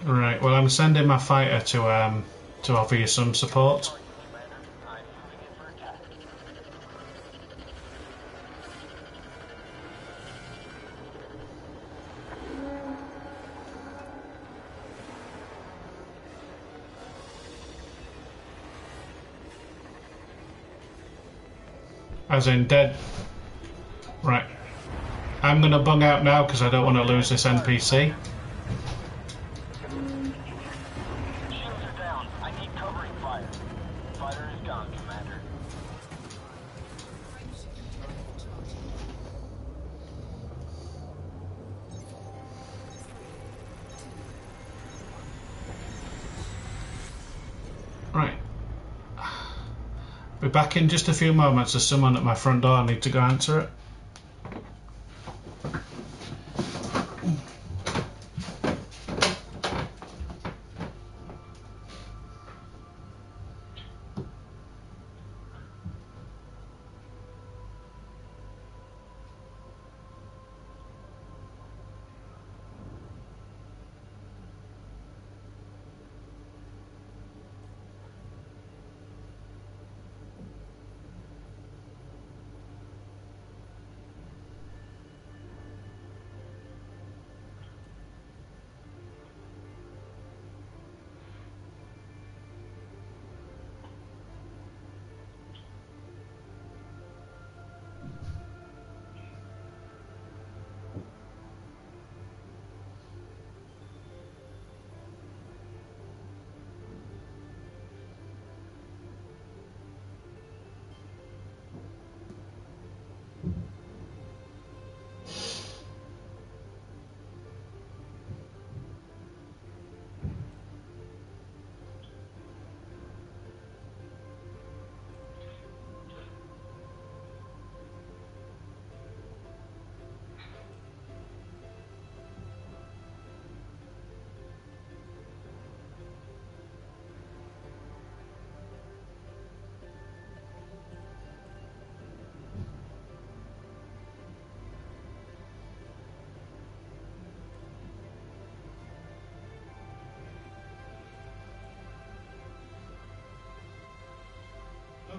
Right, well, I'm sending my fighter to offer you some support. As in dead. Right. I'm going to bung out now because I don't want to lose this NPC. Shields are down. I need covering fire. Fighter is gone, Commander. Right. Be back in just a few moments. There's someone at my front door. I need to go answer it.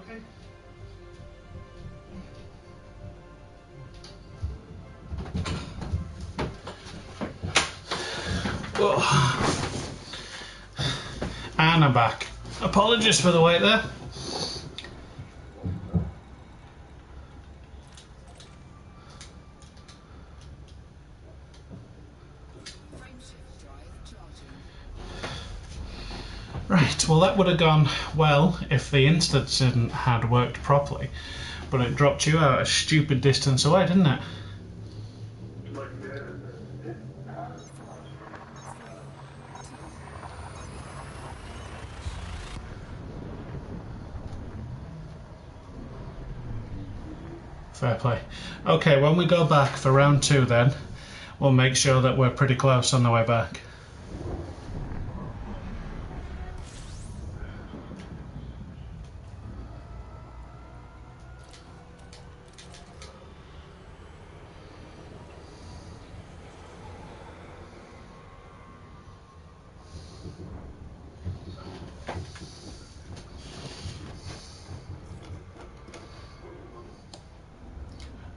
okay? And I'm back. Apologies for the wait there. Right, well that would have gone well if the incident had worked properly, but it dropped you out a stupid distance away, didn't it? Fair play. Okay, when we go back for round 2 then, we'll make sure that we're pretty close on the way back.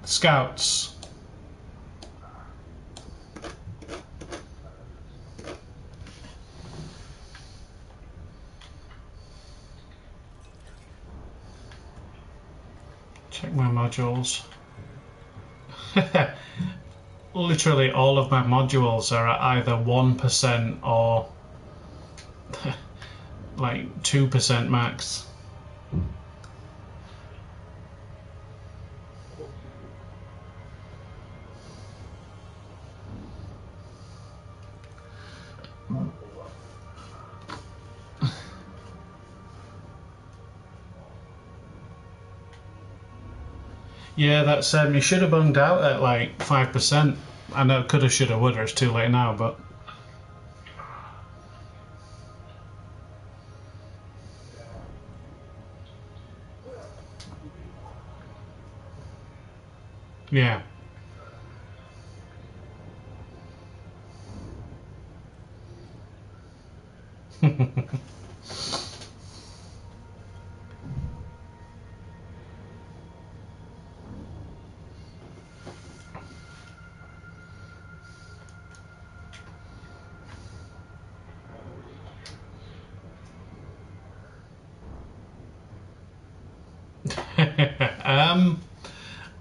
Scouts. Check my modules. Literally all of my modules are at either 1% or like 2% max. Yeah, that's you should have bunged out at like 5%. I know coulda, shoulda, woulda. It's too late now, but yeah.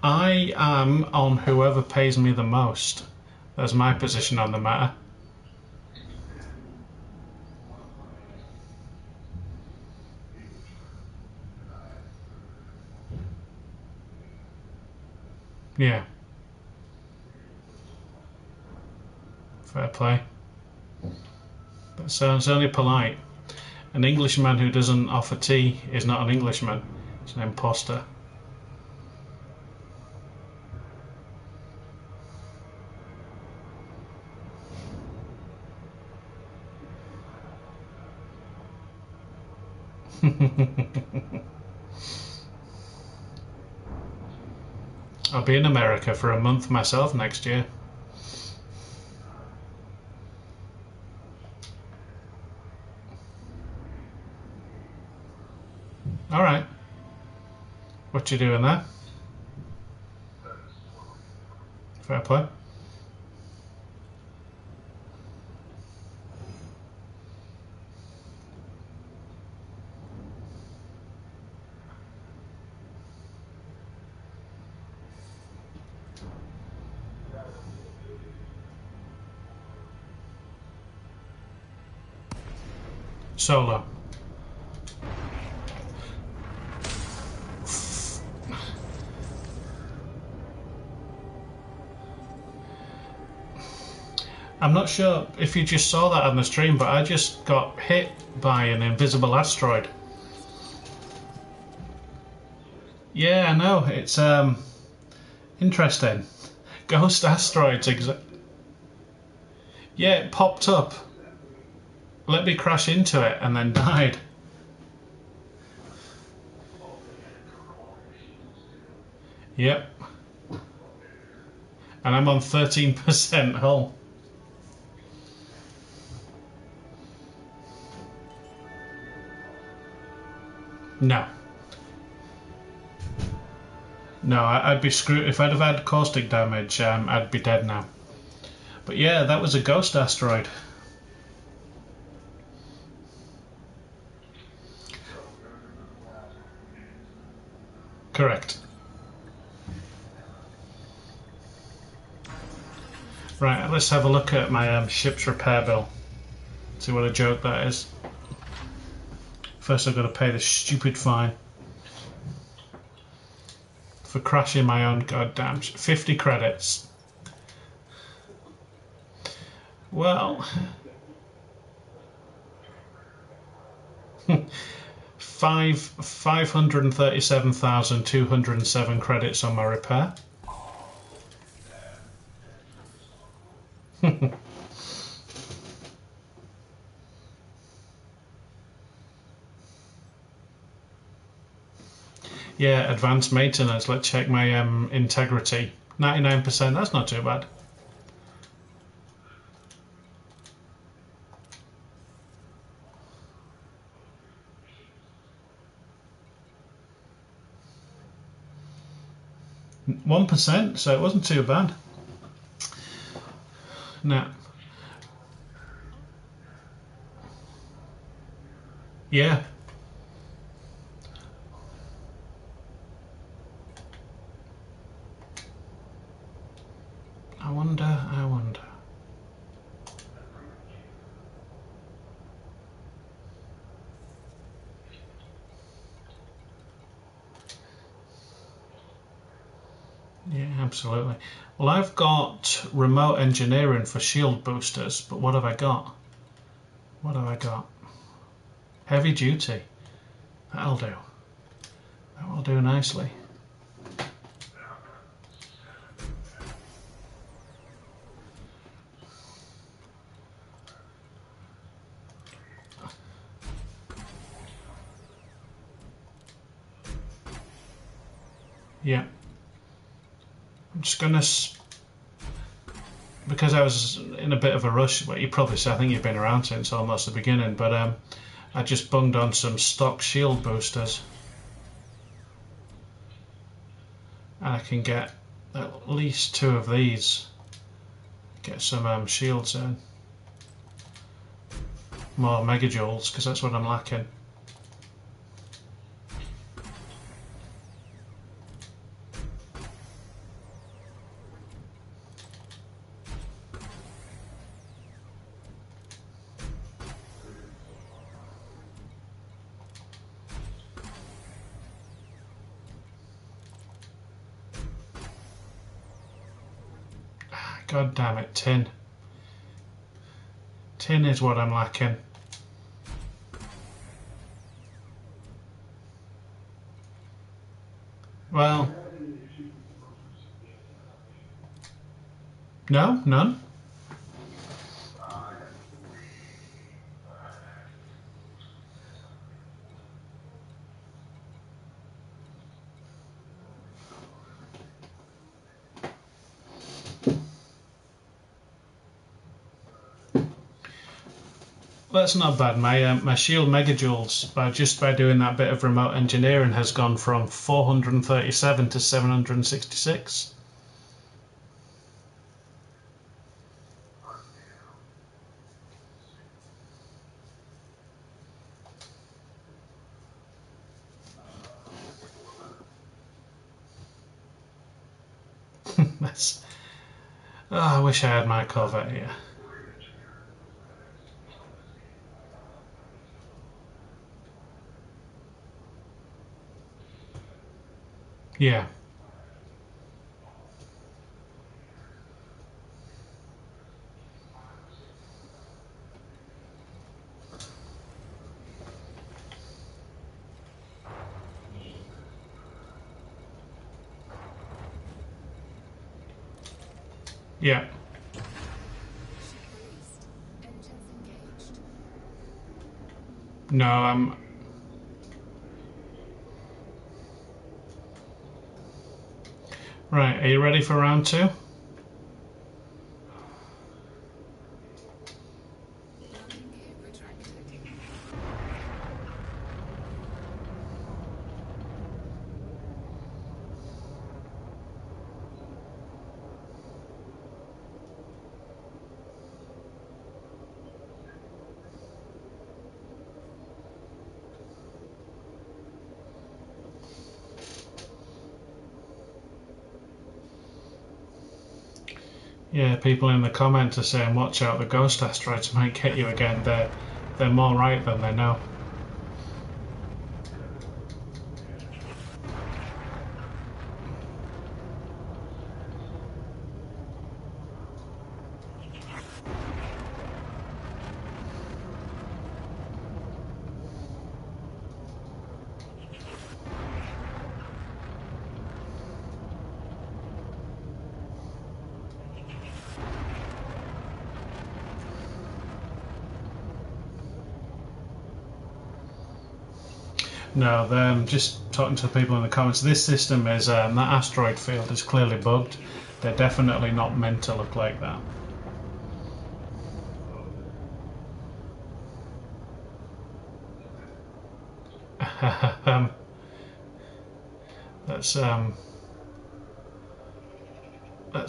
I am on whoever pays me the most. That's my position on the matter. Yeah. Fair play. That sounds only polite. An Englishman who doesn't offer tea is not an Englishman. It's an imposter. I'll be in America for a month myself next year. Alright. What you doing there? Fair play. Solo. I'm not sure if you just saw that on the stream, but I just got hit by an invisible asteroid. Yeah, I know. It's interesting. Ghost asteroids. Yeah, it popped up. Let me crash into it and then died. Yep. And I'm on 13% hull. No. No, I'd be screwed. If I'd have had caustic damage, I'd be dead now. But yeah, that was a ghost asteroid. Correct. Right, let's have a look at my ship's repair bill. See what a joke that is. First I've got to pay the stupid fine for crashing my own goddamn 50 credits. Well, 537,207 credits on my repair. Yeah, advanced maintenance. Let's check my integrity. 99%. That's not too bad. %, so it wasn't too bad. Now, yeah. I wonder. Yeah, absolutely. Well, I've got remote engineering for shield boosters, but what have I got? Heavy duty. That'll do. That will do nicely. Yeah. I'm just gonna, because I was in a bit of a rush. Well, you probably say I think you've been around since almost the beginning, but I just bunged on some stock shield boosters, and I can get at least 2 of these. Get some shields in, more megajoules, because that's what I'm lacking. God damn it, tin. Tin is what I'm lacking. Well, no, none. That's not bad. My shield megajoules, just by doing that bit of remote engineering, has gone from 437 to 766. That's, oh, I wish I had my Corvette here. Yeah. Yeah. No, I'm... Right, are you ready for round 2? Yeah, people in the comments are saying, watch out, the ghost asteroids might get you again. They're more right than they know. No, I'm just talking to the people in the comments. This system is, that asteroid field is clearly bugged. They're definitely not meant to look like that. That's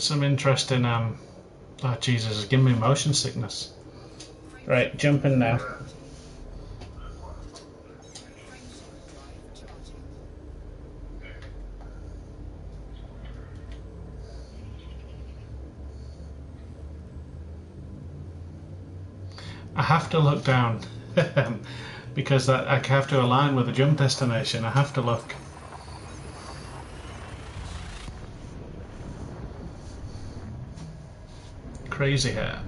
some interesting. Oh Jesus, it's giving me motion sickness. Right, jumping now. I have to look down because I have to align with the jump destination. I have to look. Crazy hair.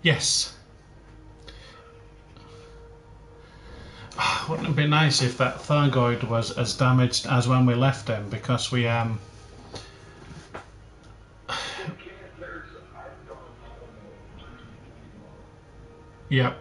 Yes. Wouldn't it be nice if that Thargoid was as damaged as when we left him, because we Yep.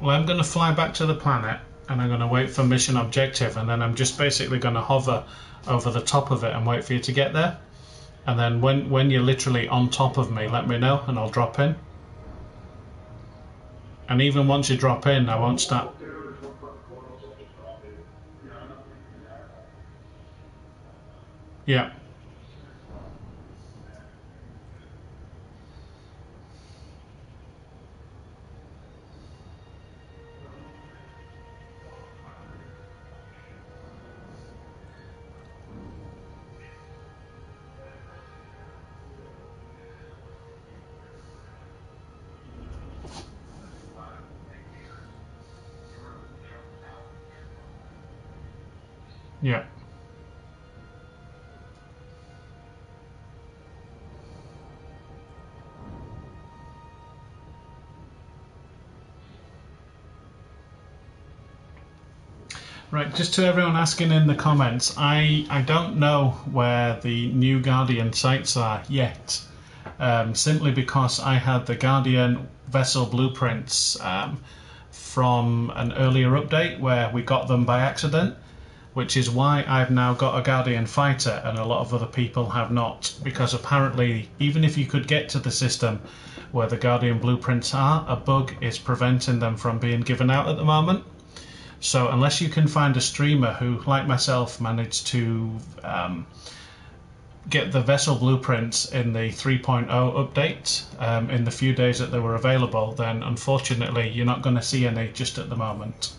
Well, I'm going to fly back to the planet and I'm going to wait for mission objective, and then I'm just basically going to hover over the top of it and wait for you to get there. And then when you're literally on top of me, let me know and I'll drop in. And even once you drop in, I won't start. Yeah. Yeah. Right, just to everyone asking in the comments, I don't know where the new Guardian sites are yet, simply because I had the Guardian vessel blueprints from an earlier update where we got them by accident, which is why I've now got a Guardian fighter and a lot of other people have not, because apparently even if you could get to the system where the Guardian blueprints are, a bug is preventing them from being given out at the moment. So unless you can find a streamer who, like myself, managed to get the vessel blueprints in the 3.0 update in the few days that they were available, then unfortunately you're not going to see any just at the moment.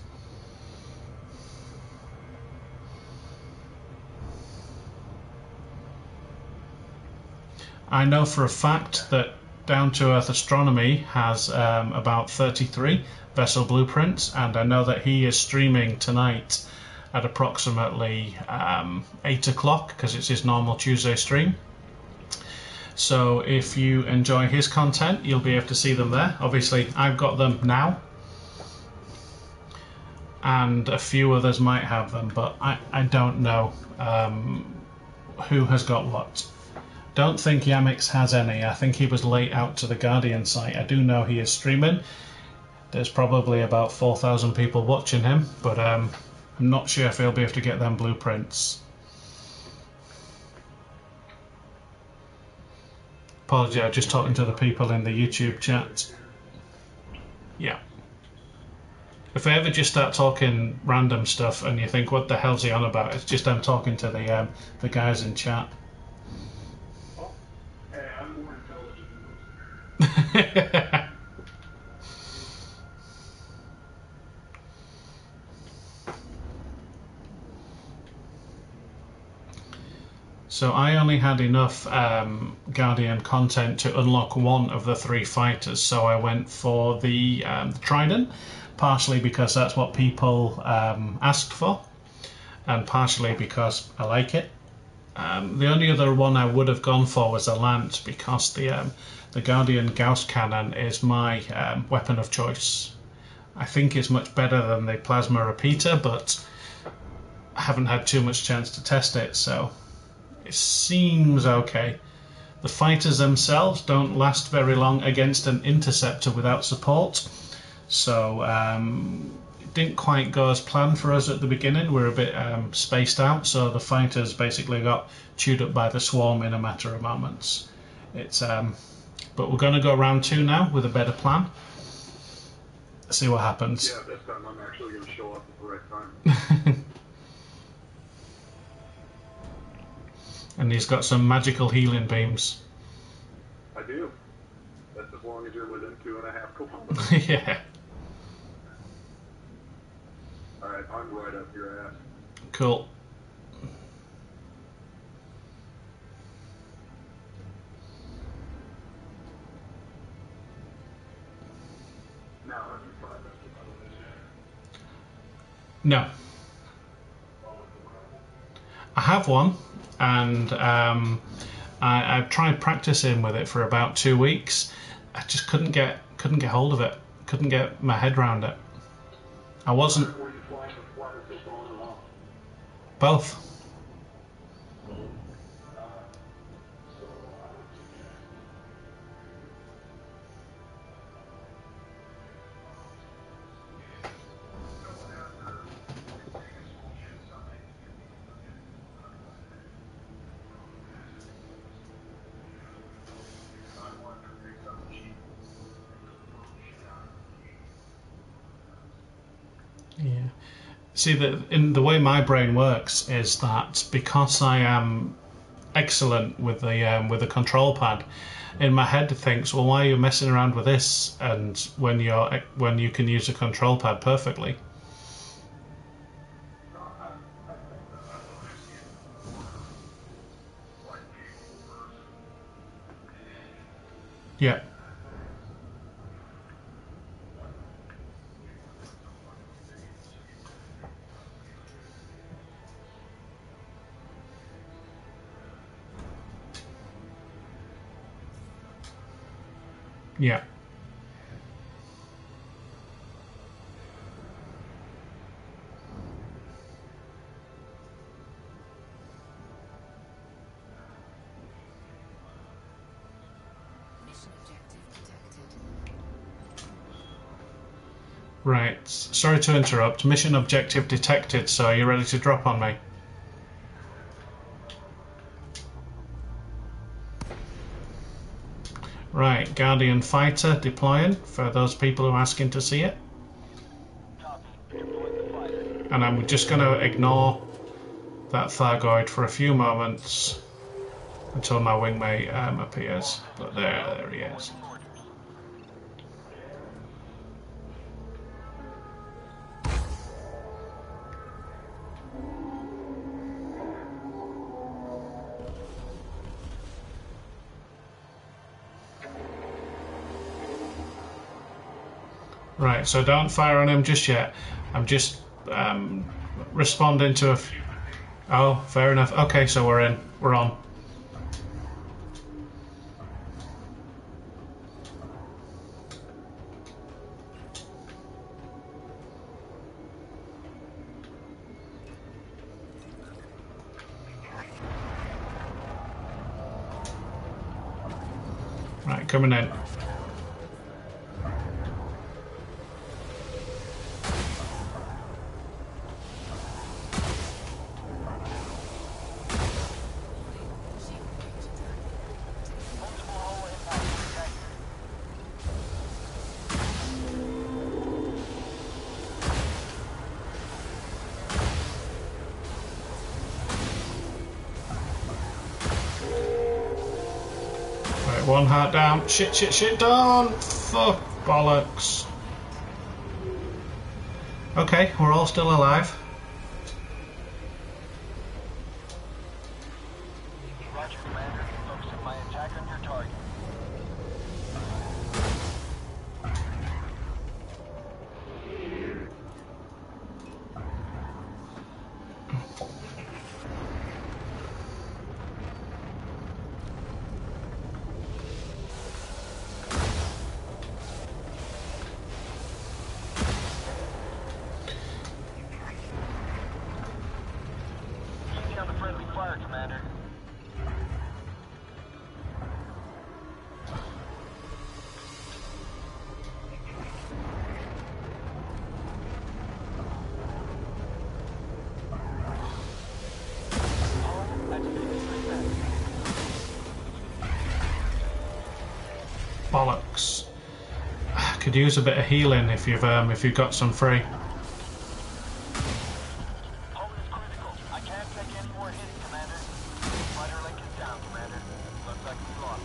I know for a fact that Down to Earth Astronomy has about 33 vessel blueprints, and I know that he is streaming tonight at approximately 8 o'clock because it's his normal Tuesday stream. So if you enjoy his content, you'll be able to see them there. Obviously, I've got them now, and a few others might have them, but I don't know who has got what. Don't think Yamix has any. I think he was late out to the Guardian site. I do know he is streaming. There's probably about 4,000 people watching him, but I'm not sure if he'll be able to get them blueprints. Apology, I'm just talking to the people in the YouTube chat. Yeah. If I ever just start talking random stuff and you think, what the hell's he on about? It's just I'm talking to the guys in chat. Hey, I'm more intelligent than those. So I only had enough Guardian content to unlock one of the 3 fighters, so I went for the Trident, partially because that's what people asked for, and partially because I like it. The only other one I would have gone for was a Lance, because the Guardian Gauss Cannon is my weapon of choice. I think it's much better than the Plasma Repeater, but I haven't had too much chance to test it, so it seems okay. The fighters themselves don't last very long against an interceptor without support, so it didn't quite go as planned for us at the beginning. We're a bit spaced out, so the fighters basically got chewed up by the swarm in a matter of moments. It's but we're going to go round 2 now with a better plan. See what happens. Yeah, this time I'm actually going to show up at the right time. And he's got some magical healing beams. I do. That's as long as you're within 2.5 kilometers. Yeah. Alright, I'm right up your ass. Cool. Now, have you tried this? No. I have one, and I've tried practicing with it for about 2 weeks. I just couldn't get hold of it. Couldn't get my head around it. I wasn't. Were you flying with flight assist on and off? Both. Yeah. See, in the way my brain works is that because I am excellent with the control pad, in my head it thinks, well, why are you messing around with this? And when you can use a control pad perfectly. Yeah. Yeah. Mission objective detected. Right. Sorry to interrupt. Mission objective detected. So are you ready to drop on me? Right, Guardian Fighter deploying for those people who are asking to see it. And I'm just going to ignore that Thargoid for a few moments until my wingmate appears. But there he is. Right, so don't fire on him just yet. I'm just responding to a few... Oh, fair enough. Okay, so we're in. We're on. coming in. Right, one heart down. Shit, down! Fuck, bollocks. Okay, we're all still alive. Roger, Commander. Focusing my attack on your target. Easy on the friendly fire, Commander. Hull at 50%. Bollocks. Could use a bit of healing if you've got some free. Hull is critical. I can't take any more hits, Commander. Fighter link is down, Commander. Looks like we lost.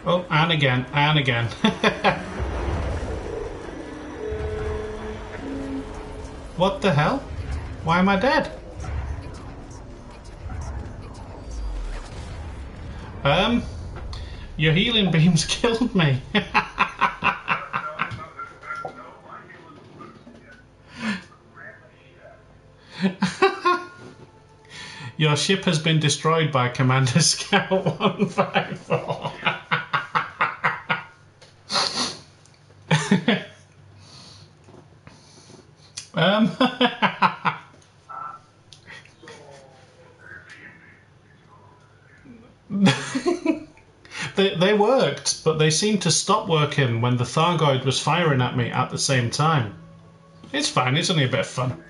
Oh, and again, and again. What the hell? Why am I dead? Your healing beams killed me. Your ship has been destroyed by Commander Scout 154. They worked, but they seemed to stop working when the Thargoid was firing at me at the same time. It's fine, it's only a bit of fun.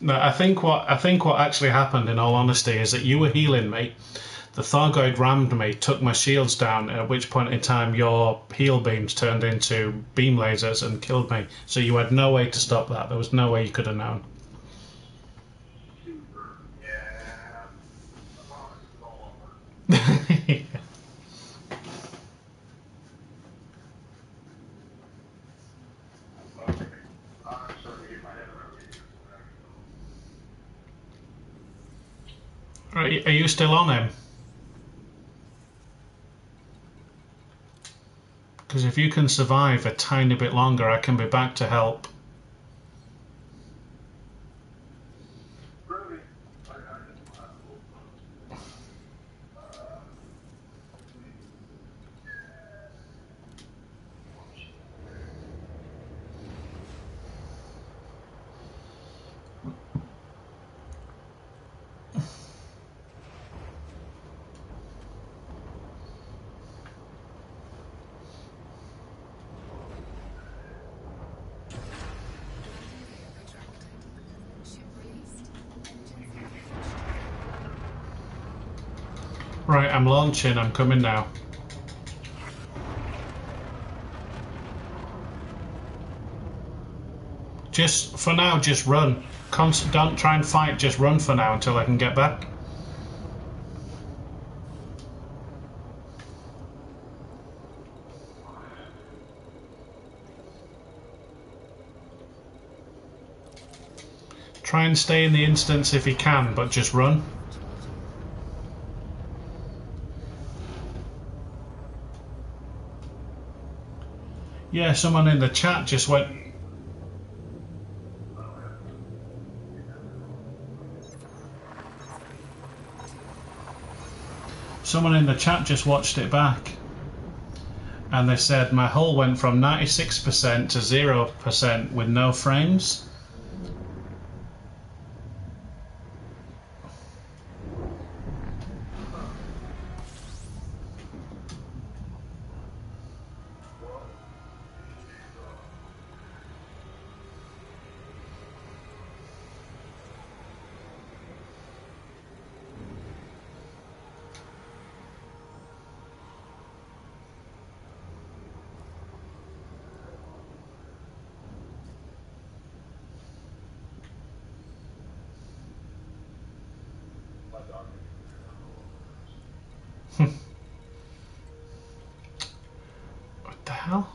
No, I think what actually happened, in all honesty, is that you were healing me. The Thargoid rammed me, took my shields down, at which point in time your heal beams turned into beam lasers and killed me. So you had no way to stop that. There was no way you could have known. Are you still on him? Because if you can survive a tiny bit longer, I can be back to help. Right, I'm launching, I'm coming now. Just, for now, just run. Don't try and fight, just run for now until I can get back. Try and stay in the instance if you can, but just run. Yeah, someone in the chat just went... Someone in the chat just watched it back, and they said my hull went from 96% to 0% with no frames. What the hell?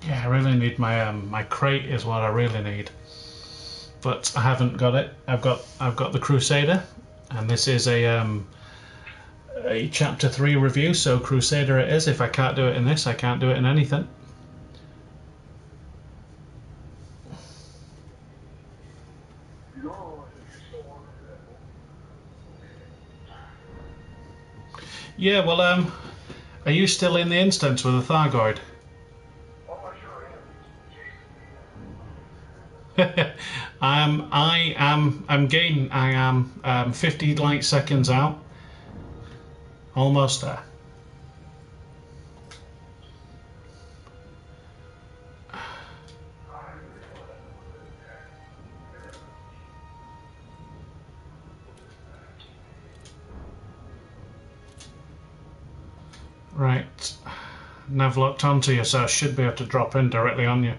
Yeah, I really need my my crate is what I really need, but I haven't got it. I've got the Crusader, and this is a chapter 3 review, so Crusader it is. If I can't do it in this, I can't do it in anything. Yeah, well, are you still in the instance with the Thargoid? I am 50 light seconds out. Almost there. Right. Nav locked onto you, so I should be able to drop in directly on you.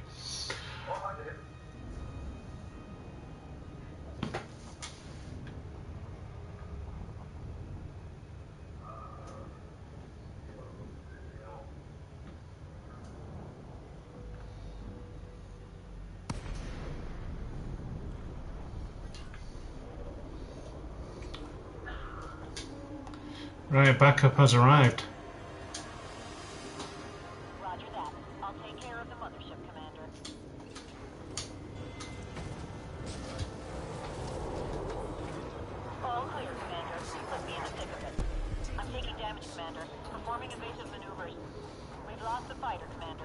Right, backup has arrived. Roger that. I'll take care of the mothership, Commander. All clear, Commander. Put me in the thick of it. I'm taking damage, Commander. Performing evasive maneuvers. We've lost the fighter, Commander.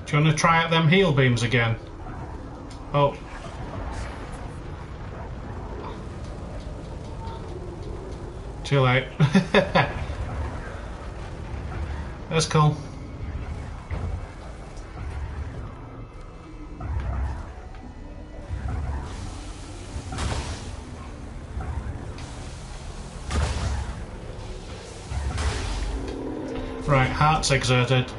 Do you want to try out them heel beams again? Oh. Too late. That's cool. Right, heart's exerted.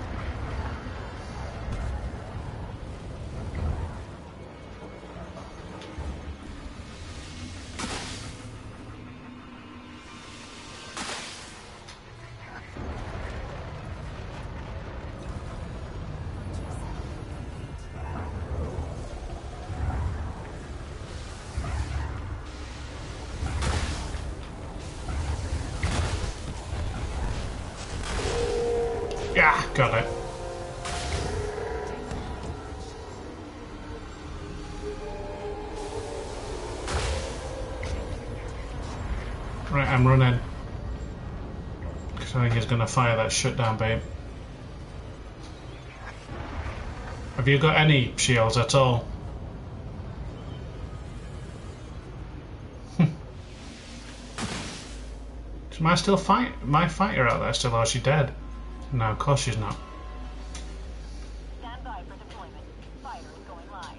Yeah, got it. Right, I'm running. Because I think he's going to fire that shutdown beam. Have you got any shields at all? Am I still my fighter out there still, or is she dead? No, of course she's not. Stand by for deployment. Fighter is going live.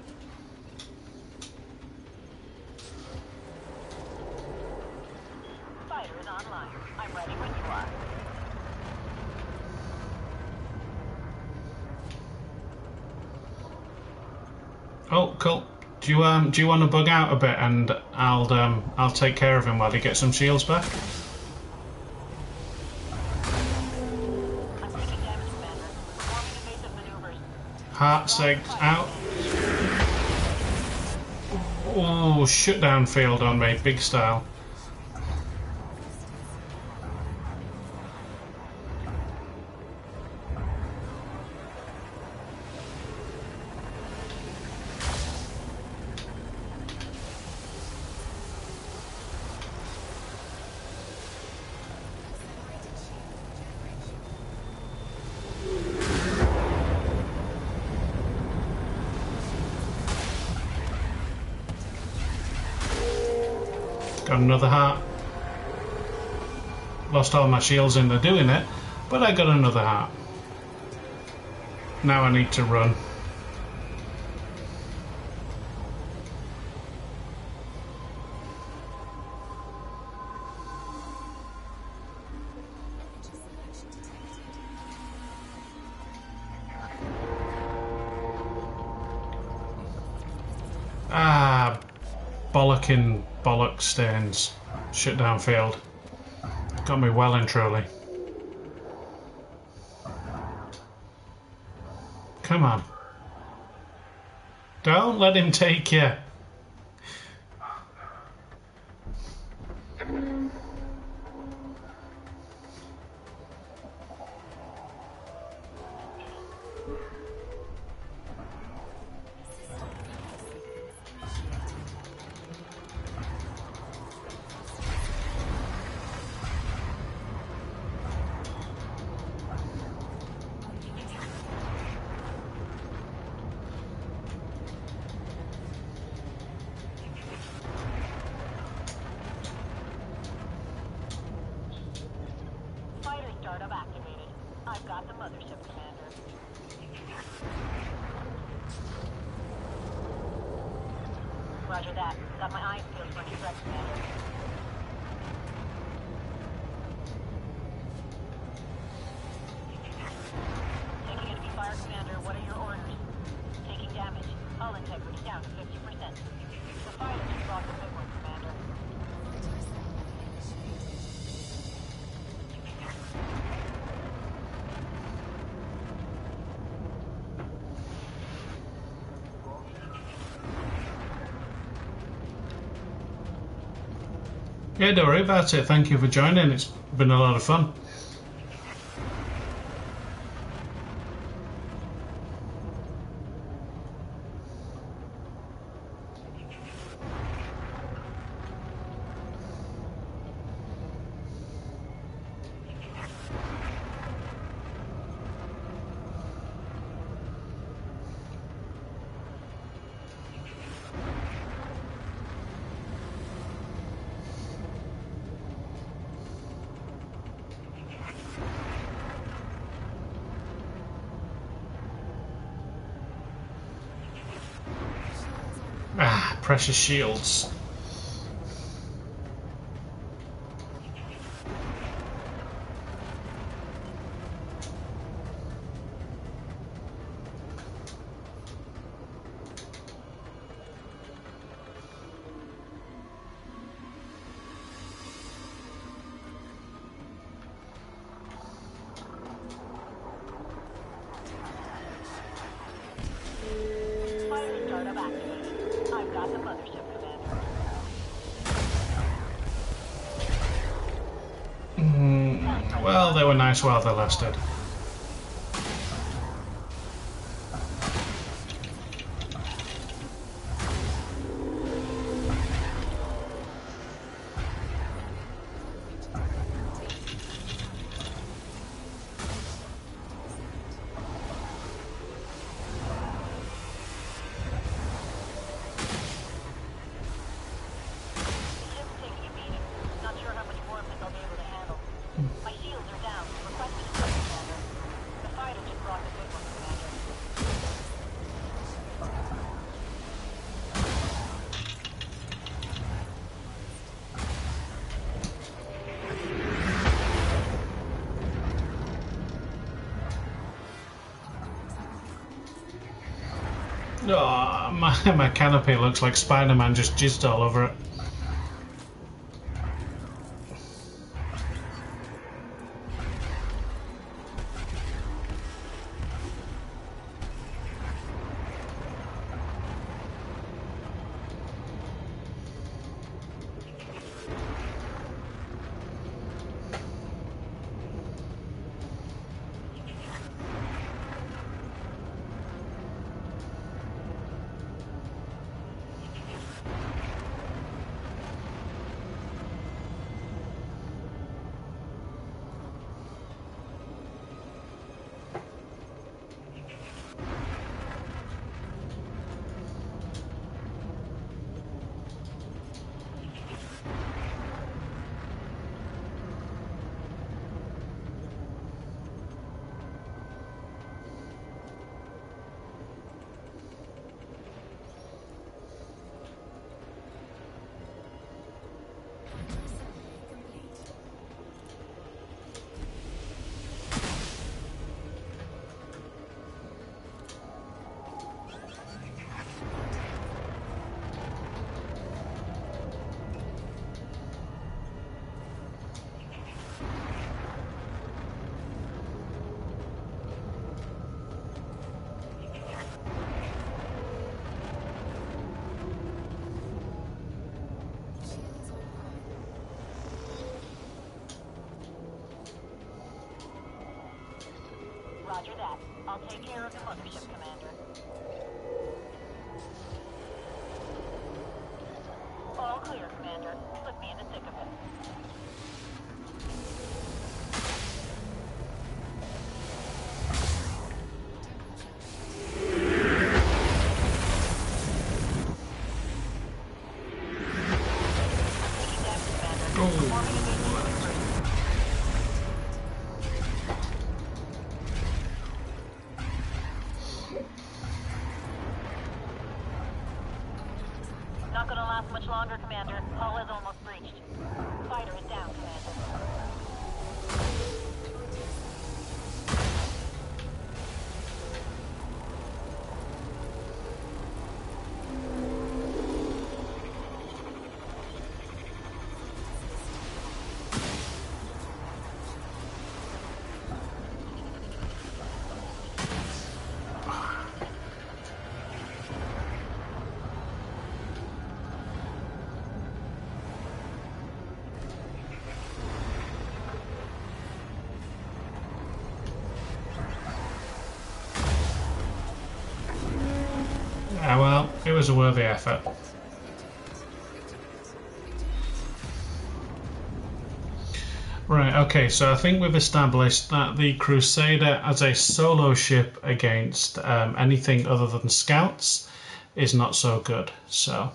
Fighter is online. I'm ready when you are. Oh, cool. Do you want to bug out a bit, and I'll take care of him while he gets some shields back? I'm taking damage, Commander. Performing evasive maneuvers. Heart segs out. Oh, shutdown field on me, big style. Got another heart. Lost all my shields in the doing it, but I got another heart. Now I need to run. Ah, bollocking bollock stains. Shutdown field. Got me well and truly. Come on. Don't let him take you. Fighter startup activated. I've got the mothership, Commander. Roger that. Got my eyes peeled for any threats, Commander. Taking enemy fire, Commander. What are your orders? Taking damage. Hull integrity down to 50%. The fighter just brought the big one, Commander. Yeah, don't worry about it. Thank you for joining. It's been a lot of fun. Ah, precious shields. Fighter startup activated. I've got the mothership, Commander. Well, they were nice while they lasted. Oh, my canopy looks like Spider-Man just jizzed all over it. Roger that. I'll take care of the mothership, Commander. All clear, Commander. Put me in the thick of it. Taking damage, Commander. Performing a good Not gonna last much longer, Commander. Hull is almost breached. Fighter is down, Commander. Ah, well, it was a worthy effort. Right, okay, so I think we've established that the Crusader as a solo ship against anything other than scouts is not so good. So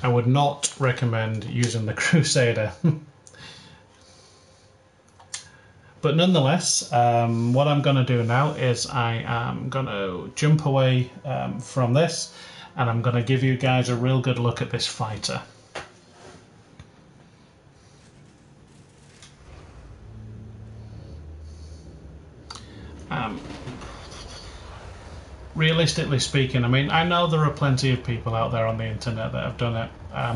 I would not recommend using the Crusader. But nonetheless, what I'm going to do now is I am going to jump away from this, and I'm going to give you guys a real good look at this fighter. Realistically speaking, I mean, I know there are plenty of people out there on the internet that have done it,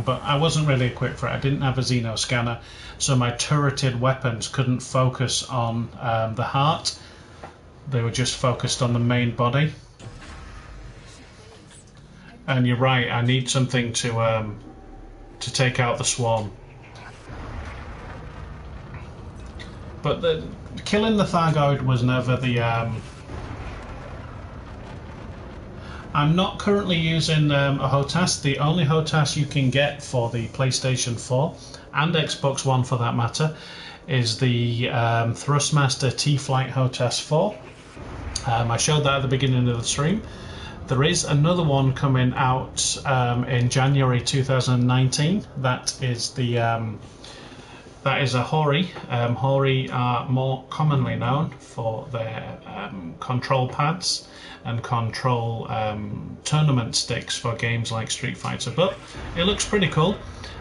but I wasn't really equipped for it. I didn't have a Xeno scanner, so my turreted weapons couldn't focus on the heart. They were just focused on the main body. And you're right, I need something to take out the swarm. But killing the Thargoid was never the... I'm not currently using a HOTAS. The only HOTAS you can get for the PlayStation 4 and Xbox One for that matter is the Thrustmaster T-Flight HOTAS 4. I showed that at the beginning of the stream. There is another one coming out in January 2019. That is the that is a Hori. Hori are more commonly known for their control pads and control tournament sticks for games like Street Fighter, but it looks pretty cool.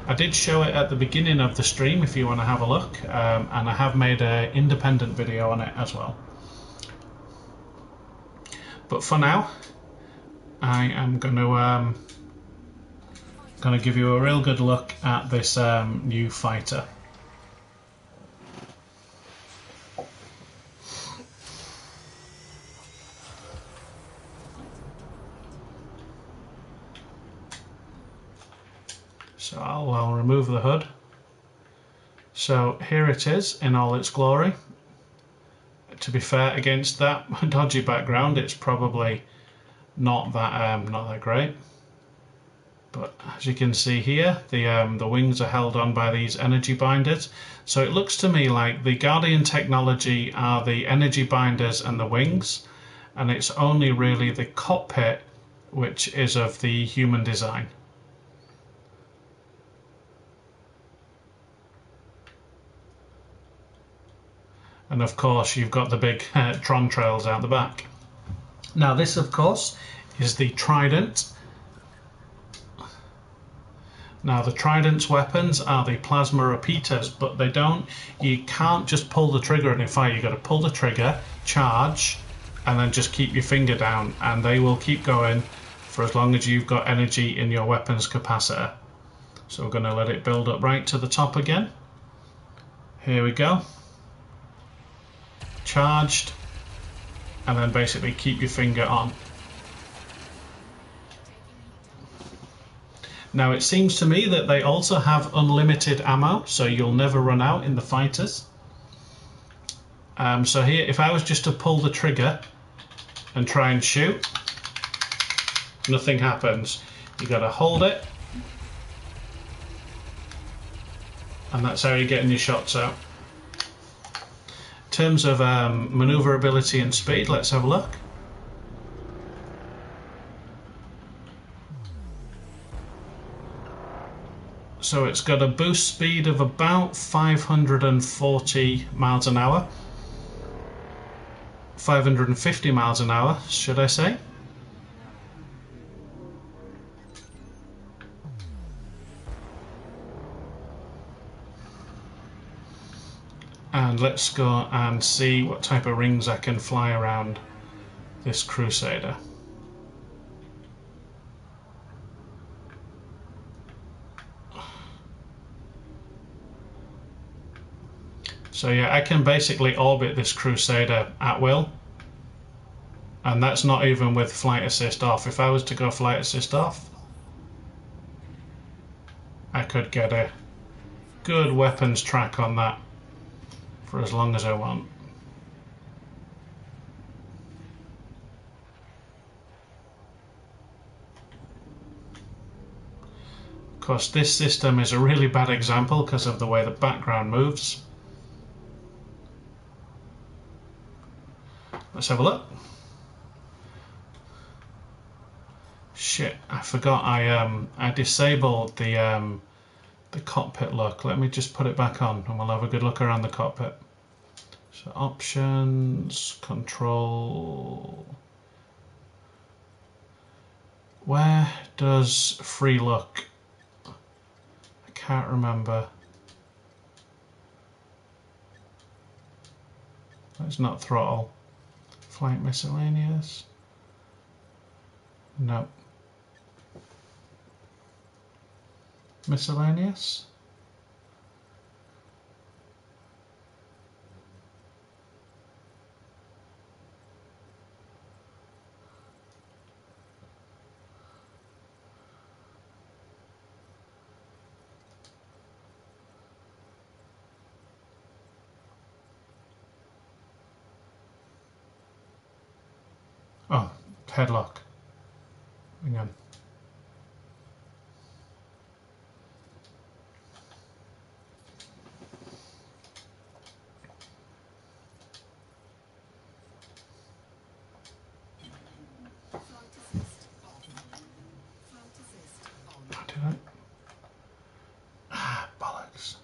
I did show it at the beginning of the stream if you want to have a look, and I have made an independent video on it as well. But for now, I am going to give you a real good look at this new fighter. So I'll remove the hood. So here it is in all its glory. To be fair, against that dodgy background, it's probably not that great. But as you can see here, the wings are held on by these energy binders. So it looks to me like the Guardian technology are the energy binders and the wings, and it's only really the cockpit which is of the human design. And of course you've got the big Tron trails out the back. Now this of course is the Trident. Now the Trident's weapons are the plasma repeaters, but you can't just pull the trigger and fire. You've got to pull the trigger, charge, and then just keep your finger down, and they will keep going for as long as you've got energy in your weapons capacitor. So we're going to let it build up right to the top again. Here we go. Charged, and then basically keep your finger on. Now it seems to me that they also have unlimited ammo, so you'll never run out in the fighters. So here, if I was just to pull the trigger and try and shoot, nothing happens. You got to hold it, and that's how you're getting your shots out. In terms of maneuverability and speed, let's have a look. So it's got a boost speed of about 540 miles an hour. 550 miles an hour, should I say. And let's go and see what type of rings I can fly around this Crusader. So yeah, I can basically orbit this Crusader at will. And that's not even with flight assist off. If I was to go flight assist off, I could get a good weapons track on that for as long as I want. Of course, this system is a really bad example because of the way the background moves. Let's have a look. Shit, I forgot I disabled the cockpit look. Let me just put it back on and we'll have a good look around the cockpit. So options, control. Where does free look? I can't remember. It's not throttle. Flight miscellaneous. No. Miscellaneous. Oh, headlock. Hang on. Oh, did I? Ah, bollocks.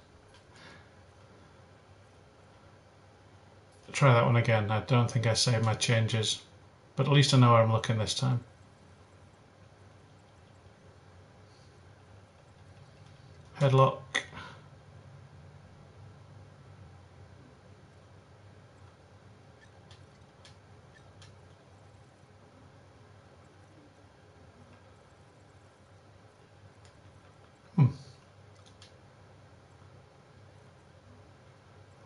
Try that one again. I don't think I saved my changes, but at least I know where I'm looking this time. Headlock.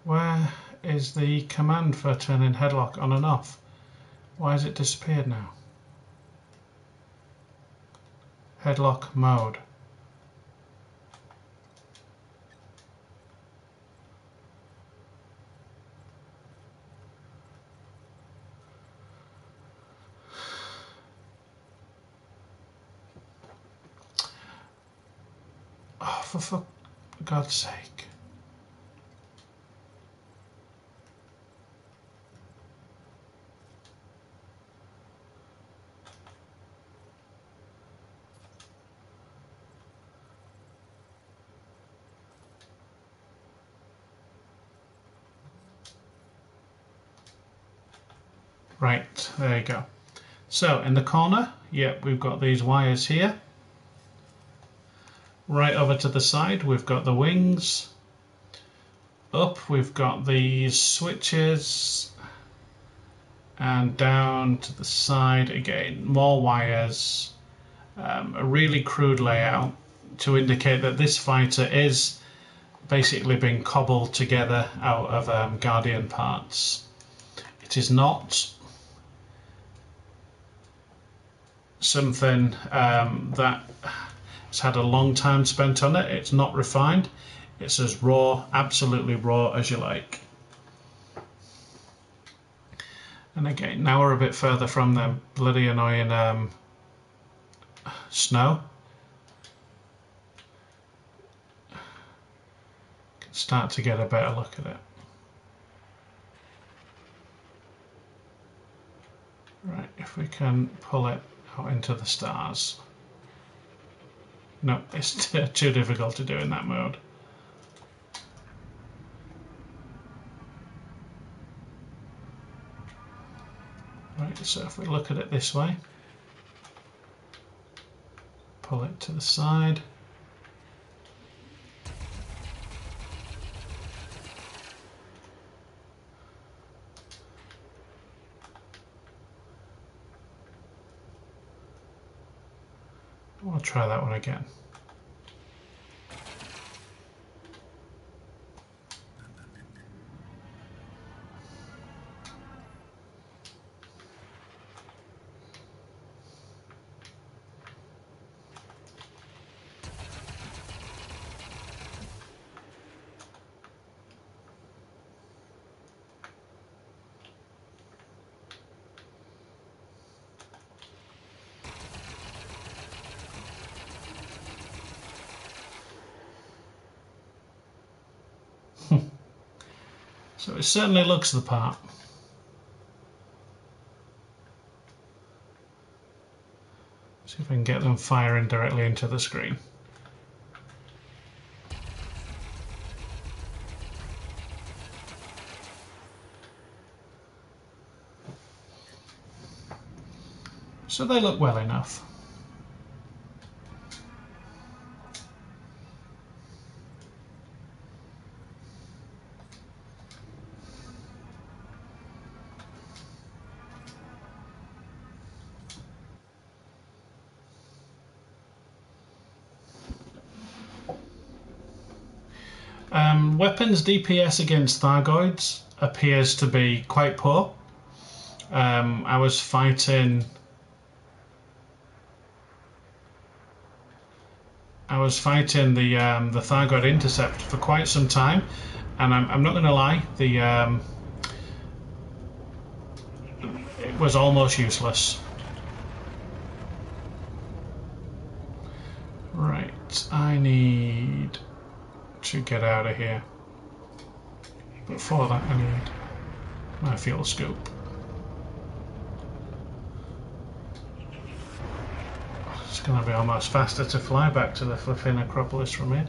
Where is the command for turning headlock on and off? Why has it disappeared now? Headlock mode. Oh, for God's sake. Right, there you go. So in the corner, yep, we've got these wires here. Right over to the side, we've got the wings. Up, we've got these switches. And down to the side again, more wires. A really crude layout to indicate that this fighter is basically being cobbled together out of Guardian parts. It is not something that has had a long time spent on it. It's not refined. It's as raw, absolutely raw as you like. And again, now we're a bit further from the bloody annoying snow. Can start to get a better look at it. Right, if we can pull it out into the stars. No, it's too difficult to do in that mode. Right, so if we look at it this way, pull it to the side. I'll try that one again. So it certainly looks the part. See if I can get them firing directly into the screen. So they look well enough. Weapons DPS against Thargoids appears to be quite poor. I was fighting the Thargoid Intercept for quite some time, and I'm not going to lie, it was almost useless. Right, I need to get out of here. But for that, I need my fuel scoop. It's going to be almost faster to fly back to the flipping Acropolis from here.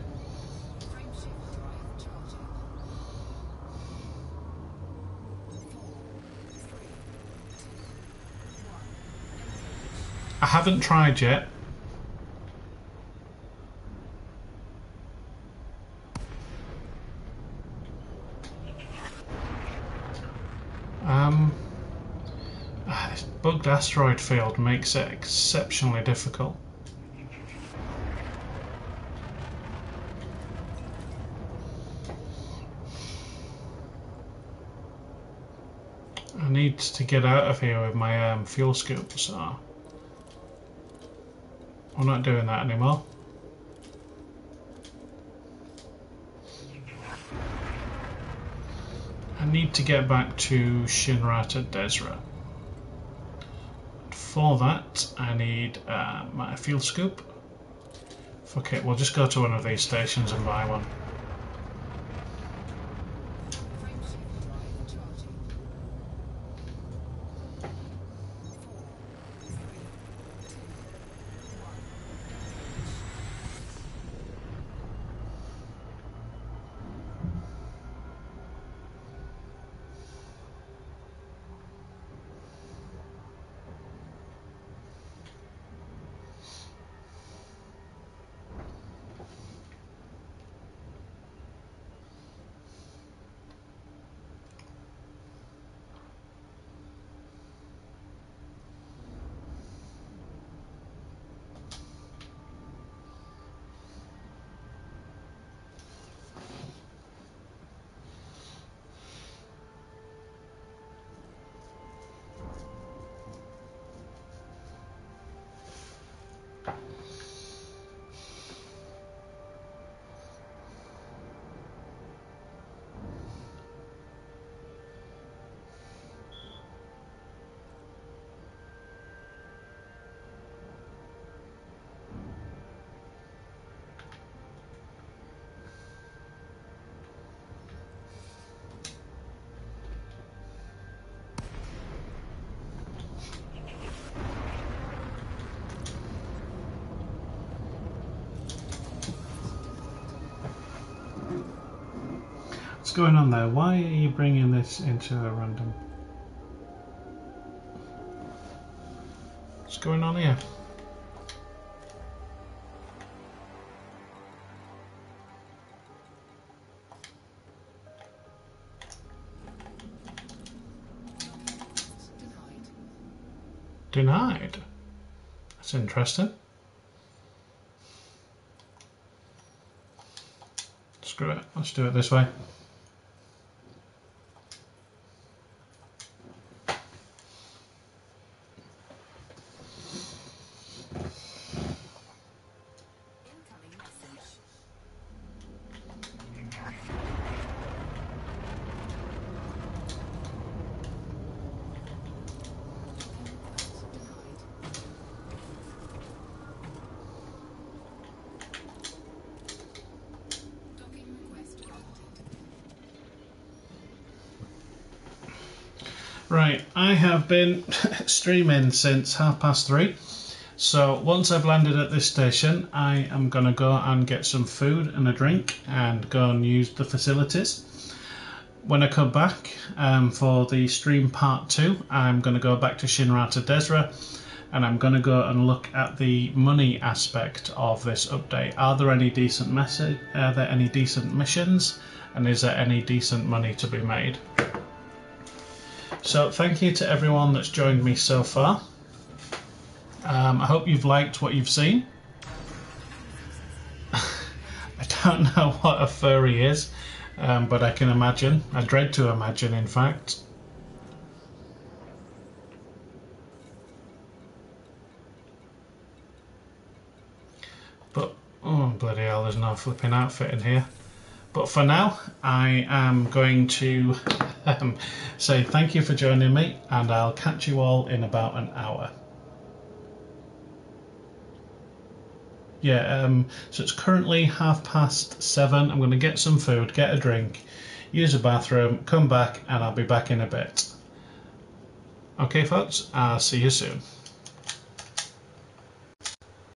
I haven't tried yet. This bugged asteroid field makes it exceptionally difficult. I need to get out of here with my fuel scoop, so we're not doing that anymore. I need to get back to Shinrata Desra. For that, I need my fuel scoop. Fuck it, we'll just go to one of these stations and buy one. What's going on there? Why are you bringing this into a random? What's going on here? Denied? That's interesting. Screw it, let's do it this way. Right, I have been streaming since 3:30, so once I've landed at this station I am going to go and get some food and a drink and go and use the facilities. When I come back for the stream part 2, I'm going to go back to Shinrata Desra and I'm going to go and look at the money aspect of this update. Are there any decent missions, and is there any decent money to be made? So thank you to everyone that's joined me so far. I hope you've liked what you've seen. I don't know what a furry is, but I can imagine. I dread to imagine, in fact. But, oh bloody hell, there's no flipping outfit in here. But for now, I am going to say thank you for joining me, and I'll catch you all in about an hour. Yeah, so it's currently 7:30. I'm going to get some food, get a drink, use a bathroom, come back, and I'll be back in a bit. Okay, folks, I'll see you soon.